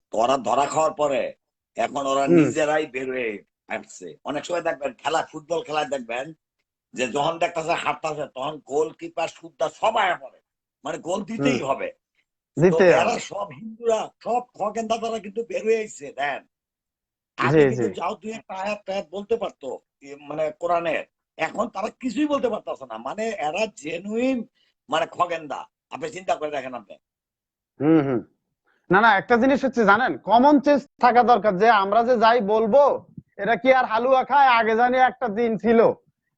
তো ওরা ধরা খাওয়ার পরে এখন ওরা নিজেরাই বেরোয় আসছে। অনেক সময় দেখবেন খেলা, ফুটবল খেলায় দেখবেন যে যখন দেখতেছে হাঁটতেছে তখন গোলকিপার সুদ্ধা সবাই পড়ে, মানে গোল দিতেই হবে। তো এরা সব হিন্দুরা সব খগেন্দা তারা কিন্তু বের হয়ে আসছে। দেন আগে কিন্তু যাও তুই একটা আয়াত টায়াত বলতে পারতো মানে কোরআনের, এখন তারা কিছুই বলতে পারতেছে না। মানে এরা জেনুইন মানে খগেন্দা। আপনি চিন্তা করে দেখেন আপনি। না না, একটা জিনিস হচ্ছে জানেন, কমন সেন্স থাকা দরকার যে আমরা যে যাই বলবো এরা কি আর হালুয়া খায়? আগে জানি একটা দিন ছিল,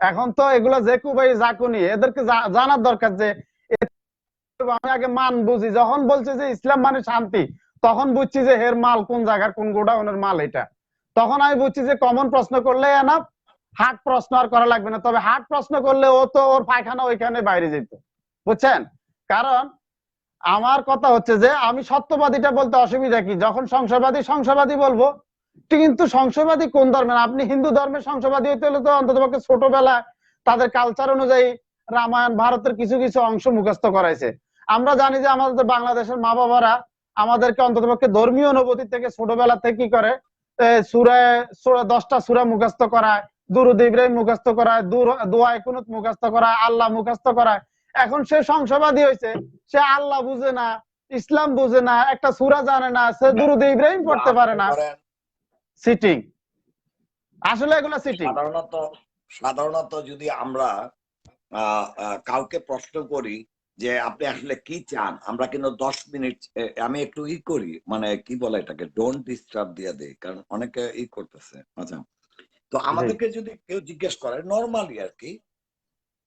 এখন তো এগুলো যে কুবাই জাকুনি, এদেরকে জানার দরকার যে আমি আগে মান বুঝি। যখন বলছে যে ইসলাম মানে শান্তি, তখন বুঝছি যে এর মাল কোন জায়গার, কোন গোডাউনের মাল এটা। তখন আমি বুঝছি যে কমন প্রশ্ন করলে এনাফ, হার্ড প্রশ্ন আর করা লাগবে না। তবে হার্ড প্রশ্ন করলে ও তো ওর পায়খানা ওইখানে বাইরে যেত, বুঝছেন? কারণ আমার কথা হচ্ছে যে আমি সত্যবাদীটা বলতে অসুবিধা কি? যখন সংশয়বাদী সংশয়বাদী বলবো, কিন্তু সংশয়বাদী কোন ধর্মের? আপনি হিন্দু ধর্মের সংশয়বাদী হইতে হলে তো অন্ততপক্ষে ছোটবেলায় তাদের কালচার অনুযায়ী রামায়ণ ভারতের কিছু কিছু অংশ মুখস্থ করাইছে। আমরা জানি যে আমাদের বাংলাদেশের মা বাবারা আমাদেরকে অন্ততপক্ষে ধর্মীয় অনুভূতি থেকে ছোটবেলা থেকে কি করে, সূরা 10টা সূরা মুখস্থ করায়, দুরূদ ইব্রাহিম মুখস্থ করায়, দোয়া কুনুত মুখস্থ করায়, আল্লাহ মুখস্থ করায়। এখন সে সংশয়বাদী হয়েছে, সে আল্লাহ বুঝে না, ইসলাম বুঝে না, একটা সূরা জানে না, সে দুরূদ ইব্রাহিম পড়তে পারে না। সিটিং, আসলে এগুলো সিটিং। সাধারণত যদি আমরা কাউকে প্রশ্ন করি যে আপনি আসলে কি চান, আমরা কিন্তু 10 মিনিট আমি একটু করি, মানে কি বলে এটাকে, ডোন্ট ডিস্টার্ব দিয়ে দেই, কারণ অনেকে করতেছে। আচ্ছা, তো আমাদেরকে যদি কেউ জিজ্ঞেস করে নর্মালি আর কি,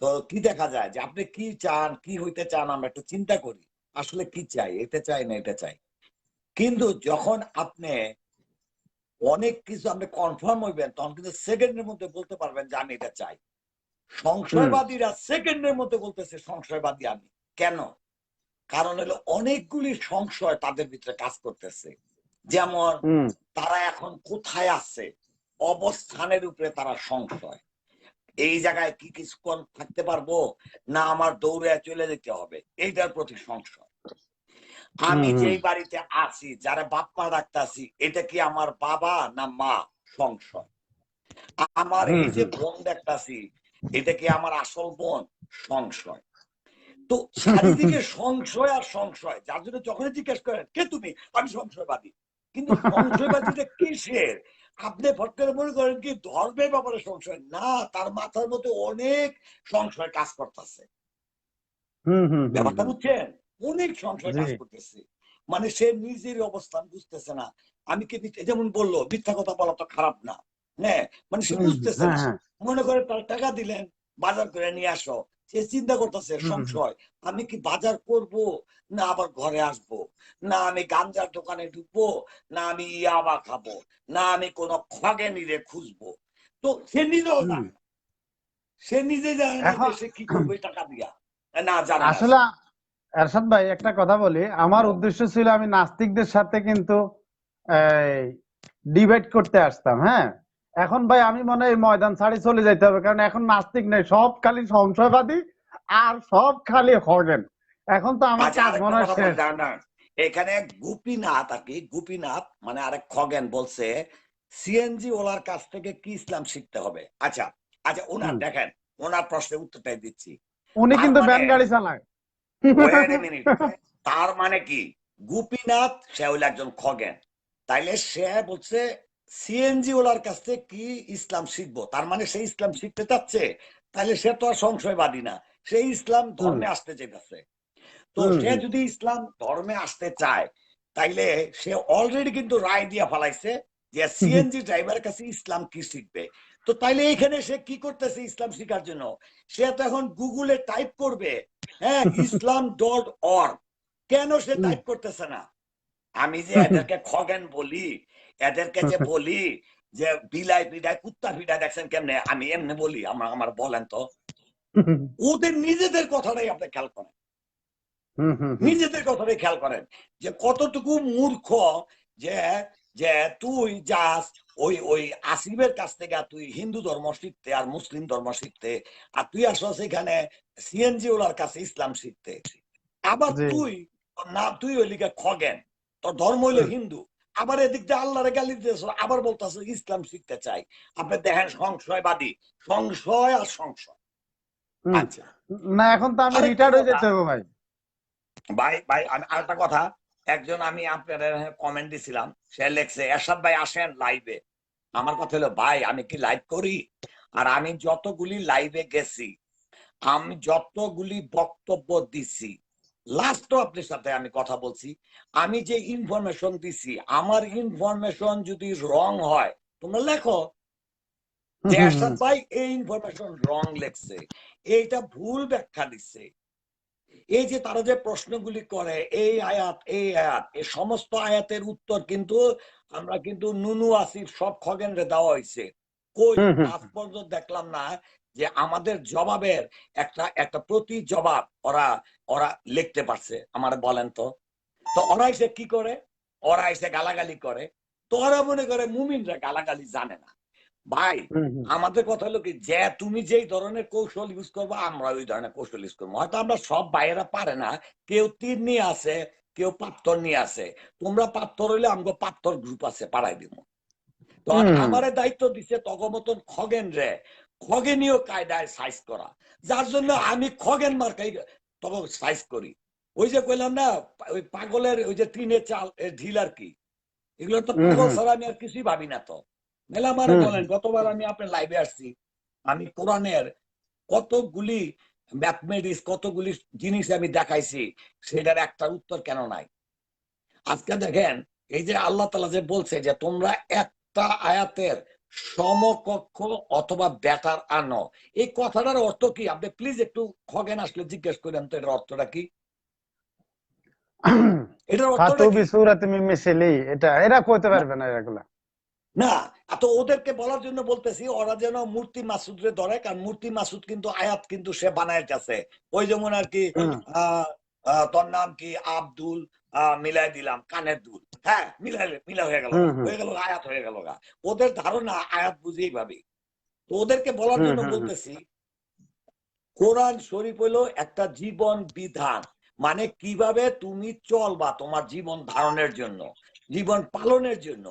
তো কি দেখা যায় যে আপনি কি চান, কি হইতে চান, আমরা একটু চিন্তা করি আসলে কি চাই, এটা চাই না এটা চাই। কিন্তু যখন আপনি অনেক কিছু আপনি কনফার্ম হইবেন, তখন কিন্তু সেকেন্ডের মধ্যে বলতে পারবেন যে আমি এটা চাই। সংশয়বাদীরা সেকেন্ডের মধ্যে বলতেছে সংশয়বাদী আমি। কেন? কারণ হলো অনেকগুলি সংশয় তাদের ভিতরে কাজ করতেছে। যেমন তারা এখন কোথায় আছে, অবস্থানের উপরে তারা সংশয়। এই জায়গায় কি কিছুক্ষণ থাকতে পারবো, না আমার দৌড়ে চলে যেতে হবে, এইটার প্রতি সংশয়। আমি যেই বাড়িতে আছি, যারা বাপ মা ডাকতেছি, এটা কি আমার বাবা না মা, সংশয়। আমার এই যে বোন দেখতাছি, এটা কি আমার আসল বোন, সংশয়। তো চারিদিকে সংশয় আর সংশয়, যার জন্য যখন জিজ্ঞেস করেন কে তুমি, আমি সংশয়বাদী। কিন্তু সংশয়বাদীটা কিসের? আপনি ফট করে মনে করেন কি ধর্মের ব্যাপারে সংশয় না, তার মাথার মধ্যে অনেক সংশয় কাজ করতেছে। ব্যাপারটা বুঝছেন? অনেক সংশয় কাজ করতেছে, মানে সে নিজের অবস্থান বুঝতেছে না। আমি কি, যেমন বললো মিথ্যা কথা বলা তো খারাপ না, হ্যাঁ, মানে সে বুঝতেছে না। মনে করে তার টাকা দিলেন বাজার করে নিয়ে আসো, সে চিন্তা করতেছে সংশয়, আমি কি বাজার করব না আবার ঘরে আসব, না আমি গাঞ্জার দোকানে ঢুকবো, না আমি ইয়াবা খাবো, না আমি কোন খগেনিরে খুঁজবো। তো সে নিজেও জানে, সে নিজে জানে না যে সে কি করবে টাকা দিয়া, না জানে না। আসলে এরশাদ ভাই একটা কথা বলি, আমার উদ্দেশ্য ছিল আমি নাস্তিকদের সাথে কিন্তু ডিবেট করতে আসতাম। হ্যাঁ, এখন ভাই আমি মনে হয় ময়দান ছাড়ি চলে যাইতে হবে, কারণ এখন নাস্তিক নেই, সব খালি সংশয়বাদী আর সব খালি খগেন। এখন তো আমার কাজ মনে হয় শেষ। এখানে গোপীনাথ আর কি, গোপীনাথ মানে আরেক খগেন বলছে সিএনজি ওলার কাছ থেকে কি ইসলাম শিখতে হবে। আচ্ছা আচ্ছা, ওনার দেখেন, ওনার প্রশ্নের উত্তরটাই দিচ্ছি। উনি কিন্তু ভ্যান গাড়ি চালায়। ওয়েট এ মিনিট, তার মানে কি গোপীনাথ সে হইল একজন খগেন, তাইলে সে বলছে সিএনজি ওলার কাছ থেকে কি ইসলাম শিখবো, তার মানে সে ইসলাম শিখতে চাচ্ছে। তাহলে সে তো আর সংশয়বাদী না, সে ইসলাম ধর্মে আসতে চাইতেছে। তো সে যদি ইসলাম ধর্মে আসতে চায়, তাইলে সে অলরেডি কিন্তু রায় দিয়ে ফেলাইছে যে সিএনজি ড্রাইভারের কাছে ইসলাম কি শিখবে। তো তাইলে এখানে সে কি করতেছে ইসলাম শিখার জন্য? সে তো এখন গুগলে টাইপ করবে, হ্যাঁ, islam.org। কেন সে টাইপ করতেছে না? আমি যে এদেরকে খগেন বলি, এদেরকে যে বলি যে বিলাই পিডায় কুত্তা পিডায় দেখছেন কেমনে, আমি এমনি বলি, আমার বলেন তো, ওদের নিজেদের কথাটাই আপনি খেয়াল করেন, নিজেদের কথাটাই খেয়াল করেন যে কতটুকু মূর্খ। যে যে তুই যাস ওই ওই আসিফের কাছ থেকে তুই হিন্দু ধর্ম শিখতে আর মুসলিম ধর্ম শিখতে, আর তুই আসলে সেখানে সিএনজি ওলার কাছে ইসলাম শিখতে। আবার তুই না, তুই ওই লিগে খগেন, তোর ধর্ম হইলো হিন্দু, আবার এদিক দিয়ে আল্লাহরে গালি দিতেছো, আবার বলতেছো ইসলাম শিখতে চাই। আপনি দেখেন সংশয়বাদী, সংশয় আর সংশয়। হুম। আচ্ছা, না এখন তো আমি আরেকটা রিটায়ার্ড হয়ে কথা যেতে হবে ভাই। ভাই, ভাই আমি আরেকটা কথা, একজন আমি আপনার কমেন্ট দিছিলাম, সে লেখছে এরশাদ ভাই আসেন লাইভে। আমার কথা হলো ভাই আমি কি লাইভ করি? আর আমি যতগুলি লাইভে গেছি, আমি যতগুলি বক্তব্য দিছি, লাস্টও আপনার সাথে আমি কথা বলছি, আমি যে ইনফরমেশন দিছি, আমার ইনফরমেশন যদি রং হয় তোমরা লেখো যে এরশাদ ভাই এই ইনফরমেশন রং লেখছে, এইটা ভুল ব্যাখ্যা দিচ্ছে। এই যে তারা যে প্রশ্নগুলি করে এই আয়াত এই আয়াত, এই সমস্ত আয়াতের উত্তর কিন্তু আমরা কিন্তু নুনু আসিফ সব খগেনরে দেওয়া হয়েছে। কই আজ পর্যন্ত দেখলাম না যে আমাদের জবাবের একটা একটা প্রতি জবাব ওরা ওরা লিখতে পারছে। আমার বলেন তো। তো ওরা এসে কি করে? ওরা এসে গালাগালি করে। তো ওরা মনে করে মুমিনরা গালাগালি জানে না। ভাই আমাদের কথা হলো কি, যে তুমি যেই ধরনের কৌশল ইউজ করবো আমরা ওই ধরনের কৌশল ইউজ করবো। হয়তো আমরা সব ভাইয়েরা পারে না, কেউ তীর নিয়ে আসে, কেউ পাথর নিয়ে আসে। তোমরা পাথর হইলে আমাকে পাথর গ্রুপ আছে, পাড়াই দিব। তো আমারে দায়িত্ব দিচ্ছে তগমতন খগেন রে খগেনীয় কায়দায় সাইজ করা, যার জন্য আমি খগেন মার্কাই তখন সাইজ করি। ওই যে কইলাম না, ওই পাগলের ওই যে টিনের চাল ঢিল আর কি, এগুলো তো পাগল ছাড়া আমি আর কিছুই ভাবি না। তো মেলা মারে বলেন, গতবার আমি আপনার লাইভে আসছি, আমি কোরআনের কতগুলি ম্যাথমেটিক্স কতগুলি জিনিস আমি দেখাইছি, সেটার একটা উত্তর কেন নাই? আজকে দেখেন এই যে আল্লাহ তাআলা যে বলছে যে তোমরা একটা আয়াতের সমকক্ষ অথবা বেটার আনো, এই কথাটার অর্থ কি? আপনি প্লিজ একটু খগেন আসলে জিজ্ঞেস করেন তো এটার অর্থটা কি? এটার অর্থটা কি? এটা এরা কইতে পারবে না এগুলা। না, তো ওদেরকে বলার জন্য বলতেছি ওরা যেন মূর্তি মাসুদরে ধরে, কারণ মূর্তি মাসুদ কিন্তু আয়াত কিন্তু সে বানায় গেছে। ওই যেমন আর কি তোর নাম কি আব্দুল, মিলাই দিলাম কানের দুল, হ্যাঁ মিলা হয়ে গেল, হয়ে গেল আয়াত হয়ে গেল গা। ওদের ধারণা আয়াত বুঝেই ভাবি। তো ওদেরকে বলার জন্য বলতেছি কোরআন শরীফ হইলো একটা জীবন বিধান, মানে কিভাবে তুমি চলবা তোমার জীবন ধারণের জন্য, জীবন পালনের জন্য।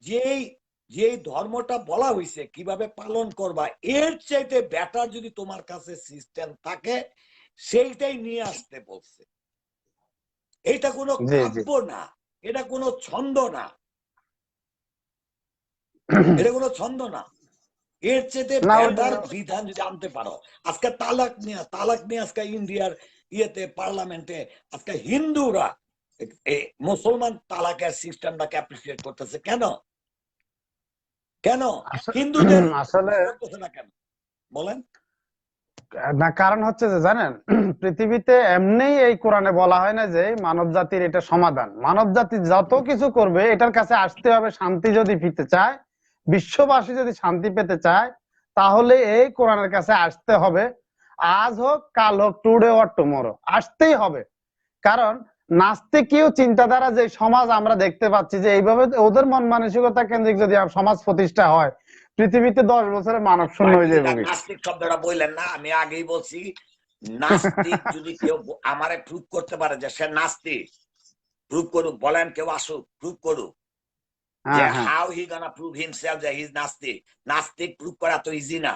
যেই যেই ধর্মটা বলা হয়েছে কিভাবে পালন করবা, এর চাইতে বেটার যদি তোমার কাছে সিস্টেম থাকে সেইটাই নিয়ে আসতে বলছে। এটা কোনো কাব্য না, এটা কোনো ছন্দ না, এটা কোনো ছন্দ না। এর চেয়ে বেটার বিধান যদি আনতে পারো। আজকে তালাক নিয়ে আজকে ইন্ডিয়ার ইয়েতে পার্লামেন্টে আজকে হিন্দুরা মুসলমান তালাকের সিস্টেমটাকে অ্যাপ্রিসিয়েট করতেছে। কেন? কেন হিন্দুদের আসলে করতেছে না কেন বলেন? না, কারণ হচ্ছে যে জানেন পৃথিবীতে এমনি এই কোরআনে বলা হয় না যে মানব জাতির এটা সমাধান। মানব জাতি যত কিছু করবে এটার কাছে আসতে হবে শান্তি যদি পেতে চায়, বিশ্ববাসী যদি শান্তি পেতে চায়, তাহলে এই কোরআনের কাছে আসতে হবে। আজ হোক কাল হোক, টুডে অর টুমরো আসতেই হবে। কারণ নাস্তিকীয় চিন্তাধারা যে সমাজ আমরা দেখতে পাচ্ছি, যে এইভাবে ওদের মন মানসিকতা কেন্দ্রিক যদি সমাজ প্রতিষ্ঠা হয়, পৃথিবীতে 10 বছরে মানব শূন্য হয়ে যাবে। নাস্তিক শব্দটা বললেন না, আমি আগেই বলছি নাস্তিক যদি কেউ আমারে প্রুভ করতে পারে যে সে নাস্তিক, প্রুভ করুক, বলেন কেউ আসুক প্রুভ করুক যে how he gonna prove himself যে হি ইজ নাস্তিক। নাস্তিক প্রুভ করা তো ইজি না।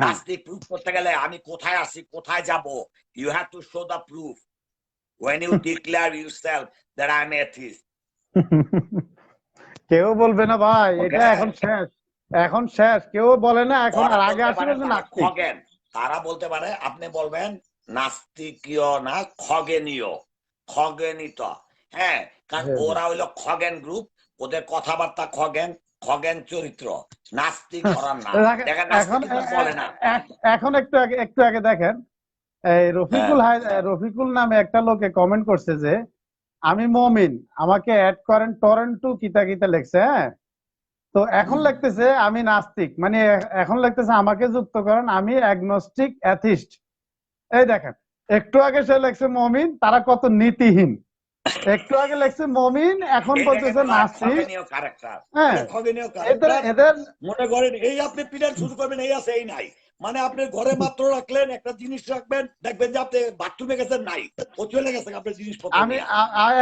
নাস্তিক প্রুভ করতে গেলে আমি কোথায় আছি কোথায় যাব, you have to show the proof when you declare yourself that I am atheist. কেউ বলবে না ভাই, এটা এখন শেষ, এখন শেষ, কেউ বলে না এখন। আর আগে আসলে নাস্তিক খগেন, তারা বলতে পারে, আপনি বলবেন নাস্তিকীয় না খগেনীয়, খগেনিত, হ্যাঁ, কারণ ওরা হইলো খগেন গ্রুপ, ওদের কথাবার্তা খগেন, খগেন চরিত্র, নাস্তিক ওরা না। দেখেন নাস্তিক বলে না। এখন একটু আগে দেখেন এই রফিকুল নামে একটা লোকে কমেন্ট করছে যে আমি মমিন, আমাকে অ্যাড করেন টরেন্টো কিতা কিতা লেখছে। হ্যাঁ, তো এখন লিখতেছে আমি নাস্তিক, মানে এখন লিখতেছে আমাকে যুক্ত করেন, আমি অ্যাগনস্টিক অ্যাথিস্ট। এই দেখেন, একটু আগে সে লেখছে মমিন, তারা কত নীতিহীন। একটু আগে লেখছে মমিন, এখন বলতেছে নাস্তিক। হ্যাঁ, এদের মনে করেন এই আপনি পিরিয়ড শুরু করবেন এই আছে এই নাই, মানে আপনি ঘরে মাত্র রাখলেন একটা জিনিস রাখবেন, দেখবেন যে আপনি বাথরুমে গেছেন নাই, ও চলে গেছে আপনার জিনিসপত্র। আমি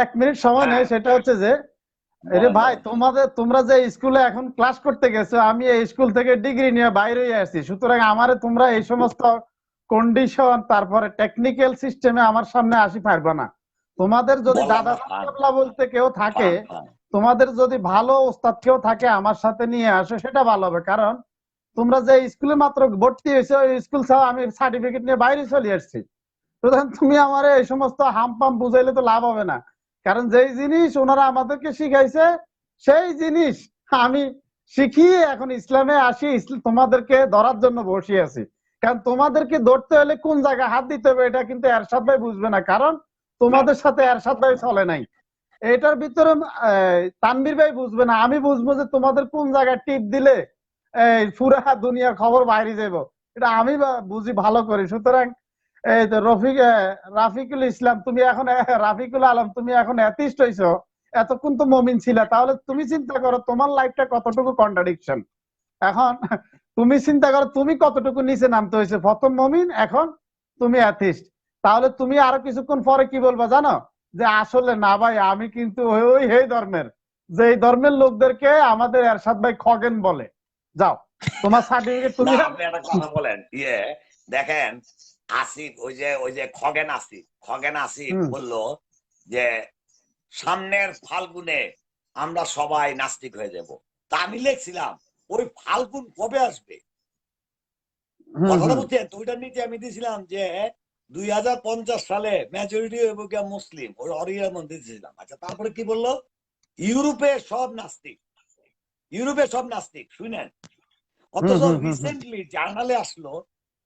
1 মিনিট সময় নেই, সেটা হচ্ছে যে আরে বলেন ভাই, বলেন। তোমরা যে স্কুলে এখন ক্লাস করতে গেছো, আমি এই স্কুল থেকে ডিগ্রি নিয়ে বাইরে হয়ে আসছি, সুতরাং আমারে তোমরা এই সমস্ত কন্ডিশন তারপরে টেকনিক্যাল সিস্টেমে আমার সামনে আসি পারবে না। তোমাদের যদি বললাম দাদা না, ফান কেবলা বলতে কেউ থাকে, ফান ফান। তোমাদের যদি ভালো ওস্তাদ কেউ থাকে আমার সাথে নিয়ে আসো, সেটা ভালো হবে। কারণ তোমরা যে স্কুলে মাত্র ভর্তি হয়েছো, ওই স্কুল ছাড়া আমি সার্টিফিকেট নিয়ে বাইরে চলে আসছি। সুতরাং তুমি আমার এই সমস্ত হাম বুঝাইলে তো লাভ হবে না। কারণ যেই জিনিস ওনারা আমাদেরকে শিখাইছে সেই জিনিস আমি শিখিয়ে এখন ইসলামে আসি, তোমাদেরকে ধরার জন্য বসে আছি। কারণ তোমাদেরকে ধরতে হলে কোন জায়গায় হাত দিতে হবে এটা কিন্তু এরশাদ ভাই বুঝবে না, কারণ তোমাদের সাথে এরশাদ ভাই চলে নাই। এটার ভিতরে তানভীর ভাই বুঝবে না, আমি বুঝবো যে তোমাদের কোন জায়গায় টিপ দিলে এই পুরা দুনিয়ার খবর বাইরে যাবো, এটা আমি বুঝি ভালো করি। সুতরাং এই তো রাফিকুল ইসলাম, তুমি এখন রাফিকুল আলম, তুমি এখন অ্যাথিস্ট হইছো, এতক্ষণ তো মমিন ছিলা। তাহলে তুমি চিন্তা করো তোমার লাইফটা কতটুকু কন্ট্রাডিকশন। এখন তুমি চিন্তা করো তুমি কতটুকু নিচে নামতে হয়েছে, প্রথম মমিন, এখন তুমি অ্যাথিস্ট। তাহলে তুমি আরো কিছুক্ষণ পরে কি বলবা জানো, যে আসলে না ভাই আমি কিন্তু ওই এই ধর্মের, যে এই ধর্মের লোকদেরকে আমাদের এরশাদ ভাই খগেন বলে। যাও, তোমার সার্টিফিকেট না তুমি আপনি একটা কথা বলেন, দেখেন, আসিফ, ওই যে খগেন আসিফ হুম বললো যে সামনের ফাল্গুনে আমরা সবাই নাস্তিক হয়ে যাব। তা আমি লিখছিলাম ওই ফাল্গুন কবে আসবে, হুম কথাটা হুম বুঝছেন তো? ওইটার নিচে আমি দিয়েছিলাম যে 2050 সালে মেজরিটি হইব গিয়া মুসলিম, ওই অরিয়ার মধ্যে দিয়েছিলাম। আচ্ছা, তারপরে কি বললো? ইউরোপে সব নাস্তিক, ইউরোপে সব নাস্তিক, শুনেন। হুম অথচ হুম হুম হুম রিসেন্টলি জার্নালে আসলো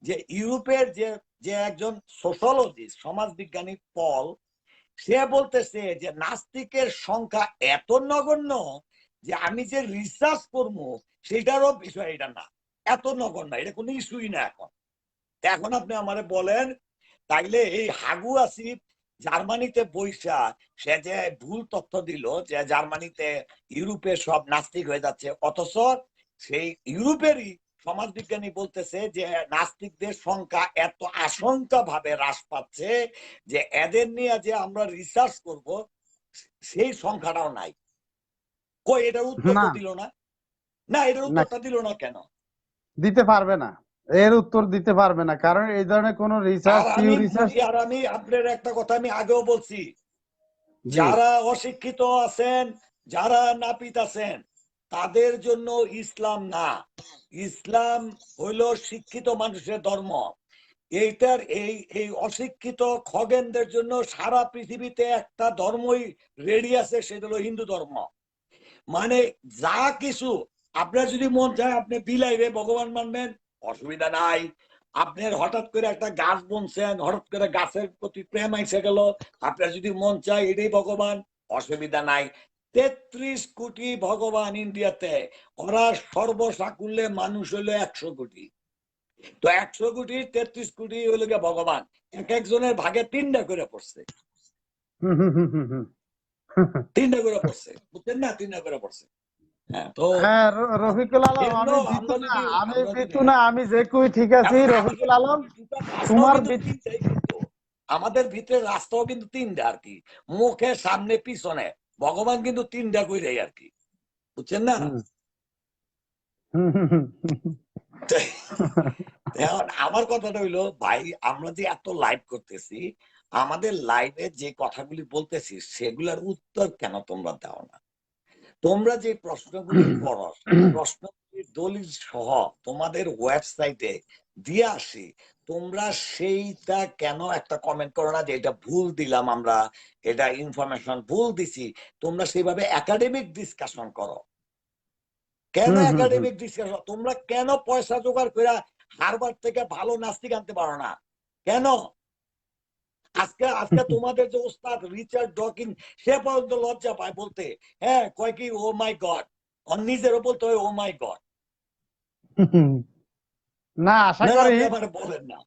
যে ইউরোপের যে যে একজন সোশ্যোলজিস্ট, সমাজ বিজ্ঞানী পল, সে বলতেছে যে নাস্তিকের সংখ্যা এত নগণ্য যে আমি যে রিসার্চ করবো সেটারও বিষয় এটা না, এত নগণ্য, এটা কোনো ইস্যুই না এখন। এখন আপনি আমারে বলেন, তাইলে এই হাগু আসিফ জার্মানিতে বৈশা সে যে ভুল তথ্য দিল যে জার্মানিতে ইউরোপে সব নাস্তিক হয়ে যাচ্ছে, অথচ সেই ইউরোপেরই সমাজবিজ্ঞানী বলতেছে যে নাস্তিকদের সংখ্যা এত আশঙ্কা ভাবে হ্রাস পাচ্ছে যে এদের নিয়ে যে আমরা রিসার্চ করব সেই সংখ্যাটাও নাই। কই এটার উত্তর না তো দিল না। না, এটার না, উত্তরটা দিল না কেন? দিতে পারবে না, এর উত্তর দিতে পারবে না, কারণ এই ধরনের কোন রিসার্চ, আর পিউ রিসার্চ। আমি আপনার একটা কথা আমি আগেও বলছি, জি। যারা অশিক্ষিত আছেন, যারা নাপিত আছেন, তাদের জন্য ইসলাম না, ইসলাম হইল শিক্ষিত মানুষের ধর্ম। এইটার এই অশিক্ষিত খগেনদের জন্য সারা পৃথিবীতে একটা ধর্মই রেডি আছে, সেটা হলো হিন্দু ধর্ম। মানে যা কিছু আপনার যদি মন চায় আপনি বিলাইবে ভগবান মানবেন, অসুবিধা নাই। আপনার হঠাৎ করে একটা গাছ বুনছেন, হঠাৎ করে গাছের প্রতি প্রেম আইসে গেল, আপনার যদি মন চায় এটাই ভগবান, অসুবিধা নাই। 33 কোটি ভগবান ইন্ডিয়াতে, ওরা সর্বসাকুল্যে মানুষ হইলো 100 কোটি। তো 100 কোটি 33 কোটি হইলো গিয়ে ভগবান, এক একজনের ভাগে তিনটা করে পড়ছে, হুম হুম হুম হুম হুম। তিনটা করে পড়ছে, বুঝছেন না? তিনটা করে পড়ছে। হ্যাঁ, তো হ্যাঁ, রফিকুল আলম, এজন্য আমি জিতু আমরা না, যদি আমি আমরা যদি জিতু না, আমি যে কুই ঠিক আছি। এখন আমাদের রফিকুল আলম, ভিতরে রাস্তাও তোমার কিন্তু তিনটাই, কিন্তু আমাদের ভিতরে রাস্তাও কিন্তু তিনটা আর কি, মুখে, সামনে, পিছনে। ভগবান কিন্তু তিনটা করে আর কি, বুঝছেন না? হুম হুম হুম হুম হুম। এখন আমার কথাটা হইলো, ভাই আমরা যে এত লাইভ করতেছি, আমাদের লাইভে যে কথাগুলি বলতেছি সেগুলোর উত্তর কেন তোমরা দাও না? তোমরা যে প্রশ্নগুলি করো সেই প্রশ্নগুলির দলিল সহ তোমাদের ওয়েবসাইটে দিয়ে আসি, তোমরা সেইটা কেন একটা কমেন্ট করো না যে এটা ভুল দিলাম আমরা, এটা ইনফরমেশন ভুল দিছি? তোমরা সেইভাবে একাডেমিক ডিসকাশন করো। কেন হুম হুম হুম। Academic discussion? তোমরা কেন পয়সা জোগাড় করে হারবার্ড থেকে ভালো নাস্তিক আনতে পারো না? কেন? আজকে আজকে তোমাদের যে ওস্তাদ রিচার্ড ডকিন, সে পর্যন্ত লজ্জা পায় বলতে। হ্যাঁ, কয় কি, ও মাই গড, নিজেরও বলতে হয় ও মাই গড। না, আশা না, করি আপনি আমার বলেন না।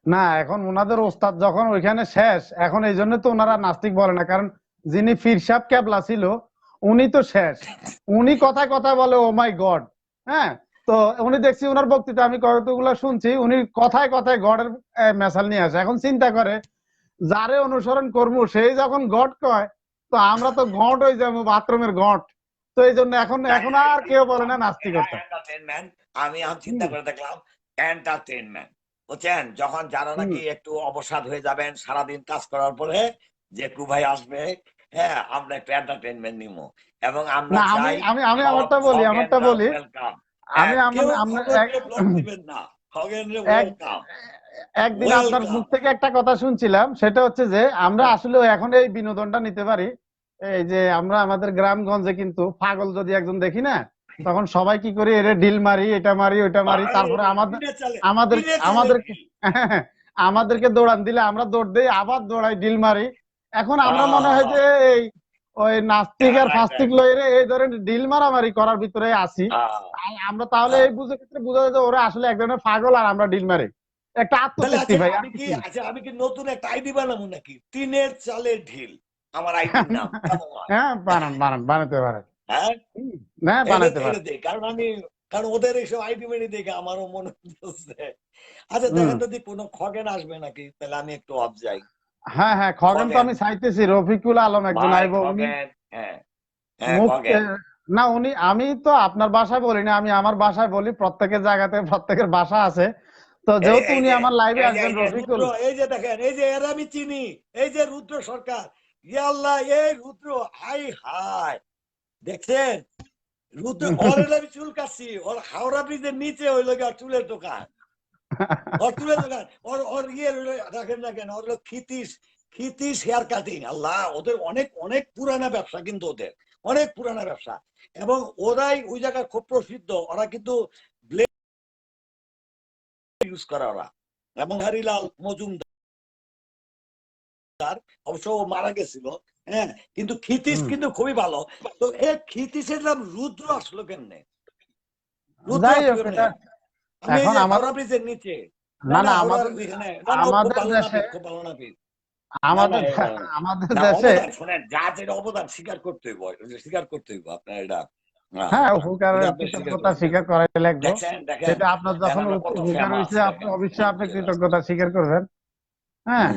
না, এখন ওনাদের ওস্তাদ যখন ওইখানে শেষ, এখন এই জন্য তো ওনারা নাস্তিক বলে না, কারণ যিনি পীর সাহেব কেবলা ছিল উনি তো শেষ। উনি কথায় কথায় বলে ও মাই গড। হ্যাঁ, তো উনি দেখছি ওনার বক্তৃতা আমি কতগুলো শুনছি, উনি কথায় কথায় গডের মেসাল নিয়ে আসে। এখন চিন্তা করে যারে অনুসরণ করবো সেই যখন গড কয়, তো আমরা তো ঘট হয়ে যাবো, বাথরুমের ঘট। তো এই জন্য এখন এখন আর কেউ বলে না নাস্তিকতা। এন্টারটেনমেন্ট আমি চিন্তা হুম, করে দেখলাম এন্টারটেনমেন্ট, বুঝছেন? যখন যারা হুম। নাকি একটু অবসাদ হয়ে যাবেন সারাদিন কাজ করার পরে, যে ভাই আসবে, হ্যাঁ আমরা একটু এন্টারটেনমেন্ট নিবো, এবং আমরা না, আমি চাই আমি আমি আমারটা বলি, আমারটা খগেনরা বলি। ওয়েলকাম। আমি কেউ আমরা খগেনরে ব্লক দিবেন না, খগেনরে এক ওয়েলকাম, একদিন আপনার ওয়েলকাম। মুখ থেকে একটা কথা শুনছিলাম, সেটা হচ্ছে যে আমরা আসলে এখন এই বিনোদনটা নিতে পারি। এই যে আমরা আমাদের গ্রামগঞ্জে কিন্তু পাগল যদি একজন দেখি না, তখন সবাই কি করি, এরে ডিল মারি, এটা মারি, ওইটা মারি, তারপরে আমাদের দিনে চালে, আমাদের দিনে চালে আমাদেরকে ঢিল। আমাদেরকে দৌড়ান দিলে আমরা দৌড় দেই, আবার দৌড়াই, ডিল মারি। এখন আমরা মনে হয় আহ, যে এই ওই নাস্তিক আর রাইট ফাস্তিক রাইট। লইরে এই ধরনের ডিল মারামারি করার ভিতরে আছি। আর আমরা তাহলে এই বুঝে ক্ষেত্রে বোঝা যায় যে ওরা আসলে এক ধরনের পাগল আর আমরা ডিল মারি। একটা তাহলে আত্মতৃপ্তি ভাই, আর কিছু না। আমি কি নতুন একটা আইডি বানাবো নাকি, টিনের চালের ঢিল, আমার আইডির নাম কেমন হয়? হ্যাঁ, বানান বানান, বানাতে পারেন। হ্যাঁ, হুম, হ্যাঁ, এটা বানাতে এটা পারেন। দেই, কারণ কারণ ওদের এইসব আইডি মেডি দেখে আমারও মনে হচ্ছে। আচ্ছা হুম। দেখেন যদি কোনো খগেন আসবে নাকি, তাহলে আমি একটু অফ যাই। হ্যাঁ, হ্যাঁ, খগেন তো খগেন, আমি চাইতেছি, রফিকুল আলম একজন ভাই আইব উনি খগেন, হ্যাঁ, হ্যাঁ মুখ খগেন। না, উনি, আমি তো আপনার বাসায় বলি না, আমি আমার বাসায় বলি, প্রত্যেকের জায়গাতে প্রত্যেকের বাসা আছে। তো এই যেহেতু এই উনি যে আমার লাইভে এই যে আসবেন, এই যে রুদ্র, রফিকুল। এই যে দেখেন, এই যে এর আমি চিনি, এই যে রুদ্র সরকার, ইয়াল্লাহ এই রুদ্র, হাই হাই, দেখছেন? রুদ্র, ওর আমি চুল কাটছি, ওর হাওড়া ব্রিজের নিচে হইলো গিয়ে চুলের দোকান, ওর চুলের দোকান, ওর ওর ইয়ে রাখেন না কেন, ওর হলো ক্ষিতীশ, ক্ষিতীশ হেয়ার কাটিং। আল্লাহ, ওদের অনেক অনেক পুরানা ব্যবসা, কিন্তু ওদের অনেক পুরানা ব্যবসা, এবং ওরাই ওই জায়গায় খুব প্রসিদ্ধ। ওরা কিন্তু ব্লেড ইউজ করে ওরা, এবং হরিলাল মজুমদার, অবশ্য ও মারা গেছিল, হ্যাঁ, কিন্তু ক্ষিতীশ হুম। কিন্তু খুবই ভালো। তো এই ক্ষিতীশের নাম রুদ্র আসলো কেমনে? রুদ্র যাই আসলো হোক, কেমনে? এটা আমি এই এখন যে আমাদের, হাওড়া ব্রিজের নিচে, না না না না, হাওড়ার আমাদের এখানে, না না ও খুব আমাদের ভালো দেশে নাপিত, খুব ভালো নাপিত। না না আমাদের এ ভালো না। আমাদের না দেশে অবদান শোনেন, যা যেটা অবদান স্বীকার করতে হইব, স্বীকার করতে হইব আপনার এটা। হ্যাঁ, হ্যাঁ, এটা উপকারের আপনি স্বীকার কৃতজ্ঞতা করতে হবে। স্বীকার করাই লাগবে। দেখছেন, দেখেন, সেটা আপনার দেখেন যখন আমরা কত উপকার ফেমাস, হয়েছে, আপনি দেখেন। অবশ্যই আপনি কৃতজ্ঞতা স্বীকার করবেন। হ্যাঁ।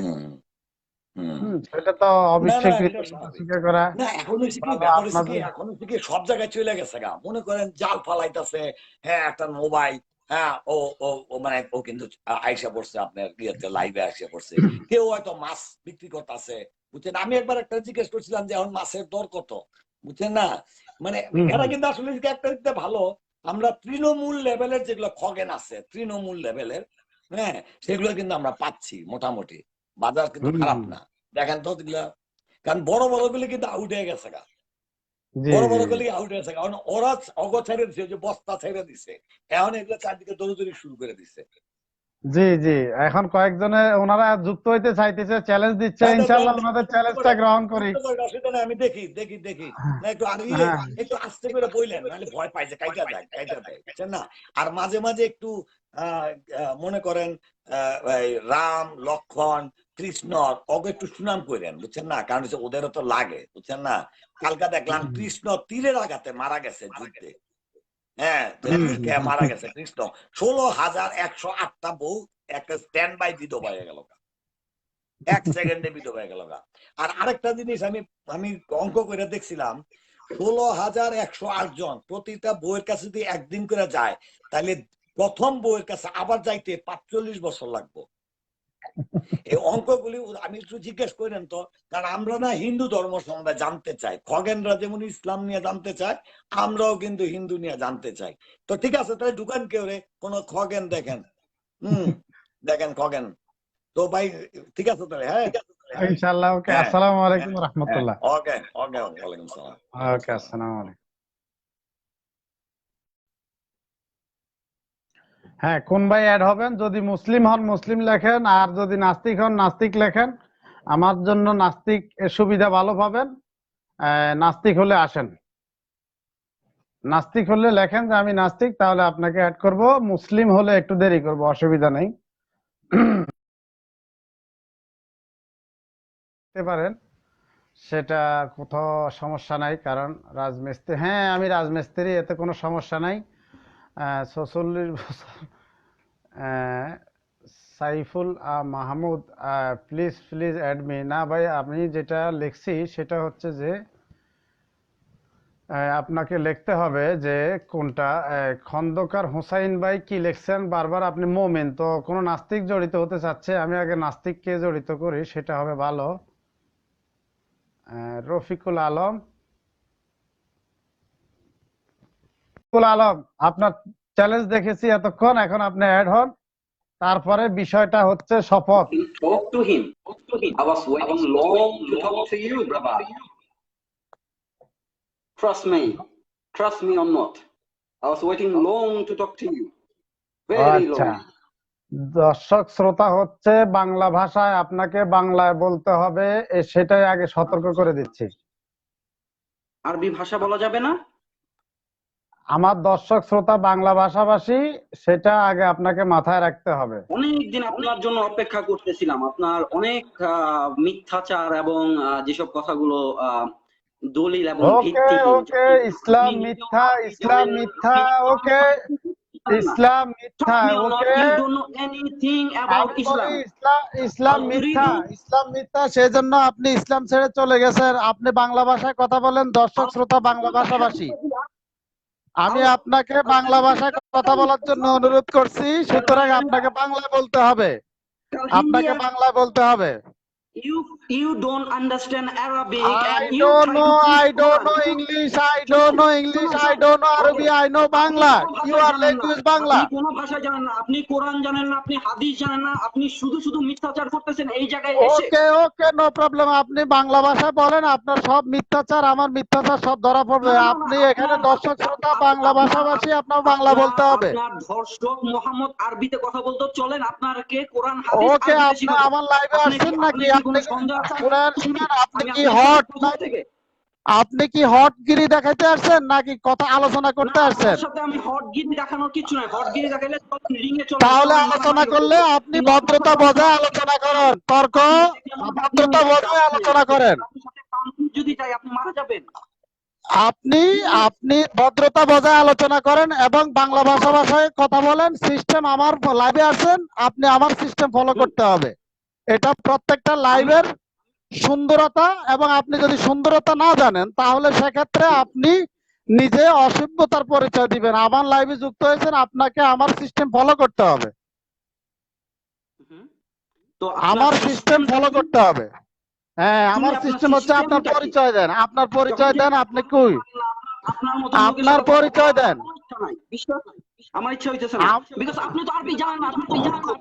হুম, হুম। সেটা তো না না অবশ্যই এটা কৃতজ্ঞতা স্বাভাবিক। স্বীকার করা না এখন হচ্ছে কি, ভালো ব্যাপার হচ্ছে কি, আপনাদের। এখন হচ্ছে কি সব জায়গায় চলে গেছে গা, মনে করেন জাল ফালাইতেছে, হ্যাঁ একটা মোবাইল, হ্যাঁ ও ও ও মানে ও কিন্তু আইসা পড়ছে আপনার ইয়েতে, লাইভে আইসা পড়ছে। কেউ হয়তো মাছ বিক্রি করতেছে, বুঝছেন? আমি একবার একটা জিজ্ঞেস করছিলাম যে এখন মাছের দর কত, বুঝছেন না? মানে হুম, এরা হুম, কিন্তু আসলে একটা দিকতে ভালো, আমরা তৃণমূল লেভেলের যেগুলো খগেন আছে, তৃণমূল লেভেলের, হ্যাঁ সেগুলো কিন্তু আমরা পাচ্ছি মোটামুটি, বাজার কিন্তু হুম, খারাপ হুম। না। দেখেন তো এগুলা, কারণ বড় বড় গুলি কিন্তু আউট হয়ে গেছে গা, জি, বড় জি, বড় জি। গুলি আউট হয়ে গেছে, কারণ ওরা অগ ছেড়ে দিছে, যে বস্তা ছেড়ে দিছে, এখন এগুলো চারদিকে দৌড়দৌড়ি শুরু করে দিছে। জি, জি। এখন কয়েকজনে ওনারা যুক্ত হইতে চাইতেছে, চ্যালেঞ্জ দিচ্ছে, হ্যাঁ, ইনশাল্লাহ ওনাদের চ্যালেঞ্জটা গ্রহণ করি। অসুবিধা নেই, আমি দেখি দেখি দেখি। না একটু আর হ্যাঁ, একটু আস্তে করে বললেন, নাহলে ভয় পাইছে, কাইটা যায়, কাইটা দেয়, বুঝছেন না? আর মাঝে মাঝে একটু মনে করেন এই রাম লক্ষণ কৃষ্ণ ওকে একটু সুনাম করেন, বুঝছেন না? কারণ হচ্ছে ওদেরও তো লাগে, বুঝছেন না? কালকা দেখলাম কৃষ্ণ তীরের আঘাতে মারা গেছে যুদ্ধে, হ্যাঁ হুম, তীর খেয়ে মারা গেছে কৃষ্ণ। 16,108টা বউ একটা স্ট্যান্ড বাই বিধবা হয়ে গেল, 1 সেকেন্ডে বিধবা হয়ে গেল। আর আরেকটা জিনিস আমি আমি অঙ্ক করে দেখছিলাম, 16,108 জন প্রতিটা বউয়ের কাছে যদি একদিন করে যায়, তাহলে প্রথম বউয়ের কাছে আবার যাইতে 45 বছর লাগবে। এই অঙ্কগুলি আমি একটু জিজ্ঞেস করেন তো, কারণ আমরা না হিন্দু ধর্ম সম্বন্ধে জানতে চাই, খগেনরা যেমন ইসলাম নিয়ে জানতে চায়, আমরাও কিন্তু হিন্দু নিয়ে জানতে চাই। তো ঠিক আছে, তাহলে ঢুকান কেউ রে কোন খগেন দেখেন, হুম, দেখেন খগেন। তো ভাই ঠিক আছে তাহলে, হ্যাঁ, ইনশাল্লাহ। ওকে, হ্যাঁ, আসসালামু আলাইকুম হ্যাঁ, রহমতুল্লাহ। ওকে ওকে, ওয়ালাইকুম সালাম। ওকে, আসসালামু আলাইকুম। হ্যাঁ, কোন ভাই অ্যাড হবেন? যদি মুসলিম হন মুসলিম লেখেন, আর যদি নাস্তিক হন নাস্তিক লেখেন। আমার জন্য নাস্তিক এর সুবিধা ভালো পাবেন। নাস্তিক হলে আসেন, নাস্তিক হলে লেখেন যে আমি নাস্তিক, তাহলে আপনাকে অ্যাড করব। মুসলিম হলে একটু দেরি করব, অসুবিধা নেই। করতে পারেন, সেটা কোথাও সমস্যা নাই, কারণ রাজমিস্ত্রি, হ্যাঁ আমি রাজমিস্ত্রি, এতে কোনো সমস্যা নাই। 46 বছর, Saiful Mahmud, please please add me. না ভাই, আমি যেটা লিখছি সেটা হচ্ছে যে আপনাকে লিখতে হবে যে কোনটা। খন্দকার হোসাইন ভাই কি লিখছেন বারবার, আপনি মোমেন তো কোনো নাস্তিক জড়িত হতে চাচ্ছে, আমি আগে নাস্তিককে জড়িত করি, সেটা হবে ভালো। রফিকুল আলম, রফিকুল আলম, আপনার চ্যালেঞ্জ দেখেছি এতক্ষণ, এখন আপনি অ্যাড হন। তারপরে বিষয়টা হচ্ছে শপথ। Talk to him. I was waiting long to talk to you, brother. Trust me or not. I was waiting long to talk to you. Very আচ্ছা, long. দর্শক শ্রোতা হচ্ছে বাংলা ভাষায়, আপনাকে বাংলায় বলতে হবে, সেটাই আগে সতর্ক করে দিচ্ছি। আরবি ভাষা বলা যাবে না? আমার দর্শক শ্রোতা বাংলা ভাষাভাষী, সেটা আগে আপনাকে মাথায় রাখতে হবে। অনেকদিন আপনার জন্য অপেক্ষা করতেছিলাম। আপনার অনেক মিথ্যাচার এবং যেসব কথাগুলো দলিল এবং ওকে ভিত্তিহীন। ওকে, ইসলাম মিথ্যা, ইসলাম মিথ্যা, ওকে, ইসলাম মিথ্যা, ওকে। You don't know anything about আমি বলি Islam. ইসলাম মিথ্যা, ইসলাম মিথ্যা, সেজন্য আপনি ইসলাম ছেড়ে চলে গেছেন। আপনি বাংলা ভাষায় কথা বলেন, দর্শক শ্রোতা বাংলা ভাষাভাষী। আমি আপনাকে বাংলা ভাষায় কথা বলার জন্য অনুরোধ করছি, সুতরাং আপনাকে বাংলা বলতে হবে, আপনাকে বাংলা বলতে হবে। You don't understand Arabic I and you don't try know, to I teach don't know Quran. English, I don't know English, I don't know Arabic, I know Bangla. Your language Bangla. আপনি কোনো ভাষা জানেন না, আপনি কোরআন জানেন না, আপনি হাদিস জানেন না, আপনি শুধু শুধু মিথ্যাচার করতেছেন এই জায়গায় এসে। ওকে ওকে, নো প্রবলেম, আপনি বাংলা ভাষায় বলেন, আপনার সব মিথ্যাচার, আমার মিথ্যাচার সব ধরা পড়বে। আপনি এখানে দর্শক শ্রোতা বাংলা ভাষাভাষী, আপনার বাংলা বলতে হবে। আপনার ধর্ষক মোহাম্মদ আরবিতে কথা বলতে চলেন, আপনাকে কোরআন হাদিস ওকে, আরবিতে আপনি শিখাবো। আমার লাইভে আসছেন নাকি? আপনি শুনেন শুনেন, আপনি কি আমি হট, আপনার থেকে আপনি কি হটগিরি দেখাইতে আসছেন নাকি কথা আলোচনা করতে না, আসছেন? আপনার সাথে আমি হটগিরি দেখানোর কিছু নাই। হটগিরি দেখাইলে রিং এ চলে তাহলে আসবেন, আলোচনা মারামারি করলে করবো। আপনি ভদ্রতা বজায় আলোচনা করেন, তর্ক ভদ্রতা বজায় আলোচনা করেন। আপনার সাথে পাঙ্কি যদি চাই আপনি মারা যাবেন। আপনি আপনি ভদ্রতা বজায় আলোচনা করেন এবং বাংলা ভাষায় কথা বলেন। সিস্টেম, আমার লাইভে আছেন, আপনি আমার সিস্টেম ফলো করতে হবে। এটা প্রত্যেকটা লাইভের সুন্দরতা, এবং আপনি যদি সুন্দরতা না জানেন তাহলে সেক্ষেত্রে আপনি নিজে অসভ্যতার পরিচয় দিবেন। আমার লাইভে যুক্ত হয়েছেন, আপনাকে আমার সিস্টেম ফলো করতে হবে, তো আমার সিস্টেম ফলো করতে হবে। হ্যাঁ, আমার আপনার সিস্টেম হচ্ছে, আপনার সিস্টেমটা কি? পরিচয় দেন, আপনার পরিচয় দেন, আপনি কই, আপনার মতো আপনার পরিচয় দেন। আমার ইচ্ছা হইতেছে না, বিকজ আপনি তো আরবি জানেন না, আপনি তো জানেন না।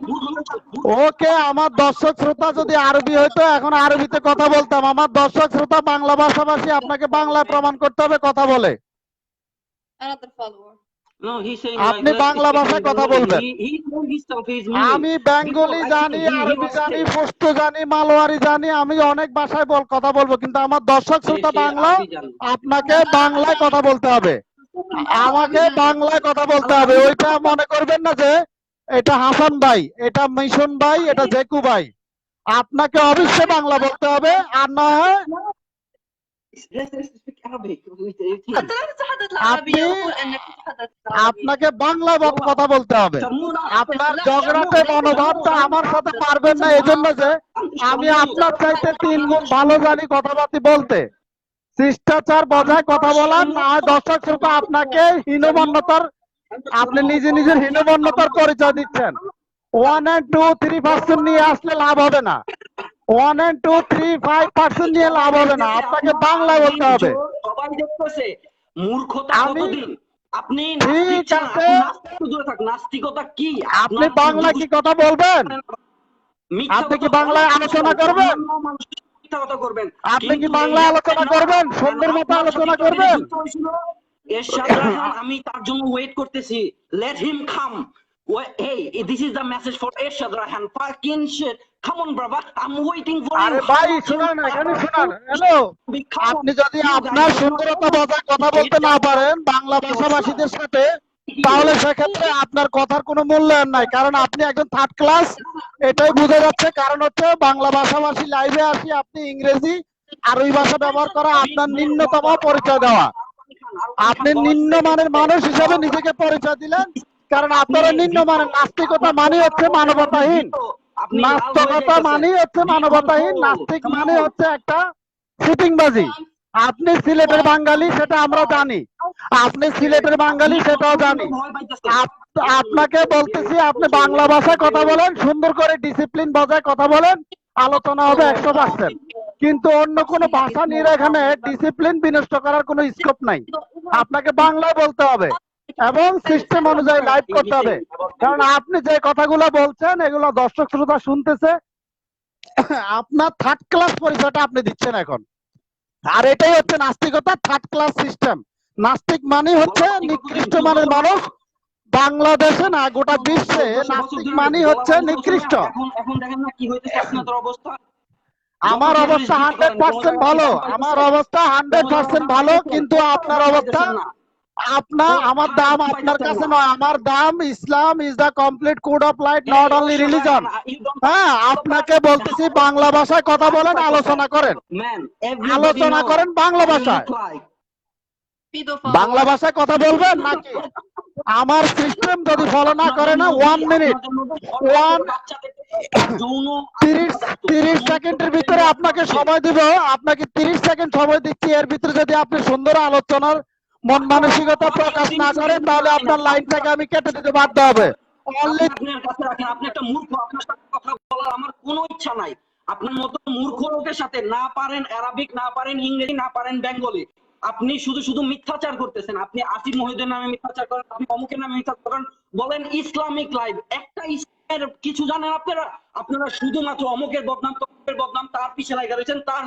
ওকে, আমার দর্শক শ্রোতা যদি আরবি হইতো এখন আরবিতে কথা বলতাম। আমার দর্শক শ্রোতা বাংলা ভাষাভাষী, আপনাকে বাংলায় প্রমাণ করতে হবে কথা বলে। Another follower. No, he's saying আপনি like, বাংলা ভাষায় কথা বলবেন। he told himself he is Muslim. আমি বেঙ্গলি Before, I জানি, think he আরবি was জানি, scared. পশতু জানি, মালোয়ারি জানি, আমি অনেক ভাষায় কথা বলবো, কিন্তু আমার দর্শক শ্রোতা সে বাংলা, আরবি জানে। আপনাকে বাংলায় কথা বলতে হবে, আমাকে বাংলায় কথা বলতে হবে। ওইটা মনে করবেন না যে এটা হাসান ভাই, এটা মিশন ভাই, এটা জেকু ভাই। আপনাকে অবশ্যই বাংলা বলতে হবে, আর না হয় Let's speak Arabic with him. أنت لا تتحدث العربية আপনি وقل أنك تتحدث العربية. আপনাকে বাংলা কথা বলতে হবে। আপনার ঝগড়াতে মনোভাবটা আমার সাথে পারবেন না, এজন্য যে আমি আপনার চাইতে 3 গুণ ভালো জানি কথাবার্তা বলতে। শিষ্টাচার বজায় কথা বলার, না হয় দর্শক শ্রোতা আপনাকে হীনমন্যতার, আপনি নিজে নিজের হীনমন্যতার পরিচয় দিচ্ছেন। 1 and 2 3% নিয়ে আসলে লাভ হবে না, 1 and 2 3 5% নিয়ে লাভ হবে না, আপনাকে বাংলায় বলতে হবে। সবাই দেখতেছে মূর্খতা আমি কতদিন। আপনি ঠিক নাস্তিক আছে, নাস্তিক দূরে থাক, নাস্তিকতা কি? আপনি বাংলা কি কথা বলবেন? আপনি কি বাংলায় আলোচনা করবেন? মিথ্যা কথা করবেন। আপনি কি বাংলায় আলোচনা করবেন? সুন্দর মতো আলোচনা করবেন। এরশাদ রায়হান, আমি তার জন্য ওয়েট করতেছি। Let him come. Hey, this is the message for Ershad Rahan. Fucking shit. Come on, brother. I'm waiting for you. আরে ভাই শুনুন, এখানে শুনুন, হ্যালো, আপনি যদি আপনার সুন্দরতা বজায় কথা বলতে না পারেন বাংলা ভাষাভাষীদের সাথে, তাহলে সেক্ষেত্রে আপনার কথার কোনো মূল্যায়ন নাই, কারণ আপনি একজন থার্ড ক্লাস, এটাই বোঝা যাচ্ছে। কারণ হচ্ছে বাংলা ভাষাভাষী লাইভে আসি, আপনি ইংরেজি আরবি ভাষা ব্যবহার করা আপনার নিম্নতম পরিচয় দেওয়া। আপনি নিম্নমানের মানুষ হিসাবে নিজেকে পরিচয় দিলেন, কারণ আপনারা নিম্নমানের নাস্তিকতা মানে হচ্ছে মানবতাহীন, নাস্তিকতা মানে হচ্ছে মানবতাহীন, নাস্তিক মানে হচ্ছে একটা সিটিংবাজি। আপনি সিলেটের বাঙালি সেটা আমরা জানি, আপনি সিলেটের বাঙালি সেটাও জানি। আপনাকে বলতেছি আপনি বাংলা ভাষায় কথা বলেন, সুন্দর করে ডিসিপ্লিন বজায় কথা বলেন, আলোচনা হবে 100%। কিন্তু অন্য কোনো ভাষা নিয়ে এখানে ডিসিপ্লিন বিনষ্ট করার কোনো স্কোপ নাই। আপনাকে বাংলায় বলতে হবে এবং সিস্টেম অনুযায়ী লাইভ করতে হবে। কারণ আপনি যে কথাগুলো বলছেন এগুলো দর্শক শ্রোতা শুনতেছে, আপনার থার্ড ক্লাস পরিচয়টা আপনি দিচ্ছেন এখন। আর এটাই হচ্ছে নাস্তিকতা, থার্ড ক্লাস সিস্টেম। নাস্তিক মানে হচ্ছে নিকৃষ্ট মানের মানুষ, বাংলাদেশে না গোটা বিশ্বে নাস্তিক মানে হচ্ছে নিকৃষ্ট। এখন দেখেন না কি হইতেছে আপনাদের অবস্থা। আমার অবস্থা 100% ভালো, আমার অবস্থা 100% ভালো, কিন্তু আপনার অবস্থা, আমার দাম আপনার কাছে নয়। আমার দাম Islam is the complete code of life, not only religion. হ্যাঁ, আপনাকে বলতেছি বাংলা ভাষায় কথা বলেন, আলোচনা করেন, আলোচনা করেন বাংলা ভাষায়। Pedophile. বাংলা ভাষায় কথা বলবেন নাকি? আমার সিস্টেম যদি ফলো না করে না, 1 মিনিট 30 সেকেন্ডের ভিতরে আপনাকে সময় দিব, আপনাকে 30 সেকেন্ড সময় দিচ্ছি। এর ভিতরে যদি আপনি সুন্দর আলোচনার মন মানসিকতা প্রকাশ না করেন তাহলে আপনার লাইন থেকে আমি কেটে দিতে বাধ্য হবে। আপনার কাছে রাখেন, আপনি একটা মূর্খ, আপনার সাথে কথা বলার আমার কোনো ইচ্ছা নাই। আপনার মতো মূর্খ লোকের সাথে না পারেন অ্যারাবিক, না পারেন ইংরেজি, না পারেন বেঙ্গলি, আপনি শুধু শুধু মিথ্যাচার করতেছেন। আপনি আসিফ মহিউদ্দিন নামে মিথ্যাচার করেন, আপনি অমুকের নামে মিথ্যাচার করেন, বলেন ইসলামিক লাইভ। একটা ইসলামের কিছু জানেন আপনারা? আপনারা শুধুমাত্র অমুকের বদনাম, তমুকের বদনাম, তার পিছে লাগা রয়েছেন, তার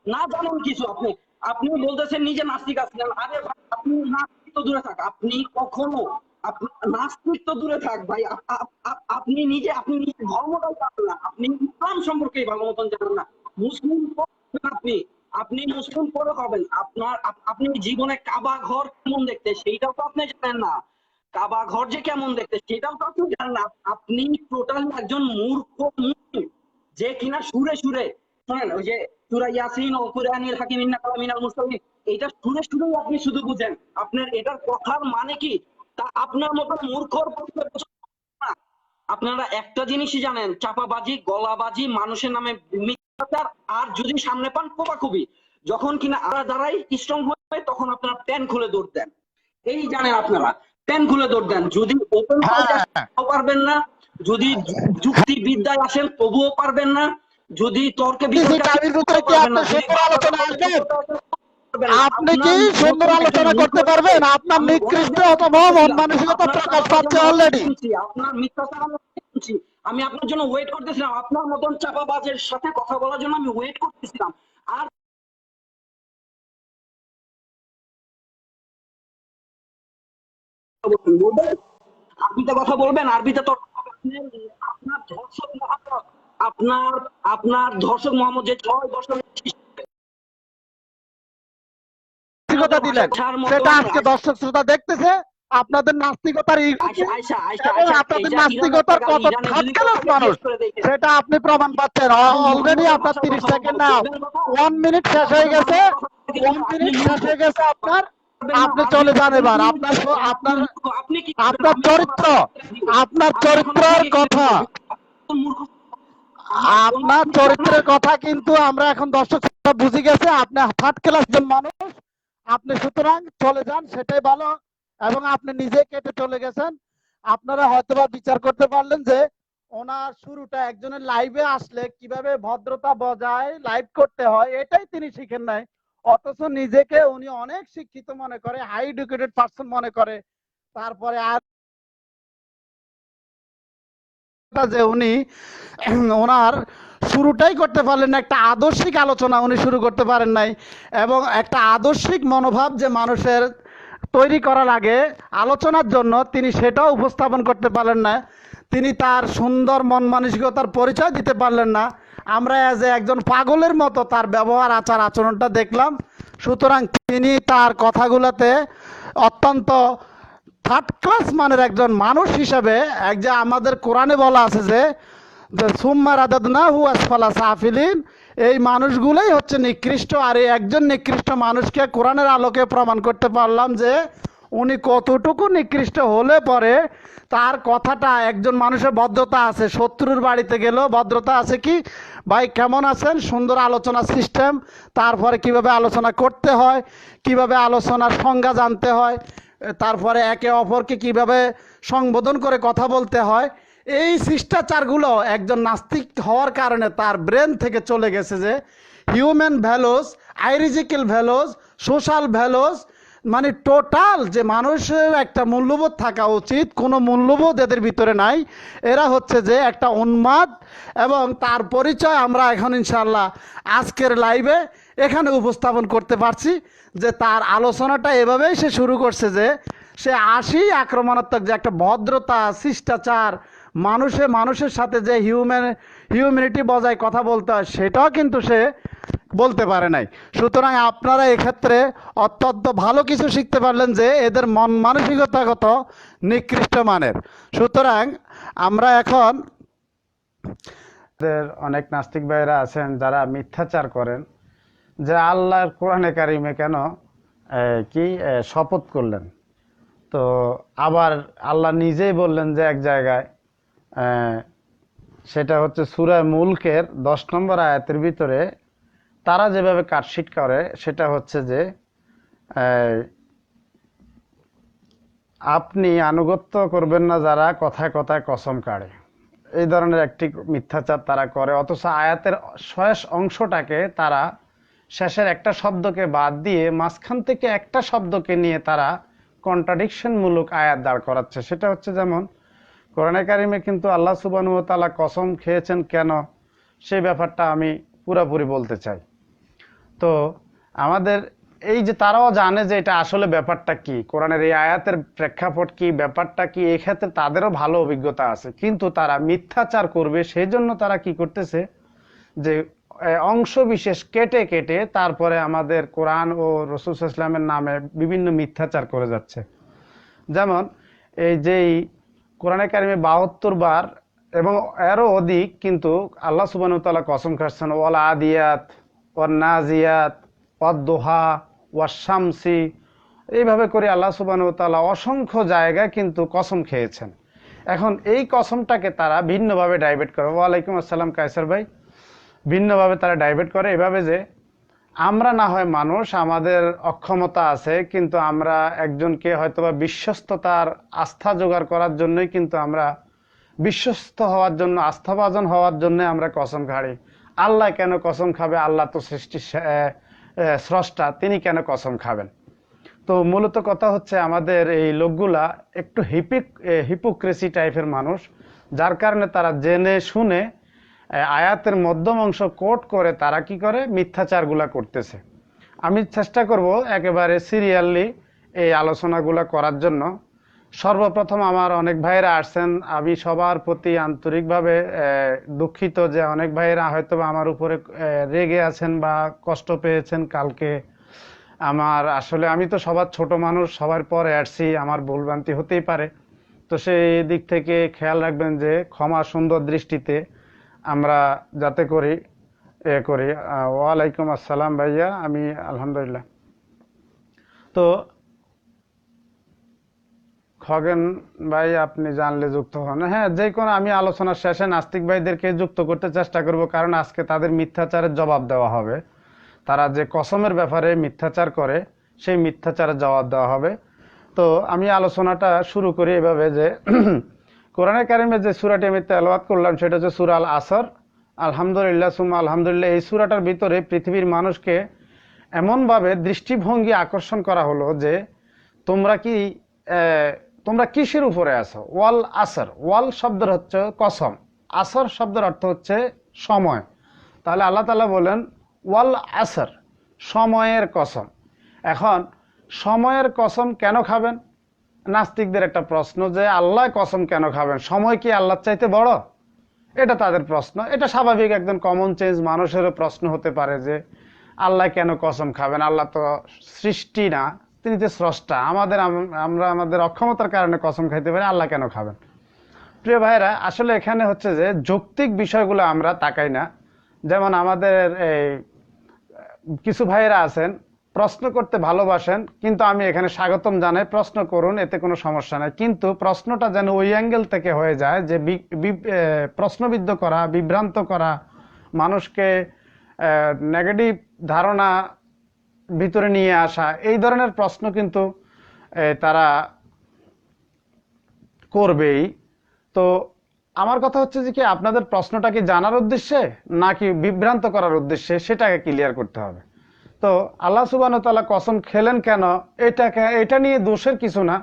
না জানেন কিছু। আপনি বলতেছেন নিজে নাস্তিক আছেন। আরে ভাই, আপনি নাস্তিক তো দূরে থাক, আপনি কখনো নাস্তিক তো দূরে থাক ভাই, আপনি নিজে ধর্মটাই জানেন না, আপনি ইসলাম সম্পর্কে ভালো মতন জানেন না। মুসলিম আপনি মুসলিম পরে হবেন, আপনি জীবনে কাবা ঘর কেমন দেখতে সেইটাও তো আপনি জানেন না। কাবা ঘর যে কেমন দেখতে সেটাও তো আপনি জানেন না। আপনি টোটালি একজন মূর্খ মুসলিম, যে কিনা সুরে সুরে শোনেন, ওই যে সূরা ইয়াসিন ও কুরআনিল হাকিম ইন্নাকা মিনাল মুরসালিন, এটা সুরে সুরেই আপনি শুধু বুঝেন। আপনার এটার কথার মানে কি তা আপনার মতো মূর্খর না। আপনারা একটা জিনিসই জানেন, চাপাবাজি, গলাবাজি, মানুষের নামে মিথ্যাচার, আর যদি সামনে পান কোপাকুপি। যখন কিনা আমরা দাঁড়াই স্ট্রং হয়ে, তখন আপনারা প্যান খুলে দৌড় দেন। এই জানেন আপনারা প্যান খুলে দৌড় দেন। যদি ওপেন পারবেন না, যদি যুক্তি বিদ্যায় আসেন তবুও পারবেন না, যদি তর্কে আপনি কি সুন্দর আলোচনা করতে পারবেন? আপনার নিকৃষ্ট অথবা মন মানসিকতা প্রকাশ পাচ্ছে অলরেডি। আপনার মিথ্যাচার আমি আপনার জন্য ওয়েট করতেছিলাম, আপনার মতন চাপাবাজের সাথে কথা বলার জন্য আমি ওয়েট করতেছিলাম। আর আরবিতে কথা বলবেন, আরবিতে তো আপনার ধর্ষক মোহাম্মদ, আপনার ধর্ষক মোহাম্মদ যে 6 বছরের নাস্তিকতা দিলেন, সেটা আজকে দর্শক শ্রোতা দেখতেছে। আপনাদের নাস্তিকতার আপনাদের নাস্তিকতার কত থার্ড ক্লাস মানুষ সেটা আপনি প্রমাণ পাচ্ছেন। অলরেডি আপনার 30 সেকেন্ড না 1 মিনিট শেষ হয়ে গেছে, 1 মিনিট শেষ হয়ে গেছে আপনার। আপনি চলে যান এবার। আপনার চরিত্র, আপনার চরিত্রের কথা, আপনার চরিত্রের কথা কিন্তু আমরা এখন দর্শক বুঝে গেছে। আপনি থার্ড ক্লাস মানুষ, আপনি সুতরাং চলে যান, সেটাই ভালো। এবং আপনি নিজে কেটে চলে গেছেন। আপনারা হয়তোবা বিচার করতে পারলেন যে ওনার শুরুটা একজনের লাইভে আসলে কিভাবে ভদ্রতা বজায় লাইভ করতে হয় এটাই তিনি শিখেন নাই। অথচ নিজেকে উনি অনেক শিক্ষিত মনে করে, হাই এডুকেটেড পারসন মনে করে। তারপরে আর যে উনি ওনার শুরুটাই করতে পারলেন না, একটা আদর্শিক আলোচনা উনি শুরু করতে পারেন নাই। এবং একটা আদর্শিক মনোভাব যে মানুষের তৈরি করা লাগে আলোচনার জন্য, তিনি সেটাও উপস্থাপন করতে পারলেন না। তিনি তার সুন্দর মন মানসিকতার পরিচয় দিতে পারলেন না। আমরা একজন পাগলের মতো তার ব্যবহার আচার আচরণটা দেখলাম। সুতরাং তিনি তার কথাগুলোতে অত্যন্ত থার্ড ক্লাস মানের একজন মানুষ হিসাবে, যে আমাদের কোরআনে বলা আছে যে সুম্মা রাদাদনাহু আসফালা সাফিলিন, এই মানুষগুলোই হচ্ছে নিকৃষ্ট। আর এই একজন নিকৃষ্ট মানুষকে কোরআনের আলোকে প্রমাণ করতে পারলাম যে উনি কতটুকু নিকৃষ্ট হলে পরে তার কথাটা, একজন মানুষের ভদ্রতা আছে, শত্রুর বাড়িতে গেলেও ভদ্রতা আছে, কি ভাই কেমন আছেন, সুন্দর আলোচনা সিস্টেম, তারপরে কিভাবে আলোচনা করতে হয়, কিভাবে আলোচনার সংজ্ঞা জানতে হয়, তারপরে একে অপরকে কিভাবে সংবোধন করে কথা বলতে হয়, এই শিষ্টাচারগুলো একজন নাস্তিক হওয়ার কারণে তার ব্রেন থেকে চলে গেছে। যে human values, ideological values, social values, মানে টোটাল যে মানুষের একটা মূল্যবোধ থাকা উচিত, কোনো মূল্যবোধ এদের ভিতরে নাই। এরা হচ্ছে যে একটা উন্মাদ, এবং তার পরিচয় আমরা এখন ইনশাআল্লাহ আজকের লাইভে এখানে উপস্থাপন করতে পারছি। যে তার আলোচনাটা এভাবেই সে শুরু করছে যে সে আক্রমণাত্মক যে একটা ভদ্রতা, শিষ্টাচার, মানুষের সাথে যে হিউম্যানিটি বজায় কথা বলতে হয়, সেটাও কিন্তু সে বলতে পারে নাই। সুতরাং আপনারা এক্ষেত্রে অত্যন্ত ভালো কিছু শিখতে পারলেন যে এদের মন মানসিকতাগত নিকৃষ্ট মানের। সুতরাং আমরা এখন, অনেক নাস্তিক ভাইরা আছেন যারা মিথ্যাচার করেন যে আল্লাহর কোরআনে কারিমে কেন শপথ করলেন। তো আবার আল্লাহ নিজেই বললেন যে এক জায়গায়, সেটা হচ্ছে সূরা মুলকের 10 নম্বর আয়াতের ভিতরে, তারা যেভাবে কাটশিট করে সেটা হচ্ছে যে আপনি আনুগত্য করবেন না যারা কথায় কথায় কসম কাড়ে, এই ধরনের একটি মিথ্যাচার তারা করে। অথচ আয়াতের শেষ অংশটাকে তারা, শেষের একটা শব্দকে বাদ দিয়ে মাঝখান থেকে একটা শব্দকে নিয়ে তারা কন্ট্রাডিকশন মূলক আয়াত দাঁড় করাচ্ছে। সেটা হচ্ছে যেমন কোরআনে কারিমে কিন্তু আল্লাহ সুবহানাহু ওয়া তাআলা কসম খেয়েছেন কেন, সেই ব্যাপারটা আমি পুরোপুরি বলতে চাই। তো আমাদের এই যে তারাও জানে যে এটা আসলে ব্যাপারটা কি, কোরআনের এই আয়াতের প্রেক্ষাপট কি, ব্যাপারটা কি, এই ক্ষেত্রে তাদেরও ভালো অভিজ্ঞতা আছে, কিন্তু তারা মিথ্যাচার করবে সেই জন্য তারা কি করতেছে যে অংশ বিশেষ কেটে কেটে তারপরে আমাদের কোরআন ও রাসূল সাল্লাল্লাহু আলাইহি ওয়াসাল্লামের নামে বিভিন্ন মিথ্যাচার করে যাচ্ছে। যেমন এই যেই কোরআনে কারিমে 72 বার এবং এরও অধিক কিন্তু আল্লাহ সুবহানাহু ওয়া তাআলা কসম খাচ্ছেন, ওয়াল আদিয়াত, ওয়ান নাজিয়াত, ওয়াদ দুহা, ওয়াশ শামসি, এইভাবে করে আল্লাহ সুবহানাহু ওয়া তাআলা অসংখ্য জায়গায় কিন্তু কসম খেয়েছেন। এখন এই কসমটাকে তারা ভিন্নভাবে ডাইভার্ট করে, ওয়ালাইকুম আসসালাম কায়সার ভাই, ভিন্নভাবে তারা ডাইভার্ট করে এভাবে যে আমরা না হয় মানুষ, আমাদের অক্ষমতা আছে, কিন্তু আমরা একজনকে হয়তোবা বিশ্বস্ততার আস্থা জোগাড় করার জন্যই কিন্তু আমরা বিশ্বস্ত হওয়ার জন্য, আস্থাভাজন হওয়ার জন্য আমরা কসম খাড়ি। আল্লাহ কেন কসম খাবে? আল্লাহ তো স্রষ্টা, তিনি কেন কসম খাবেন? তো মূলত কথা হচ্ছে আমাদের এই লোকগুলা একটু হিপোক্রেসি টাইপের মানুষ, যার কারণে তারা জেনে শুনে আয়াতের মধ্যম অংশ কোট করে তারা কি করে, মিথ্যাচারগুলা করতেছে। আমি চেষ্টা করব একেবারে সিরিয়ালি এই আলোচনাগুলা করার জন্য। সর্বপ্রথম আমার অনেক ভাইয়েরা আসছেন, আমি সবার প্রতি আন্তরিকভাবে দুঃখিত যে অনেক ভাইয়েরা হয়তো আমার উপরে রেগে আছেন বা কষ্ট পেয়েছেন কালকে। আমার আসলে আমি তো সবার ছোট মানুষ, সবার পরে আসছি, আমার ভুলভ্রান্তি হতেই পারে। তো সেই দিক থেকে খেয়াল রাখবেন যে ক্ষমা সুন্দর দৃষ্টিতে আমরা যাতে করি করি। ওয়ালাইকুম আসসালাম ভাইয়া, আমি আলহামদুলিল্লাহ। তো খগেন ভাই আপনি জানলে যুক্ত হন। হ্যাঁ, যে কোনো আমি আলোচনার শেষে নাস্তিক ভাইদেরকে যুক্ত করতে চেষ্টা করব, কারণ আজকে তাদের মিথ্যাচারের জবাব দেওয়া হবে। তারা যে কসমের ব্যাপারে মিথ্যাচার করে সেই মিথ্যাচারের জবাব দেওয়া হবে। তো আমি আলোচনাটা শুরু করি এভাবে যে কোরআনে কারিমে যে সূরাটি আমি তেলাওয়াত করলাম সেটা হচ্ছে সূরা আল আসর। আলহামদুলিল্লাহ সুম্মা আলহামদুলিল্লাহ। এই সূরাটার ভিতরে পৃথিবীর মানুষকে এমনভাবে দৃষ্টিভঙ্গি আকর্ষণ করা হলো যে তোমরা কিসের উপরে আছো। ওয়াল আসর, ওয়াল শব্দের হচ্ছে কসম, আসর শব্দের অর্থ হচ্ছে সময়। তাহলে আল্লাহ তাআলা বলেন ওয়াল আসর, সময়ের কসম। এখন সময়ের কসম কেন খাবেন? নাস্তিকদের একটা প্রশ্ন যে আল্লাহ কসম কেন খাবেন, সময় কি আল্লাহর চাইতে বড়? এটা তাদের প্রশ্ন। এটা স্বাভাবিক, একদম কমন চেঞ্জ মানুষেরও প্রশ্ন হতে পারে যে আল্লাহ কেন কসম খাবেন? আল্লাহ তো সৃষ্টি না, তিনি তো স্রষ্টা। আমরা আমাদের অক্ষমতার কারণে কসম খাইতে পারি, আল্লাহ কেন খাবেন? প্রিয় ভাইরা, আসলে এখানে হচ্ছে যে যৌক্তিক বিষয়গুলো আমরা তাকাই না। যেমন আমাদের এই কিছু ভাইয়েরা আছেন, প্রশ্ন করতে ভালোবাসেন, কিন্তু আমি এখানে স্বাগতম জানাই, প্রশ্ন করুন, এতে কোনো সমস্যা নাই। কিন্তু প্রশ্নটা যেন ওই অ্যাঙ্গেল থেকে হয়ে যায় যে প্রশ্নবিদ্ধ করা, বিভ্রান্ত করা, মানুষকে নেগেটিভ ধারণা ভিতরে নিয়ে আসা, এই ধরনের প্রশ্ন কিন্তু তারা করবেই। তো আমার কথা হচ্ছে যে কি, আপনাদের প্রশ্নটা কি জানার উদ্দেশ্যে নাকি বিভ্রান্ত করার উদ্দেশ্যে, সেটাকে ক্লিয়ার করতে হবে। তো আল্লাহ সুবহানাহু ওয়া তাআলা কসম খেলেন কেন, এটা নিয়ে দোষের কিছু না।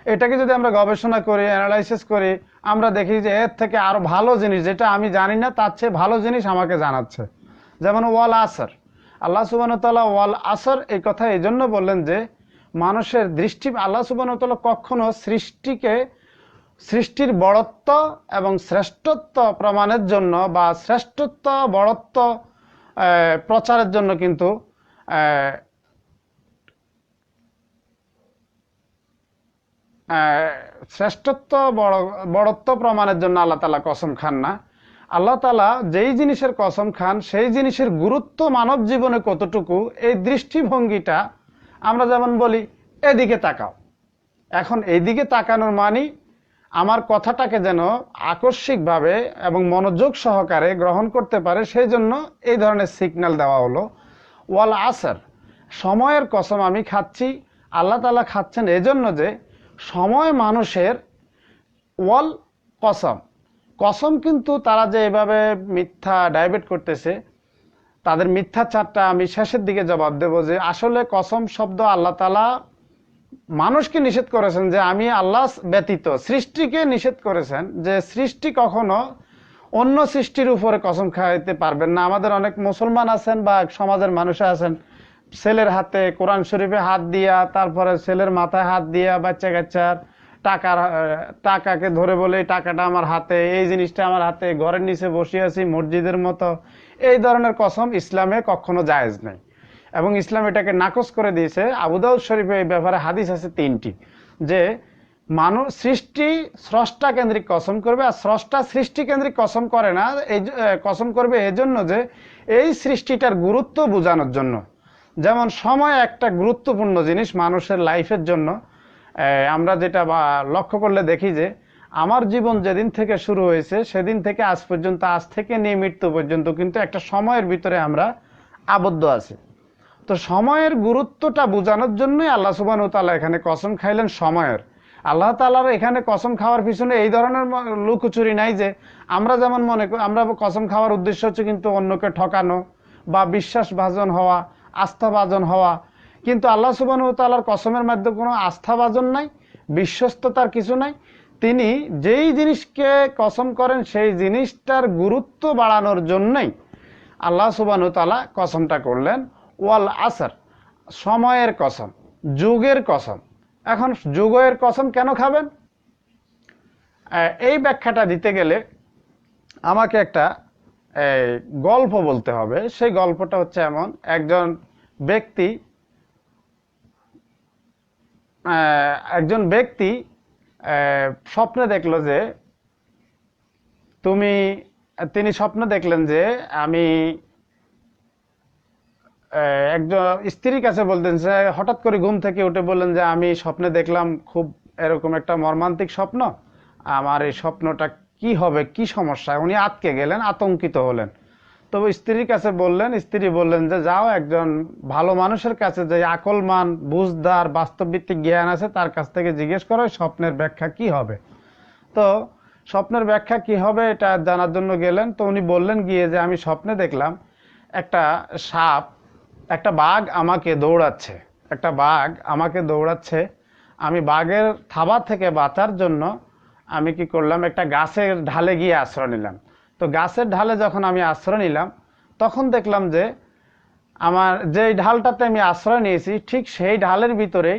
এটাকে যদি আমরা গবেষণা করি, অ্যানালাইসিস করি, আমরা দেখি যে এর থেকে আরো ভালো জিনিস, যেটা আমি জানি না তার চেয়ে ভালো জিনিস আমাকে জানাচ্ছে। যেমন ওয়াল আসর, আল্লাহ সুবহানাহু ওয়া তাআলা ওয়াল আসর এই কথা এই জন্য বললেন যে মানুষের দৃষ্টি, আল্লাহ সুবহানাহু ওয়া তাআলা কখনো সৃষ্টির বড়ত্ব এবং শ্রেষ্ঠত্ব প্রমাণের জন্য বা শ্রেষ্ঠত্ব বড়ত্ব প্রচারের জন্য কিন্তু শ্রেষ্ঠত্ব বড়ত্ব প্রমাণের জন্য আল্লাহ তাআলা কসম খান না। আল্লাহ তাআলা যেই জিনিসের কসম খান সেই জিনিসের গুরুত্ব মানব জীবনে কতটুকু, এই দৃষ্টিভঙ্গিটা আমরা যেমন বলি এদিকে তাকাও। এখন এইদিকে তাকানোর মানে আমার কথাটাকে যেন আকস্মিকভাবে এবং মনোযোগ সহকারে গ্রহণ করতে পারে, সেই জন্য এই ধরনের সিগন্যাল দেওয়া হলো। ওয়াল আসর, সময়ের কসম আমি খাচ্ছি। আল্লাহ তাআলা খাচ্ছেন এজন্য যে সময় মানুষের, ওয়াল কসম, কসম কিন্তু তারা যে এভাবে মিথ্যা ডাইভার্ট করতেছে, তাদের মিথ্যাচারটা আমি শেষের দিকে জবাব দেব যে আসলে কসম শব্দ আল্লাহ তাআলা মানুষকে নিষেধ করেছেন, যে আমি আল্লাহ ব্যতীত সৃষ্টিকে নিষেধ করেছেন যে সৃষ্টি কখনো অন্য সৃষ্টির উপরে কসম খাইতে পারবেন না। আমাদের অনেক মুসলমান আছেন বা সমাজের মানুষ আছেন, ছেলের হাতে কোরআন শরীফে হাত দিয়া, তারপরে ছেলের মাথায় হাত দিয়া বাচ্চা কাচ্চার টাকাকে ধরে বলে এই টাকাটা আমার হাতে, এই জিনিসটা আমার হাতে, ঘরের নিচে বসে আছি মসজিদের মতো। এই ধরনের কসম ইসলামে কখনো জায়েজ নেই এবং ইসলাম এটাকে নাকচ করে দিয়েছে। আবু দাউদ শরীফে এই ব্যাপারে হাদিস আছে 3টি, যে মানুষ সৃষ্টি স্রষ্টা কেন্দ্রিক কসম করবে, আর স্রষ্টা সৃষ্টি কেন্দ্রিক কসম করে না। এই কসম করবে এজন্য যে এই সৃষ্টিটার গুরুত্ব বোঝানোর জন্য। যেমন সময় একটা গুরুত্বপূর্ণ জিনিস মানুষের লাইফের জন্য। আমরা যেটা লক্ষ্য করলে দেখি যে আমার জীবন যেদিন থেকে শুরু হয়েছে সেদিন থেকে আজ পর্যন্ত, আজ থেকে নিয়ে মৃত্যু পর্যন্ত কিন্তু একটা সময়ের ভিতরে আমরা আবদ্ধ আছি। তো সময়ের গুরুত্বটা বোঝানোর জন্যই আল্লাহ সুবহানাহু ওয়া তাআলা এখানে কসম খাইলেন সময়ের। আল্লাহ তাআলার এখানে কসম খাওয়ার পিছনে এই ধরনের লুকোচুরি নাই যে আমরা যেমন মনে করি, আমরা কসম খাওয়ার উদ্দেশ্য হচ্ছে কিন্তু অন্যকে ঠকানো বা বিশ্বাসভাজন হওয়া, আস্থাভাজন হওয়া। কিন্তু আল্লাহ সুবহানাহু ওয়া তাআলার কসমের মধ্যে কোনো আস্থাভাজন নাই, বিশ্বস্ততার কিছু নাই। তিনি যেই জিনিসকে কসম করেন সেই জিনিসটার গুরুত্ব বাড়ানোর জন্যই আল্লাহ সুবহানাহু ওয়া তাআলা কসমটা করলেন। ওয়াল আসর, সময়ের কসম, যুগের কসম। এখন যুগের কসম কেন খাবেন, এই ব্যাখ্যাটা দিতে গেলে আমাকে একটা গল্প বলতে হবে। সেই গল্পটা হচ্ছে এমন, একজন ব্যক্তি স্বপ্নে দেখলো যে তিনি স্বপ্নে দেখলেন যে আমি একজন স্ত্রীর কাছে বলতেন, যে হঠাৎ করে ঘুম থেকে উঠে বললেন যে আমি স্বপ্নে দেখলাম খুব এরকম একটা মর্মান্তিক স্বপ্ন, আমার এই স্বপ্নটা কি হবে, কি সমস্যা। উনি আটকে গেলেন, আতঙ্কিত হলেন। তবে স্ত্রীর কাছে বললেন, স্ত্রী বললেন যে যাও একজন ভালো মানুষের কাছে, যে আকলমান, বুঝদার, বাস্তবভিত্তিক জ্ঞান আছে, তার কাছ থেকে জিজ্ঞেস করো স্বপ্নের ব্যাখ্যা কি হবে। তো স্বপ্নের ব্যাখ্যা কি হবে এটা জানার জন্য গেলেন। তো উনি বললেন গিয়ে যে আমি স্বপ্নে দেখলাম একটা বাঘ আমাকে দৌড়াচ্ছে। আমি বাঘের থাবা থেকে বাঁচার জন্য আমি কি করলাম, একটা গাছের ঢালে গিয়ে আশ্রয় নিলাম। তো গাছের ঢালে যখন আমি আশ্রয় নিলাম তখন দেখলাম যে আমার যেই ঢালটাতে আমি আশ্রয় নিয়েছি ঠিক সেই ঢালের ভিতরেই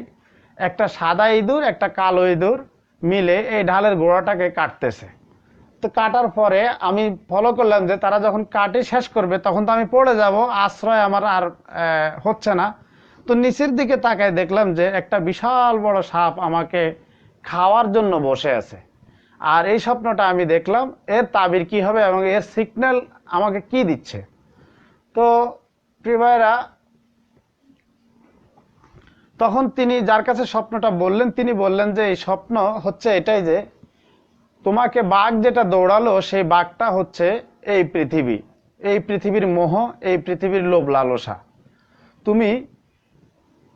একটা সাদা ইঁদুর, একটা কালো ইঁদুর মিলে এই ঢালের গোড়াটাকে কাটতেছে। তো কাটার পরে আমি ফলো করলাম যে তারা যখন কাটে শেষ করবে তখন তো আমি পড়ে যাব, আশ্রয় আমার আর হচ্ছে না। তো নিচের দিকে তাকায় দেখলাম যে একটা বিশাল বড় সাপ আমাকে খাওয়ার জন্য বসে আছে। আর এই স্বপ্নটা আমি দেখলাম, এর তাবির কি হবে এবং এর সিগন্যাল আমাকে কি দিচ্ছে। তো প্রিয় ভাইরা, তখন তিনি যার কাছে স্বপ্নটা বললেন তিনি বললেন যে এই স্বপ্ন হচ্ছে এটাই যে তোমাকে বাঘ যেটা দৌড়ালো সেই বাঘটা হচ্ছে এই পৃথিবী, এই পৃথিবীর মোহ, এই পৃথিবীর লোভ লালসা। তুমি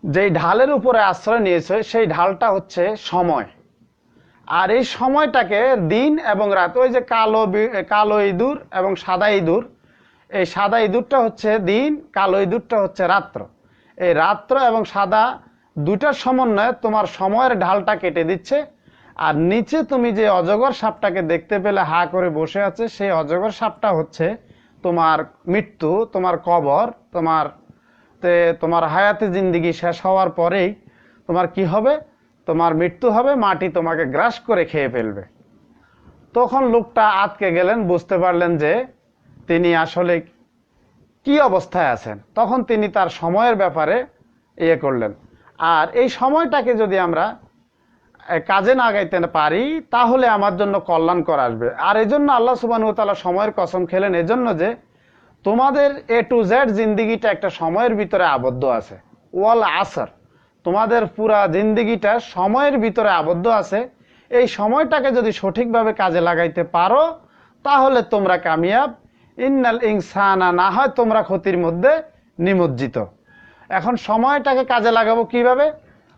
যেই ঢালের উপরে আশ্রয় নিয়েছো সেই ঢালটা হচ্ছে সময়। আর এই সময়টাকে দিন এবং রাত, ওই যে কালো ইঁদুর এবং সাদা ইঁদুর, এই সাদা ইঁদুরটা হচ্ছে দিন, কালো ইঁদুরটা হচ্ছে রাত্র। এই রাত্র এবং সাদা দুটার সমন্বয়ে তোমার সময়ের ঢালটা কেটে দিচ্ছে। আর নিচে তুমি যে অজগর সাপটাকে দেখতে পেলে হা করে বসে আছে, সেই অজগর সাপটা হচ্ছে তোমার মৃত্যু, তোমার কবর, তোমার হায়াতে জিন্দিগি শেষ হওয়ার পরেই তোমার কি হবে, তোমার মৃত্যু হবে, মাটি তোমাকে গ্রাস করে খেয়ে ফেলবে। তখন লোকটা আটকে গেলেন, বুঝতে পারলেন যে তিনি আসলে কি অবস্থায় আছেন। তখন তিনি তার সময়ের ব্যাপারে ইয়ে করলেন। আর এই সময়টাকে যদি আমরা কাজে না লাগাইতে পারি তাহলে আমার জন্য কল্যাণকর আসবে। আর এই জন্য আল্লাহ সুবহানাহু ওয়া তাআলা সময়ের কসম খেলেন, এজন্য যে তোমাদের এ টু জেড জিন্দিগিটা একটা সময়ের ভিতরে আবদ্ধ আছে। ওয়াল আসর, তোমাদের পুরা জিন্দিগিটা সময়ের ভিতরে আবদ্ধ আছে। এই সময়টাকে যদি সঠিকভাবে কাজে লাগাইতে পারো তাহলে তোমরা কামিয়াব। ইন্নাল ইনসানা, না হয় তোমরা ক্ষতির মধ্যে নিমজ্জিত। এখন সময়টাকে কাজে লাগাবো কিভাবে?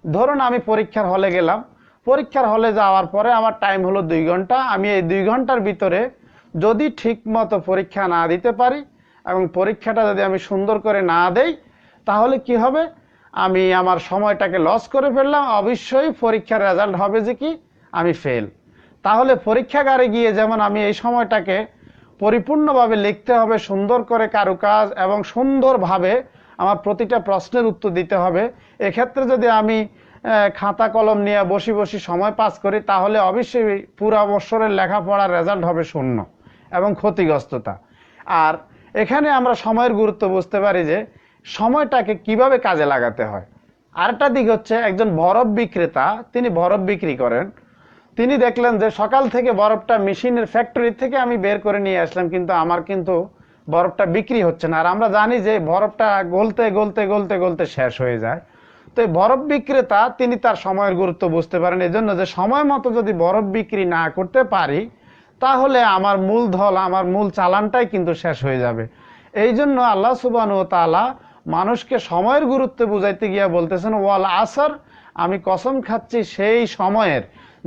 ধরুন আমি পরীক্ষার হলে গেলাম, পরীক্ষার হলে যাওয়ার পরে আমার টাইম হলো 2 ঘন্টা। আমি এই 2 ঘন্টার ভিতরে যদি ঠিক মতো পরীক্ষা না দিতে পারি এবং পরীক্ষাটা যদি আমি সুন্দর করে না দেই তাহলে কি হবে? আমি আমার সময়টাকে লস করে ফেললাম। অবশ্যই পরীক্ষার রেজাল্ট হবে যে কি আমি ফেল। তাহলে পরীক্ষাগারে গিয়ে যেমন আমি এই সময়টাকে পরিপূর্ণভাবে লিখতে হবে, সুন্দর করে কারুকাজ এবং সুন্দরভাবে আমার প্রতিটা প্রশ্নের উত্তর দিতে হবে। এক্ষেত্রে যদি আমি খাতা কলম নিয়ে বসি বসি সময় পাস করি তাহলে অবশ্যই পুরা বছরের লেখাপড়ার রেজাল্ট হবে শূন্য এবং ক্ষতিগ্রস্ততা। আর এখানে আমরা সময়ের গুরুত্ব বুঝতে পারি যে সময়টাকে কিভাবে কাজে লাগাতে হয়। আরেকটা দিক হচ্ছে একজন বরফ বিক্রেতা, তিনি বরফ বিক্রি করেন। তিনি দেখলেন যে সকাল থেকে বরফটা মেশিনের ফ্যাক্টরি থেকে আমি বের করে নিয়ে আসলাম, কিন্তু আমার কিন্তু বরফটা বিক্রি হচ্ছে না। আর আমরা জানি যে বরফটা গলতে গলতে গলতে গলতে শেষ হয়ে যায়। তো এই বরফ বিক্রেতা তিনি তার সময়ের গুরুত্ব বুঝতে পারেন, এজন্য যে সময় মতো যদি বরফ বিক্রি না করতে পারি তাহলে আমার মূলধন, আমার মূল চালানটাই কিন্তু শেষ হয়ে যাবে। এই জন্য আল্লাহ সুবহানাহু ওয়া তাআলা মানুষকে সময়ের গুরুত্ব বুঝাইতে গিয়ে বলতেছেন ওয়াল আসর, আমি কসম খাচ্ছি সেই সময়ের,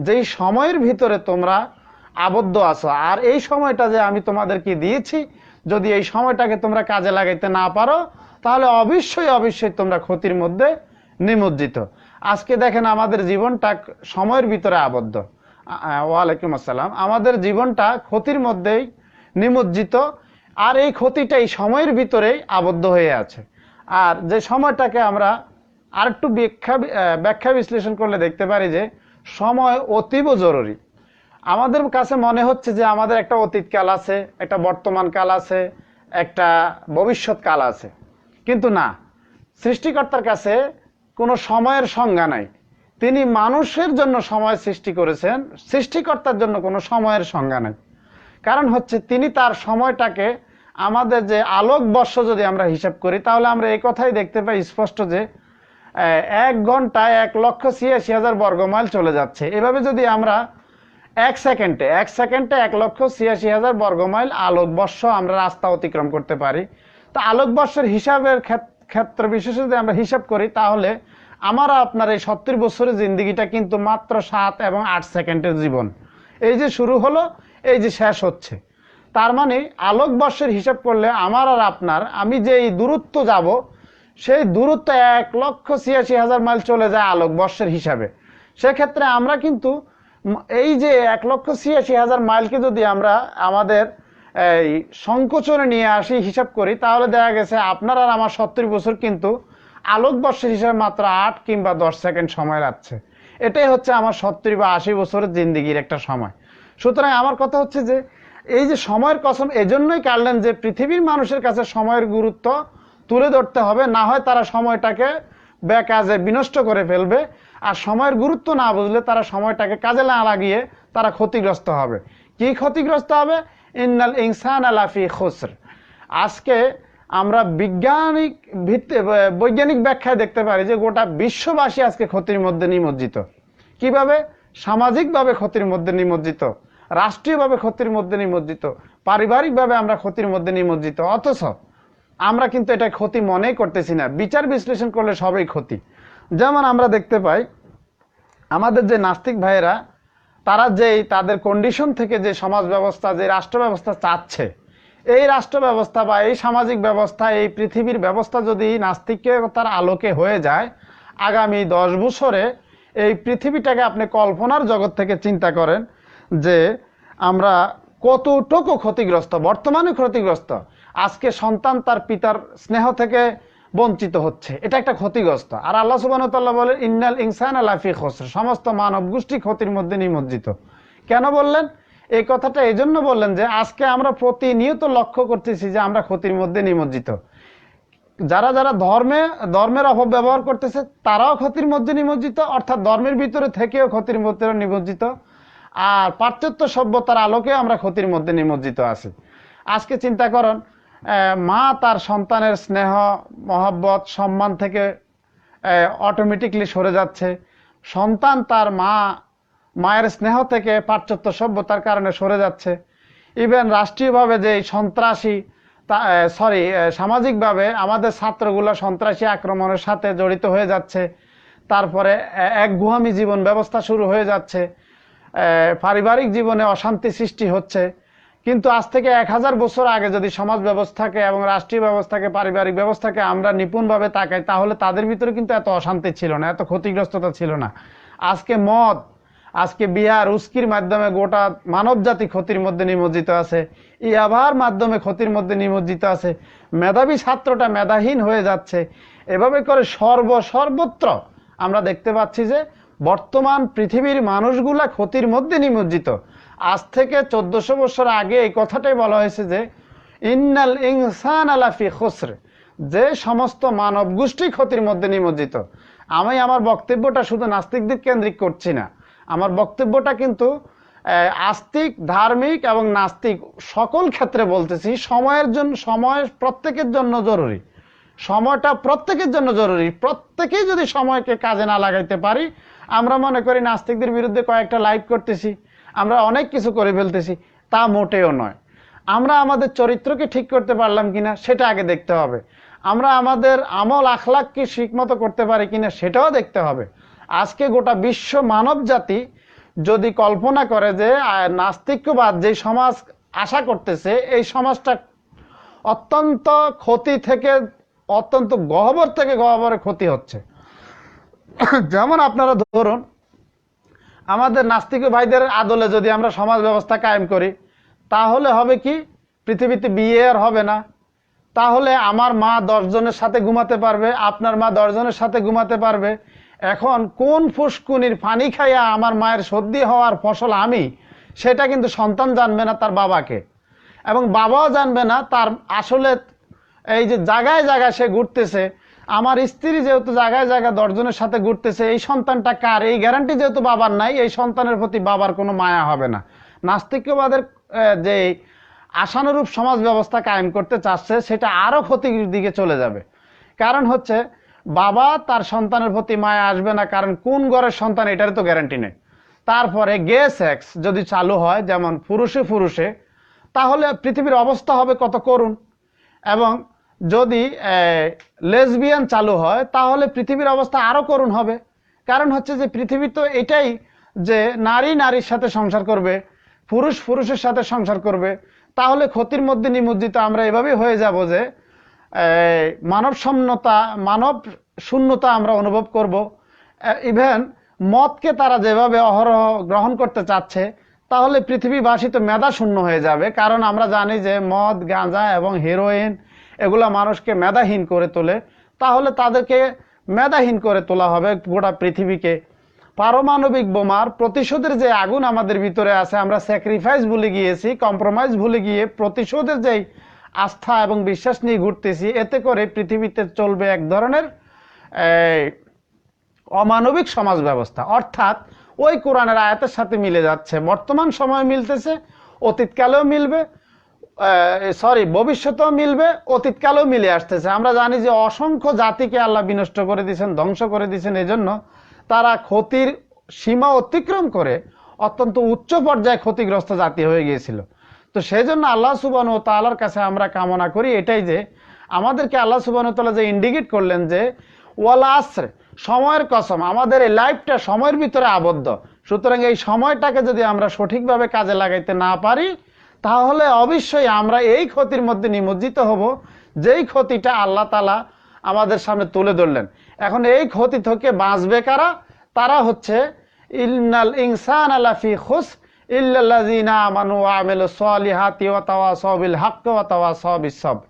যেই সময়ের ভিতরে তোমরা আবদ্ধ আছো। আর এই সময়টা যে আমি তোমাদেরকে দিয়েছি, যদি এই সময়টাকে তোমরা কাজে লাগাইতে না পারো তাহলে অবশ্যই অবশ্যই তোমরা ক্ষতির মধ্যে নিমজ্জিত। আজকে দেখেন আমাদের জীবনটা সময়ের ভিতরে আবদ্ধ। ওয়ালাইকুম আসসালাম। আমাদের জীবনটা ক্ষতির মধ্যেই নিমজ্জিত, আর এই ক্ষতিটা এই সময়ের ভিতরেই আবদ্ধ হয়ে আছে। আর যে সময়টাকে আমরা আর একটু ব্যাখ্যা বিশ্লেষণ করলে দেখতে পারি যে সময় অতীব জরুরি। আমাদের কাছে মনে হচ্ছে যে আমাদের একটা অতীতকাল আছে, একটা বর্তমান কাল আছে, একটা ভবিষ্যৎ কাল আছে, কিন্তু না, সৃষ্টিকর্তার কাছে কোনো সময়ের সংজ্ঞা নাই। তিনি মানুষের জন্য সময় সৃষ্টি করেছেন, সৃষ্টিকর্তার জন্য কোনো সময়ের সংজ্ঞা নাই। কারণ হচ্ছে তিনি তার সময়টাকে, আমাদের যে আলোক বর্ষ যদি আমরা হিসাব করি তাহলে আমরা এই কথাই দেখতে পাই স্পষ্ট যে 1 ঘন্টায় 1,86,000 বর্গমাইল চলে যাচ্ছে। এভাবে যদি আমরা 1 সেকেন্ডে 1,86,000 বর্গমাইল আলোক বর্ষ আমরা রাস্তা অতিক্রম করতে পারি। তো আলোক বর্ষের হিসাবের ক্ষেত্র বিশেষে যদি আমরা হিসাব করি তাহলে আমরা আপনার এই 70 বছরের জিন্দিগিটা কিন্তু মাত্র 7 এবং 8 সেকেন্ডের জীবন। এই যে শুরু হলো, এই যে শেষ হচ্ছে। তার মানে আলোক বর্ষের হিসাব করলে আমার আর আপনার, আমি যে এই দূরত্ব যাব সেই দূরত্ব 1,86,000 মাইল চলে যায় আলোক বর্ষের হিসাবে। সেক্ষেত্রে আমরা কিন্তু এই যে 1,86,000 মাইলকে যদি আমরা আমাদের এই সংকোচনে নিয়ে আসি, হিসাব করি, তাহলে দেখা গেছে আপনার আর আমার 70 বছর কিন্তু আলোক বর্ষের হিসাবে মাত্র 8 কিংবা 10 সেকেন্ড সময় লাগছে। এটাই হচ্ছে আমার 70 বা 80 বছরের জিন্দিগির একটা সময়। সুতরাং আমার কথা হচ্ছে যে এই যে সময়ের কসম এজন্যই কাটলেন যে পৃথিবীর মানুষের কাছে সময়ের গুরুত্ব তুলে ধরতে হবে, না হয় তারা সময়টাকে বেকাজে বিনষ্ট করে ফেলবে। আর সময়ের গুরুত্ব না বুঝলে তারা সময়টাকে কাজে না লাগিয়ে তারা ক্ষতিগ্রস্ত হবে। কি ক্ষতিগ্রস্ত হবে? ইন্নাল ইনসানা লাফি খুসর। আজকে আমরা বৈজ্ঞানিক ব্যাখ্যায় দেখতে পারি যে গোটা বিশ্ববাসী আজকে ক্ষতির মধ্যে নিমজ্জিত। কিভাবে? সামাজিকভাবে ক্ষতির মধ্যে নিমজ্জিত, রাষ্ট্রীয়ভাবে ক্ষতির মধ্যে নিমজ্জিত, পারিবারিকভাবে আমরা ক্ষতির মধ্যে নিমজ্জিত। অথচ আমরা কিন্তু এটা ক্ষতি মনেই করতেছি না। বিচার বিশ্লেষণ করলে সবই ক্ষতি। যেমন আমরা দেখতে পাই আমাদের যে নাস্তিক ভাইয়েরা, তারা তাদের কন্ডিশন থেকে যে সমাজ ব্যবস্থা, যে রাষ্ট্র ব্যবস্থা চাচ্ছে, এই রাষ্ট্র ব্যবস্থা বা এই সামাজিক ব্যবস্থা, এই পৃথিবীর ব্যবস্থা যদি নাস্তিকতার আলোকে হয়ে যায়, আগামী 10 বছরে এই পৃথিবীটাকে আপনি কল্পনার জগৎ থেকে চিন্তা করেন যে আমরা কতটুকু ক্ষতিগ্রস্ত, বর্তমানে ক্ষতিগ্রস্ত। আজকে সন্তান তার পিতার স্নেহ থেকে বঞ্চিত হচ্ছে, এটা একটা ক্ষতিগ্রস্ত। আর আল্লাহ সুবহানাহু ওয়া তাআলা বলেন ইন্নাল ইনসানা লাফি খুসর, সমস্ত মানব গোষ্ঠী ক্ষতির মধ্যে নিমজ্জিত। কেন বললেন এই কথাটা? এই জন্য বললেন যে আজকে আমরা প্রতিনিয়ত লক্ষ্য করতেছি যে আমরা ক্ষতির মধ্যে নিমজ্জিত। যারা যারা ধর্মের অপব্যবহার করতেছে তারাও ক্ষতির মধ্যে নিমজ্জিত, অর্থাৎ ধর্মের ভিতরে থেকেও ক্ষতির মধ্যে নিমজ্জিত। আর পাশ্চাত্য সভ্যতার আলোকে আমরা ক্ষতির মধ্যে নিমজ্জিত আছি। আজকে চিন্তা করেন, মা তার সন্তানের স্নেহ, মহব্বত, সম্মান থেকে অটোমেটিকলি সরে যাচ্ছে। সন্তান তার মায়ের স্নেহ থেকে পাশ্চাত্য সভ্যতার কারণে সরে যাচ্ছে। ইভেন রাষ্ট্রীয়ভাবে যে সন্ত্রাসী, সামাজিকভাবে আমাদের ছাত্রগুলো সন্ত্রাসী আক্রমণের সাথে জড়িত হয়ে যাচ্ছে। তারপরে একগুহামি জীবন ব্যবস্থা শুরু হয়ে যাচ্ছে, পারিবারিক জীবনে অশান্তি সৃষ্টি হচ্ছে। কিন্তু আজ থেকে 1000 বছর আগে যদি সমাজ ব্যবস্থাকে এবং রাষ্ট্রীয় ব্যবস্থাকে, পারিবারিক ব্যবস্থাকে আমরা নিপুণভাবে তাকাই, তাহলে তাদের ভিতরে কিন্তু এত অশান্তি ছিল না, এত ক্ষতিগ্রস্ততা ছিল না। আজকে মদ, আজকে বিহার উস্কির মাধ্যমে গোটা মানব জাতি ক্ষতির মধ্যে নিমজ্জিত আছে, ইয়াবার মাধ্যমে ক্ষতির মধ্যে নিমজ্জিত আছে, মেধাবী ছাত্রটা মেধাহীন হয়ে যাচ্ছে। এভাবে করে সর্বত্র আমরা দেখতে পাচ্ছি যে বর্তমান পৃথিবীর মানুষগুলা ক্ষতির মধ্যে নিমজ্জিত। আজ থেকে 1400 বছর আগে এই কথাটাই বলা হয়েছে যে ইন্নাল ইনসানা লাফি খুসর, যে সমস্ত মানব গোষ্ঠী ক্ষতির মধ্যে নিমজ্জিত। আমি আমার বক্তব্যটা শুধু নাস্তিকদের কেন্দ্রিক করছি না, আমার বক্তব্যটা কিন্তু আস্তিক, ধার্মিক এবং নাস্তিক সকল ক্ষেত্রে বলতেছি। সময় প্রত্যেকের জন্য জরুরি, সময়টা প্রত্যেকের জন্য জরুরি। প্রত্যেকেই যদি সময়কে কাজে না লাগাইতে পারি, আমরা মনে করি নাস্তিকদের বিরুদ্ধে কয়েকটা লাইভ করতেছি, আমরা অনেক কিছু করে ফেলতেছি, তা মোটেও নয়। আমরা আমাদের চরিত্রকে ঠিক করতে পারলাম কিনা সেটা আগে দেখতে হবে। আমরা আমাদের আমল আখলাক কি ঠিকমতো করতে পারি কিনা সেটাও দেখতে হবে। আজকে গোটা বিশ্ব মানব জাতি যদি কল্পনা করে যে নাস্তিক্যবাদ যে সমাজ আশা করতেছে, এই সমাজটা অত্যন্ত ক্ষতি থেকে, অত্যন্ত গহ্বর থেকে গহ্বরে ক্ষতি হচ্ছে। যেমন আপনারা ধরুন, আমাদের নাস্তিক ভাইদের আদলে যদি আমরা সমাজ ব্যবস্থা কায়েম করি, তাহলে হবে কি? পৃথিবীতে বিয়ে আর হবে না। তাহলে আমার মা 10 জনের সাথে ঘুমাতে পারবে, আপনার মা 10 জনের সাথে ঘুমাতে পারবে। এখন কোন ফুসকুনির পানি খাইয়া আমার মায়ের সর্দি হওয়ার ফসল আমি, সেটা কিন্তু সন্তান জানবে না তার বাবাকে, এবং বাবাও জানবে না তার আসলে এই যে জায়গায় জায়গায় সে ঘুরতেছে, আমার স্ত্রী যেহেতু জায়গায় জায়গায় 10 জনের সাথে ঘুরতেছে, এই সন্তানটা কার, এই গ্যারান্টি যেহেতু বাবার নাই, এই সন্তানের প্রতি বাবার কোনো মায়া হবে না। নাস্তিক্যবাদের যে আশানুরূপ সমাজ ব্যবস্থা কায়েম করতে চাচ্ছে, সেটা আরো ক্ষতির দিকে চলে যাবে। কারণ হচ্ছে বাবা তার সন্তানের প্রতি মায়া আসবে না, কারণ কোন ঘরের সন্তান এটার তো গ্যারান্টি নেই। তারপরে গে সেক্স যদি চালু হয়, যেমন পুরুষে, তাহলে পৃথিবীর অবস্থা হবে কত করুণ। এবং যদি লেসবিয়ান চালু হয়, তাহলে পৃথিবীর অবস্থা আরো করুণ হবে। কারণ হচ্ছে যে পৃথিবী তো এটাই যে নারী নারীর সাথে সংসার করবে, পুরুষ পুরুষের সাথে সংসার করবে। তাহলে ক্ষতির মধ্যে নিমজ্জিত আমরা এভাবে হয়ে যাব যে মানব শূন্যতা আমরা অনুভব করব। ইভেন মদকে তারা যেভাবে অহরহ গ্রহণ করতে চাচ্ছে, তাহলে পৃথিবীবাসী তো মেধা শূন্য হয়ে যাবে। কারণ আমরা জানি যে মদ, গাঁজা এবং হেরোইন এগুলা মানুষকে মেধাহীন করে তোলে। তাহলে তাদেরকে মেধাহীন করে তোলা হবে গোটা পৃথিবীকে। পারমাণবিক বোমার প্রতিশোধের যে আগুন আমাদের ভিতরে আছে, আমরা স্যাক্রিফাইস ভুলে গিয়েছি, কম্প্রোমাইজ ভুলে গিয়ে প্রতিশোধের যেই আস্থা এবং বিশ্বাস নিয়ে ঘুরতেছি, এতে করে পৃথিবীতে চলবে এক ধরনের অমানবিক সমাজ ব্যবস্থা। অর্থাৎ ওই কোরআনের আয়াতের সাথে মিলে যাচ্ছে, বর্তমান সময় মিলতেছে, অতীতকালেও মিলবে, ভবিষ্যতেও মিলবে, অতীতকালেও মিলে আসতেছে। আমরা জানি যে অসংখ্য জাতিকে আল্লাহ বিনষ্ট করে দিয়েছেন, ধ্বংস করে দিয়েছেন, এজন্য তারা ক্ষতির সীমা অতিক্রম করে অত্যন্ত উচ্চ পর্যায়ে ক্ষতিগ্রস্ত জাতি হয়ে গিয়েছিল। তো সেই জন্য আল্লাহ সুবহানাহু ওয়া তাআলার কাছে আমরা কামনা করি এটাই যে আমাদেরকে আল্লাহ সুবহানাহু ওয়া তাআলা যে ইন্ডিকেট করলেন যে ওয়াল আসর, সময়ের কসম, আমাদের এই লাইফটা সময়ের ভিতরে আবদ্ধ। সুতরাং এই সময়টাকে যদি আমরা সঠিকভাবে কাজে লাগাইতে না পারি, তাহলে অবশ্যই আমরা এই ক্ষতির মধ্যে নিমজ্জিত হব, যেই ক্ষতিটা আল্লাহ তাআলা আমাদের সামনে তুলে ধরলেন। এখন এই ক্ষতি থেকে বাঁচবে কারা? তারা হচ্ছে ইন্নাল ইনসানা লাফি খুসর ইল্লাল্লাযিনা আমানু ওয়া আমিলুস সলিহাতি ওয়া তাওয়াসাউ বিল হাক্কি ওয়া তাওয়াসাউ বিস সবর।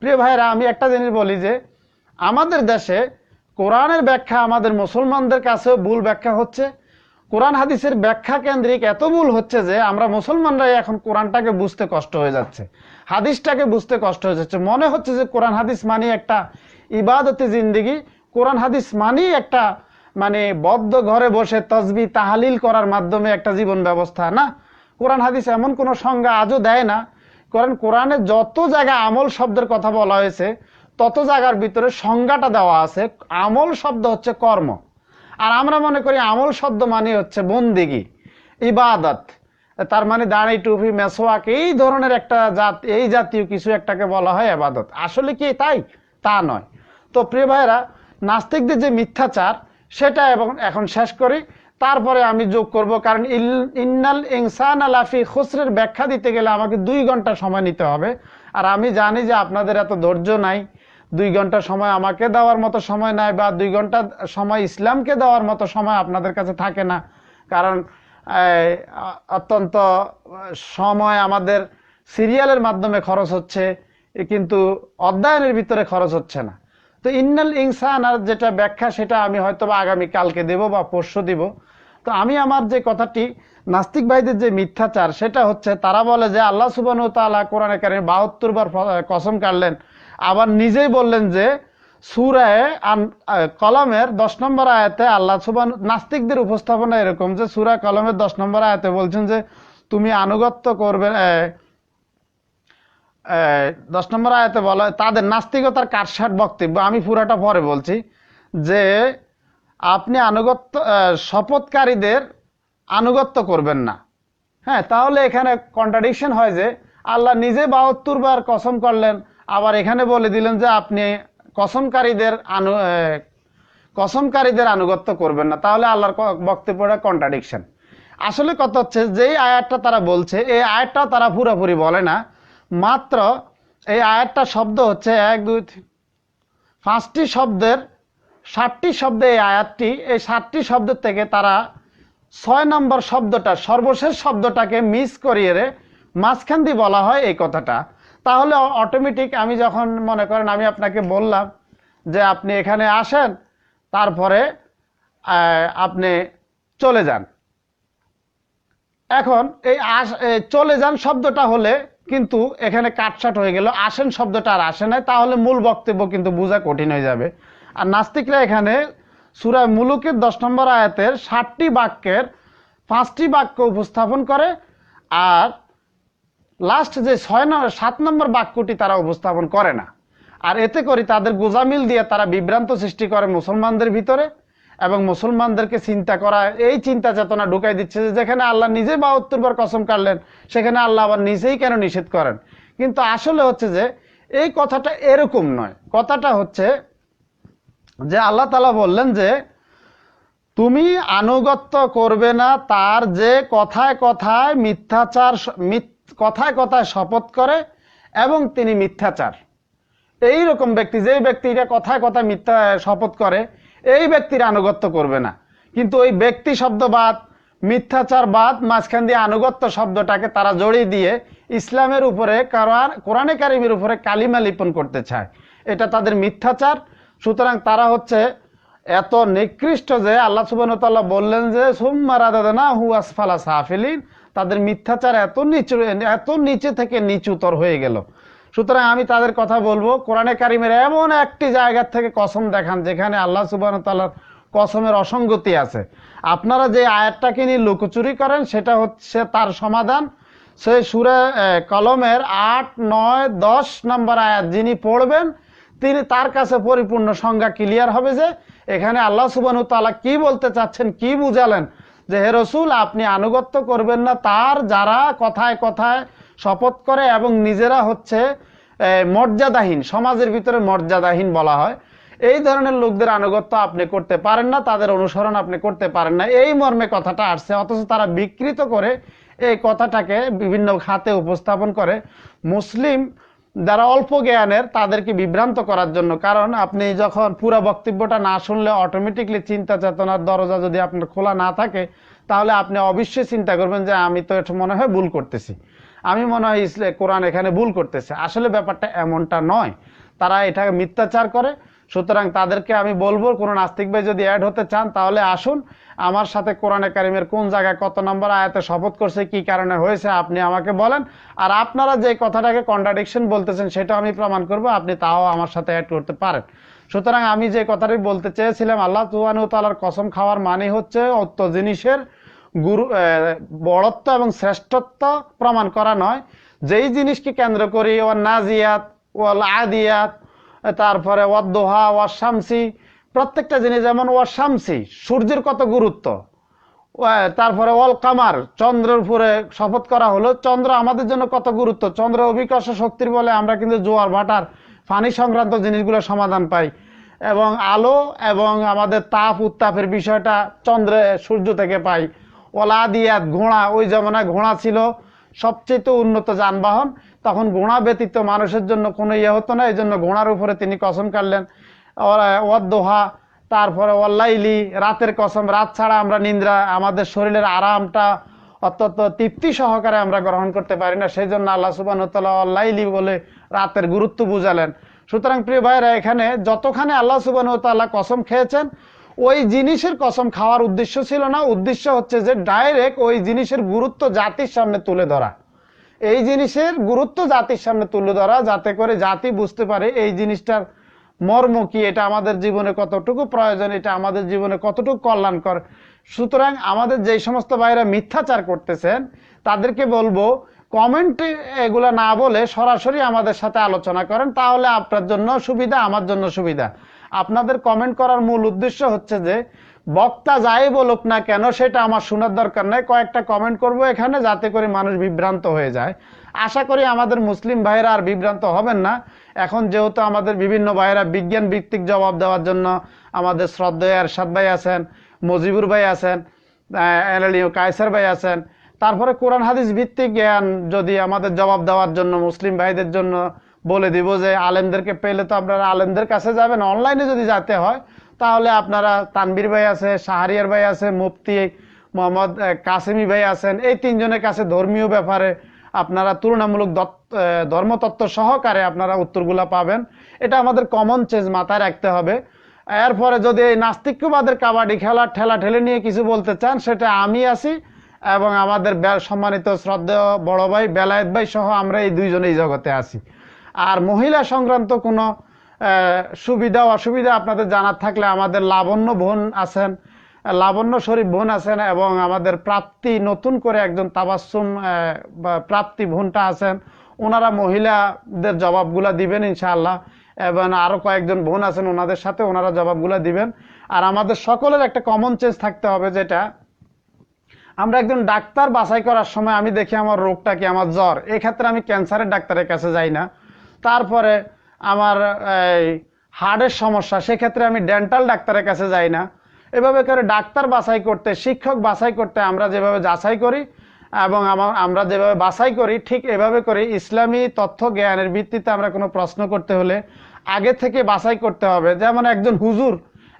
প্রিয় ভাইরা, আমি একটা জিনিস বলি যে আমাদের দেশে কোরআনের ব্যাখ্যা আমাদের মুসলমানদের কাছেও ভুল ব্যাখ্যা হচ্ছে। কোরআন হাদিসের ব্যাখ্যা কেন্দ্রিক এত ভুল হচ্ছে যে আমরা মুসলমানরাই এখন কোরআনটাকে বুঝতে কষ্ট হয়ে যাচ্ছে, হাদিসটাকে বুঝতে কষ্ট হয়ে যাচ্ছে। মনে হচ্ছে যে কোরআন হাদিস মানে একটা ইবাদতে জিন্দেগি, কোরআন হাদিস মানে একটা মানে বদ্ধ ঘরে বসে তসবিহ তাহলিল করার মাধ্যমে একটা জীবন ব্যবস্থা। না, কোরআন হাদিস এমন কোনো সংজ্ঞা আজও দেয় না। কারণ কোরআনে যত জায়গায় আমল শব্দের কথা বলা হয়েছে তত জায়গার ভিতরে সংজ্ঞাটা দেওয়া আছে। আমল শব্দ হচ্ছে কর্ম, আর আমরা মনে করি আমল শব্দ মানে হচ্ছে বন্দেগী, ইবাদত। তার মানে দাড়ি, টুপি, মেসওয়াক, এই ধরনের একটা এই জাতীয় কিছু একটাকে বলা হয় ইবাদত। আসলে কি তাই? তা নয়। তো প্রিয় ভাইরা, নাস্তিকদের যে মিথ্যাচার সেটা এবং এখন শেষ করি, তারপরে আমি যোগ করব। কারণ ইন্নাল ইনসানা লাফি খুসরের ব্যাখ্যা দিতে গেলে আমাকে 2 ঘন্টা সময় নিতে হবে, আর আমি জানি যে আপনাদের এত ধৈর্য নাই। 2 ঘন্টা সময় আমাকে দেওয়ার মতো সময় নাই, বা 2 ঘন্টা সময় ইসলামকে দেওয়ার মতো সময় আপনাদের কাছে থাকে না। কারণ অত্যন্ত সময় আমাদের সিরিয়ালের মাধ্যমে খরচ হচ্ছে, কিন্তু অধ্যয়নের ভিতরে খরচ হচ্ছে না। তো ইন্নাল ইনসান আর যেটা ব্যাখ্যা সেটা আমি হয়তো বা আগামী কালকে দেব বা পরশু দিব। তো আমি আমার যে কথাটি, নাস্তিক ভাইদের যে মিথ্যাচার সেটা হচ্ছে তারা বলে যে আল্লাহ সুবহানাহু ওয়া তাআলা কোরআনে কারিমে 72 বার কসম কাটলেন, আবার নিজেই বললেন যে সূরা কলমের 10 নম্বর আয়াতে আল্লাহ সুবহানাহু, নাস্তিকদের উপস্থাপনা এরকম যে সূরা কলমের 10 নম্বর আয়াতে বলছেন যে তুমি আনুগত্য করবে। 10 নম্বর আয়াতে বলা তাদের নাস্তিকতার কাটছাঁট বক্তব্য, আমি পুরাটা পরে বলছি, যে আপনি শপথকারীদের আনুগত্য করবেন না। হ্যাঁ, তাহলে এখানে কন্ট্রাডিকশন হয় যে আল্লাহ নিজে 72 বার কসম করলেন, আবার এখানে বলে দিলেন যে আপনি কসমকারীদের আনুগত্য করবেন না। তাহলে আল্লাহর বক্তব্যটা কন্ট্রাডিকশন। আসলে কথা হচ্ছে যেই আয়াতটা তারা বলছে এই আয়াতটাও তারা পুরোপুরি বলে না। মাত্র এই আয়াতটা শব্দ হচ্ছে 1 2 3 5টি শব্দের 7টি শব্দে এই আয়াতটি, এই 7টি শব্দ থেকে তারা 6 নম্বর শব্দটা, সর্বশেষ শব্দটাকে মিস করিয়ে মাঝখান দিয়ে বলা হয় এই কথাটা। তাহলে অটোমেটিক আমি যখন মনে করেন আমি আপনাকে বললাম যে আপনি এখানে আসেন, তারপরে আপনি চলে যান। এখন এই চলে যান শব্দটা হলে কিন্তু এখানে কাটছাট হয়ে গেল, আসেন শব্দটা আর আসে নাই, তাহলে মূল বক্তব্য কিন্তু বোঝা কঠিন হয়ে যাবে। আর নাস্তিকরা এখানে সূরা মুলুকের 10 নম্বর আয়াতের 7টি বাক্যের 5টি বাক্য উপস্থাপন করে, আর লাস্ট যে 7 নম্বর বাক্যটি তারা উপস্থাপন করে না। আর এতে করে তাদের গোজামিল দিয়ে তারা বিভ্রান্ত সৃষ্টি করে মুসলমানদের ভিতরে, এবং মুসলমানদেরকে চিন্তা করা, এই চিন্তা চেতনা ঢুকাই দিচ্ছে যে যেখানে আল্লাহ নিজেই 72 বার কসম কাটলেন সেখানে আল্লাহ আবার নিজেই কেন নিষেধ করেন। কিন্তু আসলে হচ্ছে যে এই কথাটা এরকম নয়। কথাটা হচ্ছে যে আল্লাহ তাআলা বললেন যে তুমি আনুগত্য করবে না তার যে কথায় কথায় কথায় কথায় শপথ করে এবং তিনি মিথ্যাচার। এই রকম ব্যক্তি, যেই ব্যক্তিটা কথায় কথায় মিথ্যা শপথ করে, এই ব্যক্তির আনুগত্য করবে না। কিন্তু ওই ব্যক্তি শব্দবাদ, মিথ্যাচারবাদ, মাঝখান দিয়ে আনুগত্য শব্দটাকে তারা জড়িয়ে দিয়ে ইসলামের উপরে, কোরআনে কারিমের উপরে কালিমা লিপন করতে চায়। এটা তাদের মিথ্যাচার। সুতরাং তারা হচ্ছে এত নিকৃষ্ট যে আল্লাহ সুবহানাহু ওয়া তাআলা বললেন যে সুম্মা রাদাদনাহু আসফালা সাফিলিন, তাদের মিথ্যাচার এত নিচে থেকে নিচুতর হয়ে গেল। সুতরাং আমি তাদের কথা বলবো, কোরআনে কারিমের এমন একটি জায়গা থেকে কসম দেখান যেখানে আল্লাহ সুবহানাহু ওয়া তাআলার কসমের অসঙ্গতি আছে। আপনারা যে আয়াতটাকে নিয়ে লুকোচুরি করেন সেটা হচ্ছে তার সমাধান সেই সূরা কলমের 8, 9, 10 নম্বর আয়াত যিনি পড়বেন তিনি তার কাছে পরিপূর্ণ সংজ্ঞা ক্লিয়ার হবে যে এখানে আল্লাহ সুবহানাহু ওয়া তাআলা কি বলতে চাচ্ছেন, কি বুঝালেন। যে হে রাসূল, আপনি আনুগত্য করবেন না তার যারা কথায় কথায় শপথ করে এবং নিজেরা হচ্ছে মর্যাদাহীন, সমাজের ভিতরে মর্যাদাহীন বলা হয়, এই ধরনের লোকদের আনুগত্য আপনি করতে পারেন না, তাদের অনুসরণ আপনি করতে পারেন না, এই মর্মে কথাটা আসছে। অথচ তারা বিকৃত করে এই কথাটাকে বিভিন্ন খাতে উপস্থাপন করে মুসলিম যারা অল্প জ্ঞানের তাদেরকে বিভ্রান্ত করার জন্য। কারণ আপনি যখন পুরো বক্তব্যটা না শুনলে অটোমেটিকলি চিন্তা চেতনার দরজা যদি আপনার খোলা না থাকে, তাহলে আপনি অবশ্যই চিন্তা করবেন যে আমি তো এটা মনে হয় ভুল করতেছি, আমি মনে হয় কোরআন এখানে ভুল করতেছে। আসলে ব্যাপারটা এমনটা নয়, তারা এটা মিথ্যাচার করে। সুতরাং তাদেরকে আমি বলবো, কোনো নাস্তিক ভাই যদি অ্যাড হতে চান তাহলে আসুন, আমার সাথে কোরআনে কারিমের কোন জায়গায় কত নম্বর আয়াতে শপথ করছে, কি কারণে হয়েছে আপনি আমাকে বলেন। আর আপনারা যে কথাটাকে কন্ট্রাডিকশন বলতেছেন সেটা আমি প্রমাণ করব, আপনি তাও আমার সাথে অ্যাড করতে পারেন। সুতরাং আমি যে কথাটি বলতে চেয়েছিলাম, আল্লাহ সুবহানাহু ওয়া তাআলার কসম খাওয়ার মানে হচ্ছে অত্য জিনিসের বড়ত্ব এবং শ্রেষ্ঠত্ব প্রমাণ করা নয়। যেই জিনিসকে কেন্দ্র করি ওয়ান নাজিয়াত ওয়াল আদিয়াত, তারপরে ওয়াদ্দোহা ওয়াশ শামসি, প্রত্যেকটা জিনিস, যেমন ওয়াশ শামসি সূর্যের কত গুরুত্ব, তারপরে ওয়াল কামার চন্দ্রের উপরে শপথ করা হলো, চন্দ্র আমাদের জন্য কত গুরুত্ব, চন্দ্র অভিকর্ষ শক্তির বলে আমরা কিন্তু জোয়ার ভাটার পানি সংক্রান্ত জিনিসগুলো সমাধান পাই, এবং আলো এবং আমাদের তাপ উত্তাপের বিষয়টা চন্দ্রে সূর্য থেকে পাই। ওলা দিয়াত ঘোড়া, ওই জমানায় ঘোড়া ছিল সবচেয়ে উন্নত যানবাহন, তখন ঘোড়া ব্যতীত মানুষের জন্য কোনো ইয়ে হতো না, এই জন্য ঘোড়ার উপরে তিনি কসম কাটলেন। ওয়াদ্দোহা, তারপরে ওয়াল্লাইলি, রাতের কসম, রাত ছাড়া আমরা নিদ্রা, আমাদের শরীরের আরামটা অত্যন্ত তৃপ্তি সহকারে আমরা গ্রহণ করতে পারি না, সেই জন্য আল্লাহ সুবহানাহু ওয়া তাআলা ওয়াল্লাইলি বলে রাতের গুরুত্ব বুঝালেন। সুতরাং প্রিয় ভাইরা, এখানে যতখানে আল্লাহ সুবহানাহু ওয়া তাআলা কসম খেয়েছেন ওই জিনিসের কসম খাওয়ার উদ্দেশ্য ছিল না, উদ্দেশ্য হচ্ছে যে ডাইরেক্ট ওই জিনিসের গুরুত্ব জাতির সামনে তুলে ধরা, এই জিনিসের গুরুত্ব জাতির সামনে তুলে ধরা, যাতে করে জাতি বুঝতে পারে এই জিনিসটার মর্ম কি, এটা আমাদের জীবনে কতটুকু প্রয়োজন, এটা আমাদের জীবনে কতটুকু কল্যাণকর। সুতরাং আমাদের যেই সমস্ত ভাইরা মিথ্যাচার করতেছেন তাদেরকে বলবো কমেন্টে এগুলা না বলে সরাসরি আমাদের সাথে আলোচনা করেন, তাহলে আপনার জন্য সুবিধা, আমার জন্য সুবিধা। আপনাদের কমেন্ট করার মূল উদ্দেশ্য হচ্ছে যে বক্তা যাই বলুক না কেন সেটা আমার শোনার দরকার নাই, কয়েকটা কমেন্ট করব এখানে যাতে করে মানুষ বিভ্রান্ত হয়ে যায়। আশা করি আমাদের মুসলিম ভাইরা আর বিভ্রান্ত হবেন না। এখন যেহেতু আমাদের বিভিন্ন ভাইরা বিজ্ঞান ভিত্তিক জবাব দেওয়ার জন্য আমাদের শ্রদ্ধেয় এরশাদ ভাই আছেন, মজিবুর ভাই আছেন, কায়সার ভাই আছেন, তারপরে কোরআন হাদিস ভিত্তিক জ্ঞান যদি আমাদের জবাব দেওয়ার জন্য মুসলিম ভাইদের জন্য বলে দিব যে আলেমদেরকে পেলে তো আপনারা আলেমদের কাছে যাবেন, অনলাইনে যদি যেতে হয় তাহলে আপনারা তানবীর ভাই আছে, শাহরিয়ার ভাই আছে, মুফতি মোহাম্মদ কাসেমি ভাই আছেন, এই তিনজনের কাছে ধর্মীয় ব্যাপারে আপনারা তুলনামূলক ধর্মতত্ত্ব সহকারে আপনারা উত্তরগুলা পাবেন। এটা আমাদের কমন চেঞ্জ মাথায় রাখতে হবে। এরপরে যদি এই নাস্তিক্যবাদের কাবাডি খেলা ঠেলা ঠেলে নিয়ে কিছু বলতে চান, সেটা আমি আছি এবং আমাদের সম্মানিত শ্রদ্ধেয় বড় ভাই বেলায়েত ভাই সহ আমরা এই দুইজনেই জগতে আছি। আর মহিলা সংক্রান্ত কোনো সুবিধা অসুবিধা আপনাদের জানার থাকলে আমাদের লাবণ্য বোন আছেন, লাবণ্য শরীফ বোন আছেন, এবং আমাদের প্রাপ্তি নতুন করে একজন তাবাসসুম প্রাপ্তি বোনটা আছেন, ওনারা মহিলাদের জবাবগুলা দিবেন ইনশাআল্লাহ, এবং আরো কয়েকজন বোন আছেন ওনাদের সাথে ওনারা জবাবগুলা দিবেন। আর আমাদের সকলের একটা কমন চেঞ্জ থাকতে হবে, যেটা আমরা একজন ডাক্তার বাছাই করার সময় আমি দেখি আমার রোগটা কি, আমার জ্বর, এই ক্ষেত্রে আমি ক্যান্সারের ডাক্তারের কাছে যাই না। তারপরে আমার হার্টের সমস্যা, সেক্ষেত্রে আমি ডেন্টাল ডাক্তারের কাছে যাই না। এভাবে করে ডাক্তার বাছাই করতে, শিক্ষক বাছাই করতে আমরা যেভাবে যাচাই করি এবং আমরা যেভাবে বাছাই করি, ঠিক এভাবে করে ইসলামী তথ্য জ্ঞানের ভিত্তিতে আমরা কোনো প্রশ্ন করতে হলে আগে থেকে বাছাই করতে হবে। যেমন একজন হুজুর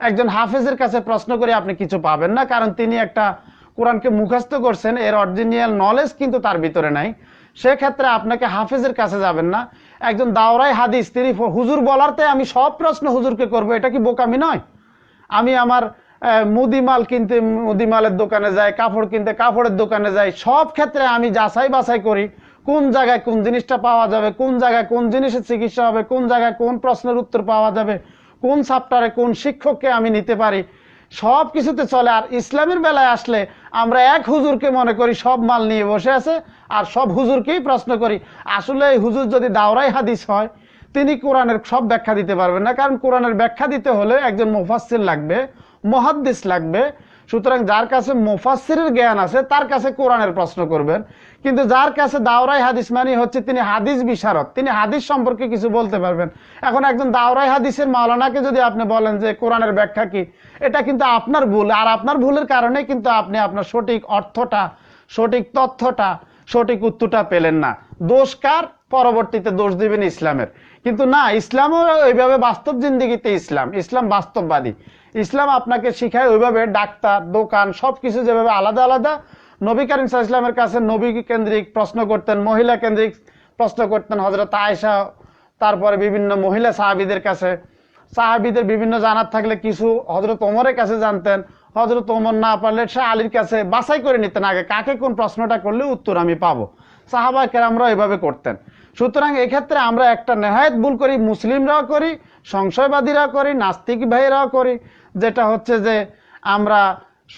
একজন হাফেজের কাছে প্রশ্ন করে আপনি কিছু পাবেন না, কারণ তিনি একটা কোরআনকে মুখস্থ করছেন, এর অরিজিনাল নলেজ কিন্তু তার ভিতরে নাই। সেক্ষেত্রে আপনাকে হাফেজের কাছে যাবেন না। একজন দাওরাই হাদিস, তিনি হুজুর বলারতে আমি সব প্রশ্ন হুজুরকে করব, এটা কি বোকামি নয়? আমি আমার মুদিমাল কিনতে মুদিমালের দোকানে যাই, কাপড় কিনতে কাপড়ের দোকানে যাই, সব ক্ষেত্রে আমি যাচাই বাছাই করি কোন জায়গায় কোন জিনিসটা পাওয়া যাবে, কোন জায়গায় কোন জিনিসের চিকিৎসা হবে, কোন জায়গায় কোন প্রশ্নের উত্তর পাওয়া যাবে, কোন চ্যাপ্টারে কোন শিক্ষককে আমি নিতে পারি। সব কিছুতে চলে। আর ইসলামের বেলায় আসলে আমরা এক হুজুরকে মনে করি সব মাল নিয়ে বসে আছে, আর সব হুজুরকেই প্রশ্ন করি। আসলে এই হুজুর যদি দাওরাই হাদিস হয়, তিনি কোরআনের সব ব্যাখ্যা দিতে পারবেন না, কারণ কোরআনের ব্যাখ্যা দিতে হলে একজন মুফাসসির লাগবে, মুহাদ্দিস লাগবে। সুতরাং যার কাছে মুফাসসিরের জ্ঞান আছে তার কাছে কোরআনের প্রশ্ন করবেন। কিন্তু যার কাছে দাওরাই হাদিস মানে হচ্ছে তিনি হাদিস বিশারদ, তিনি হাদিস সম্পর্কে কিছু বলতে পারবেন। এখন একজন দাওরাই হাদিসের মাওলানাকে যদি আপনি বলেন যে কোরআনের ব্যাখ্যা কি, এটা কিন্তু আপনার ভুল। আর আপনার ভুলের কারণে কিন্তু আপনি আপনার সঠিক অর্থটা, সঠিক তথ্যটা, সঠিক উত্তরটা পেলেন না। দোষ কার? পরবর্তীতে দোষ দিবেন ইসলামের। কিন্তু না, ইসলামও ওইভাবে বাস্তব জিন্দিগিতে ইসলাম বাস্তববাদী। ইসলাম আপনাকে শিখায় ওইভাবে ডাক্তার, দোকান সবকিছু যেভাবে আলাদা আলাদা। নবী করিম সাল্লাল্লাহু আলাইহি ওয়াসাল্লামের কাছে নবী কেন্দ্রিক প্রশ্ন করতেন, মহিলা কেন্দ্রিক প্রশ্ন করতেন হযরত আয়েশা, তারপরে বিভিন্ন মহিলা সাহাবীদের কাছে। সাহাবীদের বিভিন্ন জানার থাকলে কিছু হযরত ওমরের কাছে জানতেন, হযরত ওমর না পারলে সে আলীর কাছে বাছাই করে নিতেন আগে কাকে কোন প্রশ্নটা করলে উত্তর আমি পাবো। সাহাবা কেরামরা এভাবে করতেন। সুতরাং এক্ষেত্রে আমরা একটা নেহায়েত ভুল করি, মুসলিমরাও করি, সংশয়বাদীরাও করি, নাস্তিক ভাইরাও করি, যেটা হচ্ছে যে আমরা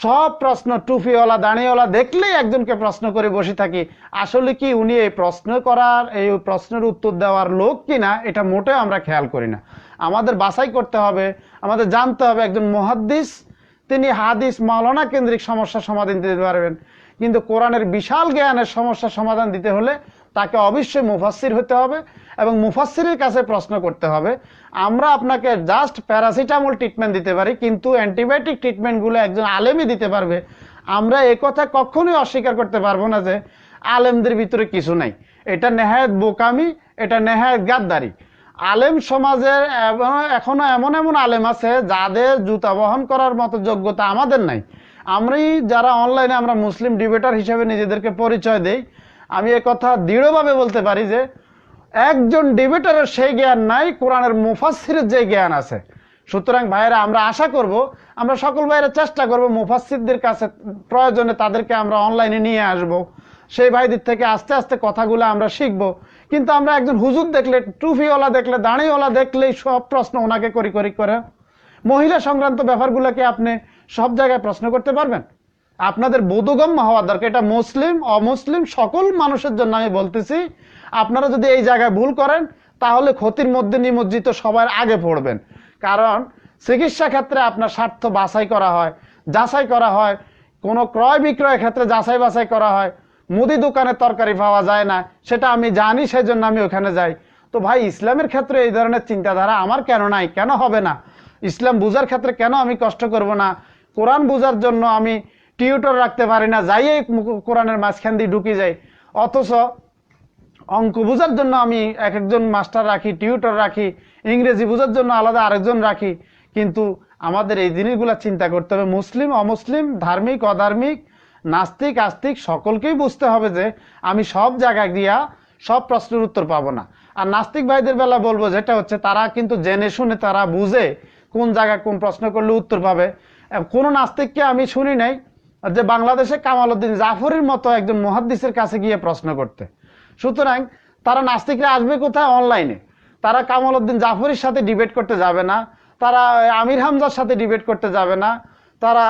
সব প্রশ্ন টুপিওয়ালা দাঁড়িয়েওয়ালা দেখলেই একজনকে প্রশ্ন করে বসে থাকি। আসলে কি উনি এই প্রশ্ন করার, এই প্রশ্নের উত্তর দেওয়ার লোক কিনা, এটা মোটেও আমরা খেয়াল করি না। আমাদের বাছাই করতে হবে, আমাদের জানতে হবে একজন মুহাদ্দিস তিনি হাদিস মাওলানা কেন্দ্রিক সমস্যার সমাধান দিতে পারবেন, কিন্তু কোরআনের বিশাল জ্ঞানের সমস্যার সমাধান দিতে হলে তাকে অবশ্যই মুফাসসির হতে হবে এবং মুফাসসিরের কাছে প্রশ্ন করতে হবে। আমরা আপনাকে জাস্ট প্যারাসিটামল ট্রিটমেন্ট দিতে পারি, কিন্তু অ্যান্টিবায়োটিক ট্রিটমেন্টগুলো একজন আলেমই দিতে পারবে। আমরা এই কথা কখনোই অস্বীকার করতে পারবো না যে আলেমদের ভিতরে কিছু নাই। এটা নেহায়েত বোকামি, এটা নেহায়েত গাদ্দারি। আলেম সমাজের এখনো এমন এমন আলেম আছে যাদের জুতা বহন করার মতো যোগ্যতা আমাদের নাই। আমরাই যারা অনলাইনে আমরা মুসলিম ডিবেটার হিসেবে নিজেদেরকে পরিচয় দেই, আমি কথা দৃঢ়ভাবে বলতে পারি যে একজন ডিবেটারের সেই জ্ঞান নাই কোরআনের মুফাসসিরের যে জ্ঞান আছে। সুতরাং ভাইয়েরা, আমরা আশা করব, আমরা সকল ভাইয়েরা চেষ্টা করব মুফাসসিরদের কাছে প্রয়োজনে তাদেরকে আমরা অনলাইনে নিয়ে আসব, সেই ভাইদের থেকে আস্তে আস্তে কথাগুলো আমরা শিখব। কিন্তু আমরা একজন হুজুর দেখলে, টুপিওয়ালা দেখলে, দাঁড়িওয়ালা দেখলেই সব প্রশ্ন ওনাকে করে মহিলা সংক্রান্ত ব্যাপারগুলোকে আপনি সব জায়গায় প্রশ্ন করতে পারবেন? আপনাদের বোধগম্য হওয়া দরকার। এটা মুসলিম অমুসলিম সকল মানুষের জন্য আমি বলতেছি। আপনারা যদি এই জায়গায় ভুল করেন তাহলে ক্ষতির মধ্যে নিমজ্জিত সবার আগে পড়বেন। কারণ চিকিৎসা ক্ষেত্রে আপনার স্বার্থ বাছাই করা হয়, যাচাই করা হয়। কোনো ক্রয় বিক্রয়ের ক্ষেত্রে যাচাই বাছাই করা হয়। মুদি দোকানে তরকারি পাওয়া যায় না, সেটা আমি জানি, সেই জন্য আমি ওখানে যাই। তো ভাই, ইসলামের ক্ষেত্রে এই ধরনের চিন্তাধারা আমার কেন নাই, কেন হবে না? ইসলাম বুঝার ক্ষেত্রে কেন আমি কষ্ট করব না? কোরআন বুঝার জন্য আমি টিউটর রাখতে পারি না, যাই কোরআনের মাঝখান দিয়ে ঢুকে যাই। অথচ অঙ্ক বোঝার জন্য আমি একজন মাস্টার রাখি, টিউটর রাখি, ইংরেজি বোঝার জন্য আলাদা আরেকজন রাখি। কিন্তু আমাদের এই জিনিসগুলো চিন্তা করতে হবে। মুসলিম অমুসলিম, ধার্মিক অধার্মিক, নাস্তিক আস্তিক সকলকেই বুঝতে হবে যে আমি সব জায়গায় গিয়া সব প্রশ্নের উত্তর পাবো না। আর নাস্তিক ভাইদের বেলা বলবো যেটা হচ্ছে, তারা কিন্তু জেনে শুনে তারা বুঝে কোন জায়গায় কোন প্রশ্ন করলে উত্তর পাবে। কোনো নাস্তিককে আমি শুনি নাই যে বাংলাদেশে কামাল উদ্দিন জাফরির মতো একজন মুহাদ্দিসের কাছে গিয়ে প্রশ্ন করতে। সুতরাং তারা নাস্তিকরা আসবে কোথায়? অনলাইনে। তারা কামাল উদ্দিন জাফরির সাথে ডিবেট করতে যাবে না, তারা আমির হামজার সাথে ডিবেট করতে যাবে না, তারা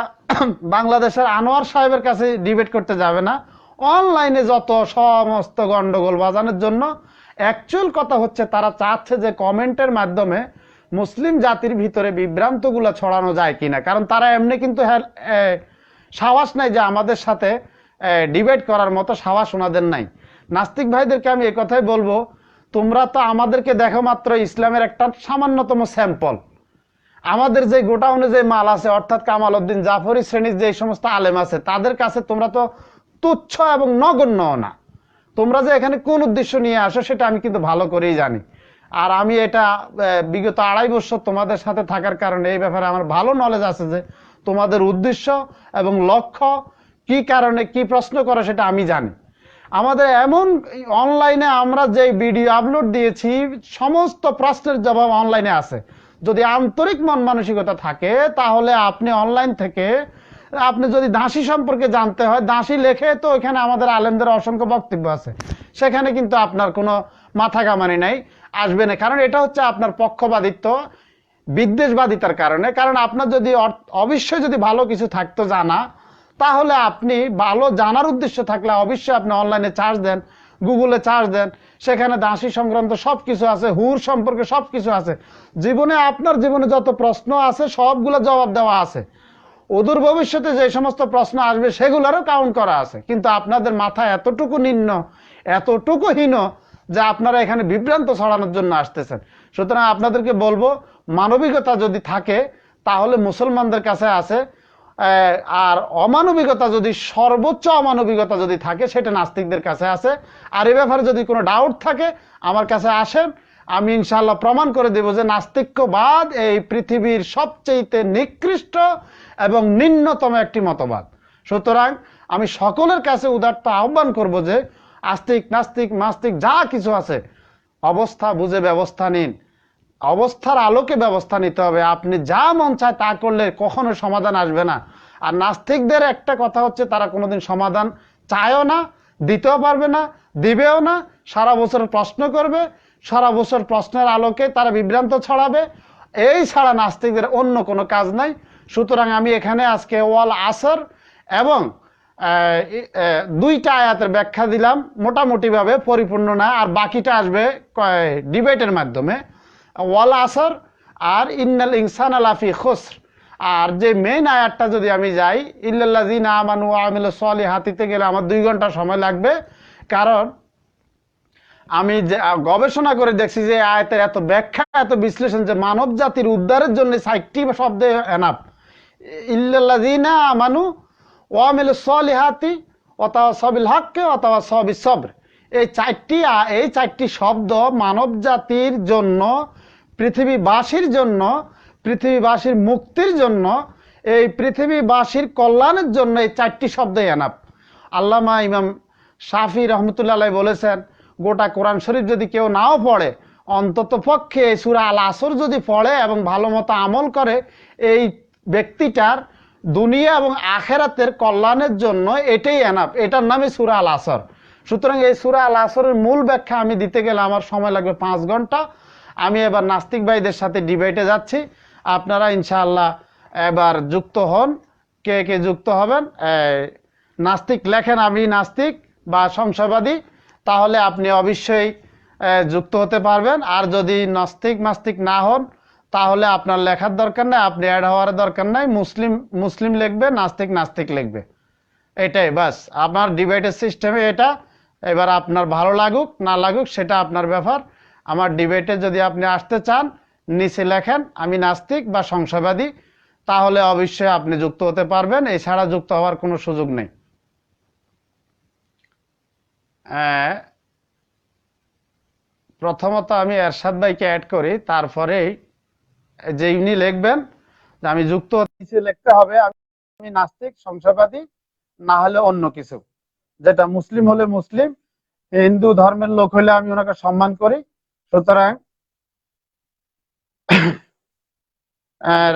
বাংলাদেশের আনোয়ার সাহেবের কাছে ডিবেট করতে যাবে না। অনলাইনে যত সমস্ত গন্ডগোল বাজানোর জন্য অ্যাকচুয়াল কথা হচ্ছে তারা চাচ্ছে যে কমেন্টের মাধ্যমে মুসলিম জাতির ভিতরে বিভ্রান্তগুলো ছড়ানো যায় কিনা। কারণ তারা এমনি কিন্তু সাহস নাই যে আমাদের সাথে ডিবেট করার মতো সাহস ওনাদের নাই। নাস্তিক ভাইদেরকে আমি এই কথাই বলবো, তোমরা তো আমাদেরকে দেখো মাত্র ইসলামের একটা সামান্যতম স্যাম্পল। আমাদের যে গোটাউনে যে মাল আছে, অর্থাৎ কামাল উদ্দিন জাফরি শ্রেণীর যে সমস্ত আলেম আছে, তাদের কাছে তোমরা তো তুচ্ছ এবং নগণ্য না। তোমরা যে এখানে কোন উদ্দেশ্য নিয়ে আসো সেটা আমি কিন্তু ভালো করেই জানি। আর আমি এটা বিগত 2.5 বছর তোমাদের সাথে থাকার কারণে এই ব্যাপারে আমার ভালো নলেজ আছে যে তোমাদের উদ্দেশ্য এবং লক্ষ্য কি কারণে কি প্রশ্ন করো সেটা আমি জানি। আমাদের এমন অনলাইনে আমরা যে ভিডিও আপলোড দিয়েছি সমস্ত প্রশ্নের জবাব অনলাইনে আছে। যদি আন্তরিক মন মানসিকতা থাকে তাহলে আপনি অনলাইন থেকে, আপনি যদি দাসী সম্পর্কে জানতে হয়, দাসী লেখে তো এখানে আমাদের আলেমদের অসংখ্য বক্তব্য আছে, সেখানে কিন্তু আপনার কোনো মাথা কামানি নাই, আসবে না। কারণ এটা হচ্ছে আপনার পক্ষপাতিত্ব। বিদ্বেষবাদিতার কারণে। কারণ আপনার যদি অবশ্যই যদি ভালো কিছু থাকতো জানা, তাহলে আপনি ভালো জানার উদ্দেশ্য থাকলে অবশ্যই আপনি অনলাইনে চার্জ দেন, গুগলে চার্জ দেন, সেখানে দাসী সংক্রান্ত সবকিছু আছে, হুর সম্পর্কে সবকিছু আছে। জীবনে আপনার জীবনে যত প্রশ্ন আছে সবগুলো জবাব দেওয়া আছে। অদূর ভবিষ্যতে যে সমস্ত প্রশ্ন আসবে সেগুলোরও কাউন্ট করা আছে। কিন্তু আপনাদের মাথা এতটুকু নিম্ন, এতটুকু হীন যে আপনারা এখানে বিভ্রান্ত ছড়ানোর জন্য আসতেছেন। সুতরাং আপনাদেরকে বলবো, মানবিকতা যদি থাকে তাহলে মুসলমানদের কাছে আছে, আর অমানবিকতা যদি, সর্বোচ্চ অমানবিকতা যদি থাকে সেটা নাস্তিকদের কাছে আছে। আর এ ব্যাপারে যদি কোনো ডাউট থাকে আমার কাছে আসেন, আমি ইনশাআল্লাহ প্রমাণ করে দেব যে নাস্তিক্যবাদ এই পৃথিবীর সবচেয়ে নিকৃষ্ট এবং নিম্নতম একটি মতবাদ। সুতরাং আমি সকলের কাছে উদাত্ত আহ্বান করব যে আস্তিক নাস্তিক মাস্তিক যা কিছু আছে অবস্থা বুঝে ব্যবস্থা নিন, অবস্থার আলোকে ব্যবস্থা নিতে হবে। আপনি যা মন চায় তা করলে কখনো সমাধান আসবে না। আর নাস্তিকদের একটা কথা হচ্ছে, তারা কোনোদিন সমাধান চায়ও না, দিতেও পারবে না, দিবেও না। সারা বছর প্রশ্ন করবে, সারা বছর প্রশ্নের আলোকে তারা বিভ্রান্ত ছড়াবে, এই ছাড়া নাস্তিকদের অন্য কোনো কাজ নাই। সুতরাং আমি এখানে আজকে ওয়াল আসর এবং দুইটা আয়াতের ব্যাখ্যা দিলাম মোটামুটি ভাবে, পরিপূর্ণ না, আর বাকিটা আসবে ডিবেটের মাধ্যমে। ওয়াল আসর আর ইন্নাল ইনসানা লাফি খুসর। আর যে মেইন আয়াতটা যদি আমি যাই, ইল্লাল্লাযিনা আমানু ওয়া আমিলুস সলিহাতিতে গেলে আমার 2 ঘন্টা সময় লাগবে। কারণ আমি যে গবেষণা করে দেখছি যে আয়াতের এত ব্যাখ্যা, এত বিশ্লেষণ, যে মানব জাতির উদ্ধারের জন্য 4টি শব্দে এনাফ। ইল্লাল্লাযিনা আমানু ওয়া আমিলুস সলিহাতি ওয়া তাওয়াসাউ বিল হাক্কি ওয়া তাওয়াসাউ বিস সবর। এই 4টি শব্দ মানব জাতির জন্য, পৃথিবীবাসীর জন্য, পৃথিবীবাসীর মুক্তির জন্য, এই পৃথিবীবাসীর কল্যাণের জন্য এই 4টি শব্দই এনাফ। আল্লামা ইমাম শাফি রহমতুল্লাহ আলাইহি বলেছেন, গোটা কোরআন শরীফ যদি কেউ নাও পড়ে, অন্তত পক্ষে সূরা আল আসর যদি পড়ে এবং ভালো মতো আমল করে, এই ব্যক্তিটার দুনিয়া এবং আখেরাতের কল্যাণের জন্য এটাই এনাফ। এটার নামই সূরা আল আসর। সুতরাং এই সূরা আল আসরের মূল ব্যাখ্যা আমি দিতে গেলে আমার সময় লাগবে 5 ঘন্টা। আমি এবার নাস্তিক ভাইদের সাথে ডিবেটে যাচ্ছি। আপনারা ইনশাআল্লাহ এবার যুক্ত হন। কে কে যুক্ত হবেন? নাস্তিক লেখেন আমি নাস্তিক বা সংশয়বাদী, তাহলে আপনি অবশ্যই যুক্ত হতে পারবেন। আর যদি নাস্তিক মাস্তিক না হন তাহলে আপনার লেখার দরকার নাই, আপনি অ্যাড হওয়ার দরকার নাই। মুসলিম মুসলিম লিখবে, নাস্তিক নাস্তিক লিখবে, এটাই বাস। আমার ডিবেটের সিস্টেমে এটা। এবার আপনার ভালো লাগুক না লাগুক সেটা আপনার ব্যাপার। আমার ডিবেটে যদি আপনি আসতে চান, নিচে লেখেন আমি নাস্তিক বা সংশয়বাদী, তাহলে অবশ্যই আপনি যুক্ত হতে পারবেন। এছাড়া যুক্ত হওয়ার কোনো সুযোগ নেই। প্রথমত আমি এরশাদ ভাইকে অ্যাড করি, তারপরেই যে ইনি লিখবেন যে আমি যুক্ত, নিচে লিখতে হবে আমি নাস্তিক সংশয়বাদী, না হলে অন্য কিছু। যেটা মুসলিম হলে মুসলিম, হিন্দু ধর্মের লোক হলে আমি ওনাকে সম্মান করি। সুতরাং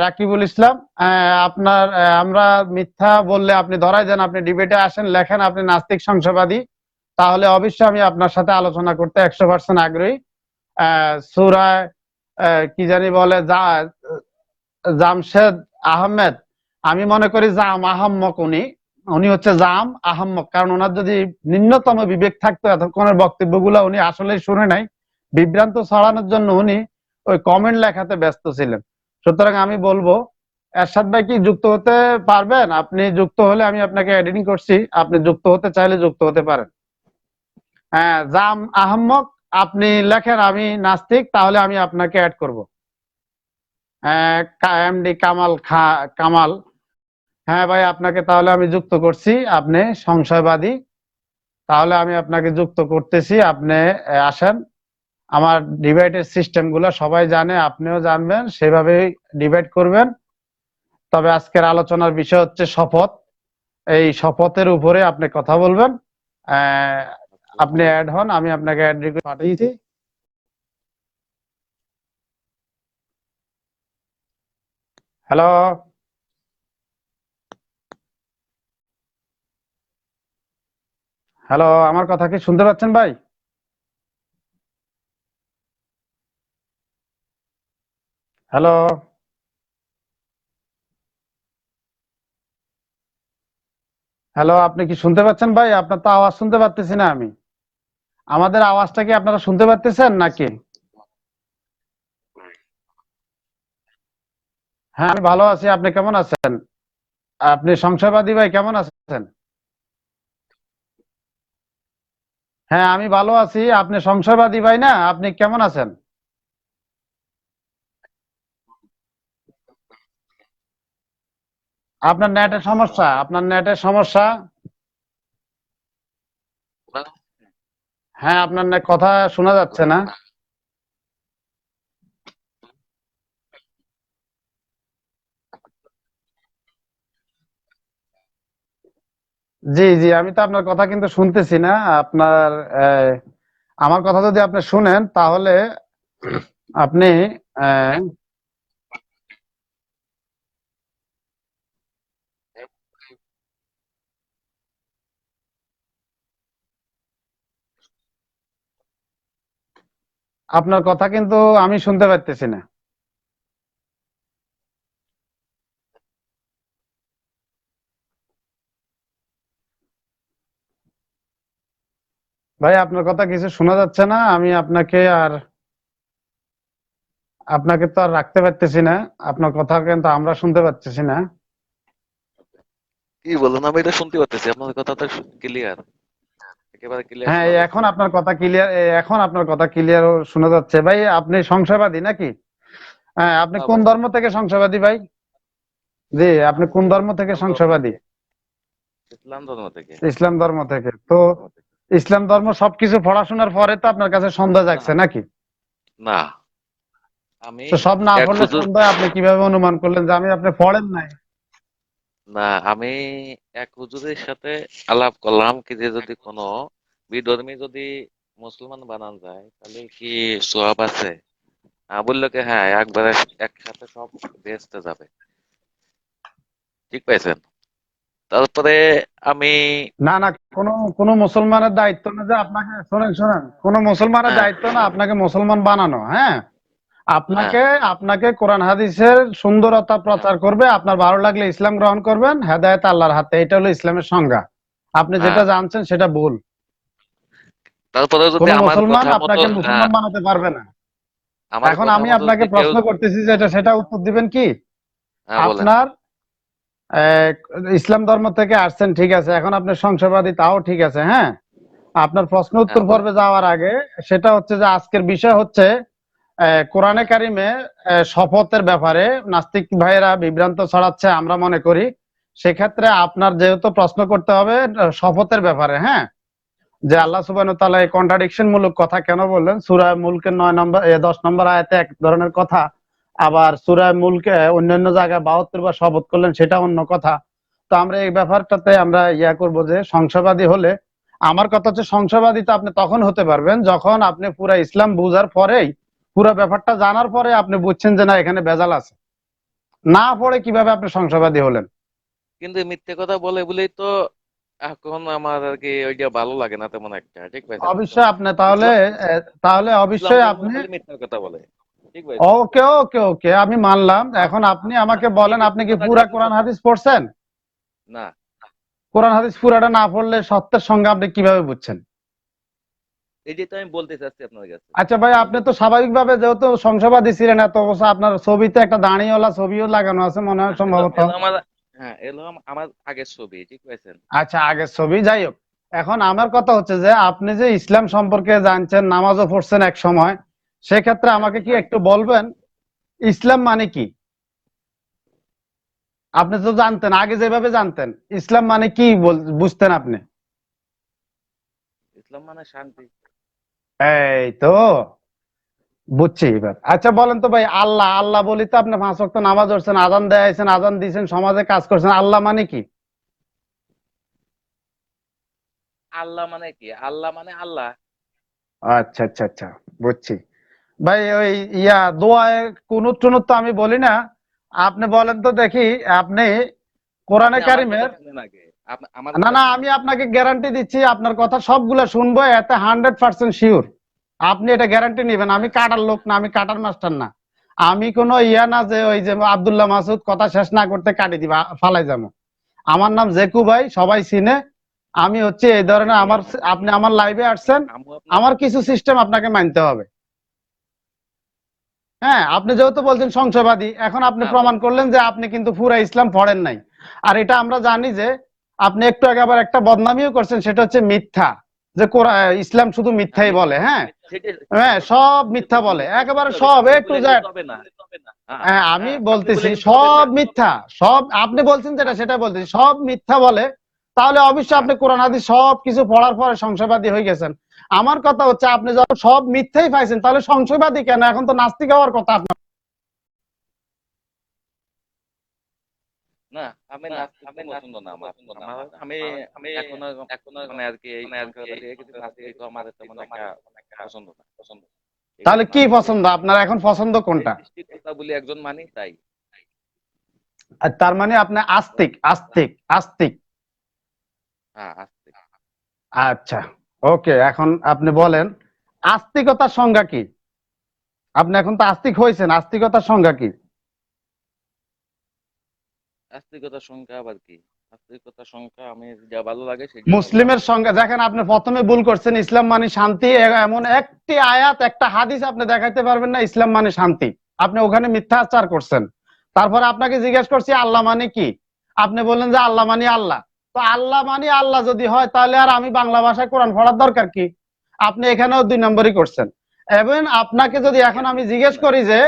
রাকিবুল ইসলাম, আপনার আমরা মিথ্যা বললে আপনি ধরাই দেন, আপনি ডিবেটে আসেন, লেখেন আপনি নাস্তিক সংশয়বাদী, তাহলে অবশ্যই আমি আপনার সাথে আলোচনা করতে 100% আগ্রহী। সূরা কি জানি বলে, জামশেদ আহমেদ, আমি মনে করি জাম আহম্মক, উনি হচ্ছে জাম আহম্মক। কারণ ওনার যদি নিম্নতম বিবেক থাকতো এতক্ষণের বক্তব্যগুলো উনি আসলে শুনে নাই, বিভ্রান্ত ছড়ানোর জন্য উনি ওই কমেন্ট লেখাতে ব্যস্ত ছিলেন। সুতরাং আমি বলবো, এরশাদ ভাই কি যুক্ত হতে পারবেন? আপনি যুক্ত হলে আমি আপনাকে এডিটিং করছি, আপনি যুক্ত হতে চাইলে যুক্ত হতে পারেন। হ্যাঁ, জাম আহম্মক, আপনি লেখেন আমি নাস্তিক, তাহলে আমি আপনাকে অ্যাড করব। এমডি কামাল, হ্যাঁ ভাই, আপনাকে তাহলে আমি যুক্ত করছি। আপনি সংশয়বাদী, তাহলে আমি আপনাকে যুক্ত করতেছি। আপনি আসেন। আমার ডিবেটের সিস্টেম গুলো সবাই জানে, আপনিও জানবেন, সেভাবেই ডিবেট করবেন। তবে আজকের আলোচনার বিষয় হচ্ছে শপথ। এই শপথের উপরে আপনি কথা বলবেন। আপনি অ্যাড হন, আমি আপনাকে অ্যাড রিকোয়েস্ট পাঠিয়েছি। হ্যালো, হ্যালো, আমার কথা কি শুনতে পাচ্ছেন ভাই? হ্যালো, হ্যালো, আপনি কি শুনতে পাচ্ছেন ভাই? আপনার তো আওয়াজ শুনতে পারতেছি না আমি। আমাদের আওয়াজটা কি আপনারা শুনতে পারতেছেন নাকি? হ্যাঁ, আমি ভালো আছি। আপনি কেমন আছেন? আপনি সংশয়বাদী ভাই কেমন আছেন? হ্যাঁ, আমি ভালো আছি। আপনি সংশয়বাদী ভাই না? আপনি কেমন আছেন? আপনার নেটের সমস্যা, আপনার নেটের সমস্যা। হ্যাঁ, আপনার কথা শোনা যাচ্ছে না। জি, জি, আমি তো আপনার কথা কিন্তু শুনতেছি না। আপনার আহ, আমার কথা যদি আপনি শুনেন তাহলে আপনি আহ, আপনার কথা কিন্তু আমি শুনতে পারতেছি না। ভাই, আপনার কথা কিছু শোনা যাচ্ছে না। আমি আপনাকে তো আর রাখতে পারতেছি না। আপনার কথা কিন্তু আমরা শুনতে পারতেছি না। কি বলুন, আমি এটা শুনতে পাচ্ছি, আপনার কথা তো ক্লিয়ার, একেবারে ক্লিয়ার হ্যাঁ, শোনা এখন যাচ্ছে। আপনার কথা ক্লিয়ার। এখন আপনার কথা ক্লিয়ার শোনা যাচ্ছে। ভাই, আপনি সংশয়বাদী নাকি? হ্যাঁ, আপনি না কোন ভাই, ধর্ম থেকে সংশয়বাদী ভাই? জি, আপনি আমি কোন ধর্ম থেকে ইসলাম ধর্ম সংশয়বাদী? থেকে। ইসলাম ধর্ম থেকে। ইসলাম ধর্ম থেকে তো ইসলাম ধর্ম সবকিছু পড়াশোনার পরে তো আপনার কাছে সন্দেহ না, জাগছে নাকি? না, আমি তো সব না এক পড়লে হুজুর, সন্দেহ আপনি কিভাবে অনুমান করলেন যে আপনি পড়েন নাই? না, আমি এক হুজুরের সাথে আলাপ করলাম কি যে যদি কোনো বিধর্মী যদি মুসলমান বানান যায় তাহলে কি সোয়াব আছে। বললো কি হ্যাঁ, একবারে একসাথে সব বেহেশতে যাবে। ঠিক পাইছেন? তারপরে আমি, না, না, কোনো কোনো মুসলমানের দায়িত্ব না যে আপনাকে, শোনেন শোনেন, কোনো মুসলমানের হ্যাঁ, দায়িত্ব না আপনাকে মুসলমান বানানো। হ্যাঁ, হ্যাঁ, আপনাকে আপনাকে কোরআন হাদিসের সুন্দরতা প্রচার করবে। আপনার ভালো লাগলে ইসলাম গ্রহণ করবেন। হেদায়েত আল্লাহর হাতে। এটা হলো ইসলামের সংজ্ঞা। আপনি হ্যাঁ, যেটা জানছেন সেটা ভুল। তারপরে যদি কোনো আমার মুসলমান কথা মতো, আপনাকে হ্যাঁ, মুসলমান বানাতে পারবে না। আমার এখন কথা আমি মতো আপনাকে যদি কেউ, প্রশ্ন করতেছি সেটা উত্তর দিবেন কি? হ্যাঁ বলেন, আপনার আহ, ইসলাম ধর্ম থেকে আসছেন, ঠিক আছে। এখন আপনি সংশয়বাদী, তাও ঠিক আছে। হ্যাঁ, আপনার প্রশ্ন হ্যাঁ উত্তর বলেন, পর্বে যাওয়ার আগে সেটা হচ্ছে যে আজকের বিষয় হচ্ছে কোরআনে হ্যাঁ, কারিমে শপথের ব্যাপারে নাস্তিক ভাইয়েরা বিভ্রান্ত ছড়াচ্ছে আমরা মনে করি। সেক্ষেত্রে আপনার যেহেতু প্রশ্ন করতে হবে শপথের ব্যাপারে। হ্যাঁ, যে হ্যাঁ, আল্লাহ সুবহানাহু ওয়া তাআলা এই কন্ট্রাডিকশন মূলক কথা কেন বললেন? সূরা মুলকের 10 নম্বর আয়াতে এক ধরনের কথা, আবার সূরা মুলকে অন্যান্য জায়গায় 72 বার শপথ করলেন, সেটা অন্য কথা। তো আমরা এই ব্যাপারটাতে আমরা করব যে সংশয়বাদী হলে, আমার কথা হচ্ছে সংশয়বাদী তো আপনি তখন হতে পারবেন যখন আপনি পুরা ইসলাম বুঝার পরেই, পুরো ব্যাপারটা জানার পরে আপনি বুঝছেন যে না, এখানে ভেজাল আছে। না পড়ে কিভাবে আপনি সংশয়বাদী হলেন? কিন্তু মিথ্যে কথা বলে বলেই তো এখন আমার আর কি ওইটা ভালো লাগে না তেমন একটা। ঠিক পাইছেন? অবশ্যই আপনি তাহলে ইসলাম, তাহলে ইসলাম অবশ্যই ধর্ম আপনি, খালি মিথ্যা কথা বলে। ঠিক পাইছেন? ওকে, ওকে, ওকে, আমি মানলাম। এখন আপনি আমাকে আপনি বলেন, আপনি মিথ্যে কি কথা পুরা কেন কোরআন বলেন? হাদিস পড়ছেন? না, কোরআন হাদিস পুরাটা না পড়লে সত্যের সঙ্গে আপনি কিভাবে বুঝছেন? এই যে তো আমি বলতে চাচ্ছি আপনার কাছে। আচ্ছা ভাই, আমি আপনি তো বলতে স্বাভাবিকভাবে যেহেতু সংশয়বাদী ছিলেন এত বছর, আপনার ছবিতে একটা দাঁড়িয়েওয়ালা ছবিও লাগানো আছে মনে হয় এলো সম্ভবত। এলো আমার, হ্যাঁ, এলো আমার আগের ছবি। ঠিক পাইছেন? আচ্ছা, আগের ছবি, যাই হোক। এখন আমার কথা হচ্ছে যে আপনি যে ইসলাম সম্পর্কে জানছেন, নামাজও পড়ছেন এক সময়, সেক্ষেত্রে হ্যাঁ, আমাকে কি একটু বলবেন ইসলাম মানে কি? আপনি তো জানতেন, আগে যেভাবে জানতেন, ইসলাম মানে কি বুঝতেন আপনি? ইসলাম মানে শান্তি। এই তো বুঝছি এবার। আচ্ছা বলেন তো ভাই, আল্লাহ আল্লাহ বলি তো আপনি 5 ওয়াক্ত নামাজ পড়ছেন, আজান দেয়াইছেন, আজান দিয়েছেন, সমাজে কাজ করছেন, আল্লাহ মানে কি? আল্লাহ মানে কি? আল্লাহ মানে আল্লাহ। আচ্ছা, আচ্ছা, আচ্ছা, বুঝছি। ভাই, ওই দোয়ায় কুনুত টুনুত তো আমি বলি না। আপনি বলেন তো দেখি, আপনি কোরআনে আপনি আমার কথা কারিমের, শুনেন আগে, আমার না, কথা না, শুনেন। আমি আপনাকে গ্যারান্টি দিচ্ছি আপনার কথা সবগুলা শুনবো, এতে 100% শিওর। আপনি এটা গ্যারান্টি নেবেন। আমি হ্যাঁ, কাটার লোক না, আমি কাটার মাস্টার না। আমি কোনো ইয়া না যে ওই যে আব্দুল্লাহ মাসুদ কথা শেষ না করতে কাটি দিবা ফালাই যাবো। আমার নাম জেকু ভাই, সবাই চিনে। আমি হচ্ছে এই ধরনের আমার, আপনি আমার লাইভে আসছেন, আমু আপনার আমার কিছু সিস্টেম আপনাকে মানতে হবে। হ্যাঁ, আপনি যেহেতু বলছেন সংশয়বাদী, এখন আপনি না প্রমাণ করলেন যে আপনি কিন্তু পুরা ইসলাম পড়েন নাই। আর এটা আমরা জানি যে আপনি একটু আগে আবার একটা বদনামিও করছেন, সেটা হচ্ছে মিথ্যা, যে ইসলাম শুধু মিথ্যাই বলে। হ্যাঁ, হ্যাঁ, সব মিথ্যা বলে, একেবারে সব এ টু জেড। হ্যাঁ, আমি বলতেছি সব মিথ্যা, সব আপনি বলছেন যেটা সেটা বলতেছি, সব মিথ্যা বলে। তাহলে অবশ্যই আপনি কোরআন হাদিস সব কিছু পড়ার পরে সংশয়বাদী হয়ে গেছেন। আমার কথা হচ্ছে আপনি যখন সব মিথ্যাই পাইছেন তাহলে সংশয়বাদী কেন? এখন তো নাস্তিক হওয়ার কথা আপনার। না, আমি নাস্তিক পছন্দ না আমার। আমি এখনো মানে আর কি এই সংখ্যাটা দিয়ে কিছু নাস্তিক আমার তেমন একটা পছন্দ না। ঠিক তাহলে আছে, কি আমি পছন্দ আপনার এখন? পছন্দ কোনটা? সৃষ্টিকর্তা বলে একজন মানি, তাই। আর তার মানে আপনি আস্তিক, আস্তিক, আস্তিক। হ্যাঁ, আস্তিক। আচ্ছা, ওকে, এখন আপনি বলেন আস্তিকতার সংজ্ঞা কি? আপনি এখন তো আস্তিক হয়েছেন, আস্তিকতার সংজ্ঞা কি? আস্তিকতার সংখ্যা আবার কি? আস্তিকতার সংখ্যা আমি যা ভালো লাগে সেটা মুসলিমের সংজ্ঞা দেখেন, আপনি প্রথমে ভুল করছেন। ইসলাম মানে শান্তি, এমন একটি আয়াত একটা হাদিস আপনি দেখাইতে পারবেন না ইসলাম মানে শান্তি। আপনি ওখানে মিথ্যাচার করছেন। তারপরে আপনাকে জিজ্ঞেস করছি আল্লাহ মানে কি, আপনি বললেন যে আল্লাহ মানে আল্লাহ। তো আল্লাহ মানে আল্লাহ যদি হয় তাহলে আর আমি বাংলা ভাষায় কোরআন পড়ার দরকার কি? আপনি এখানেও 2 নম্বরই করছেন। এবং আপনাকে যদি এখন আমি জিজ্ঞেস করি যে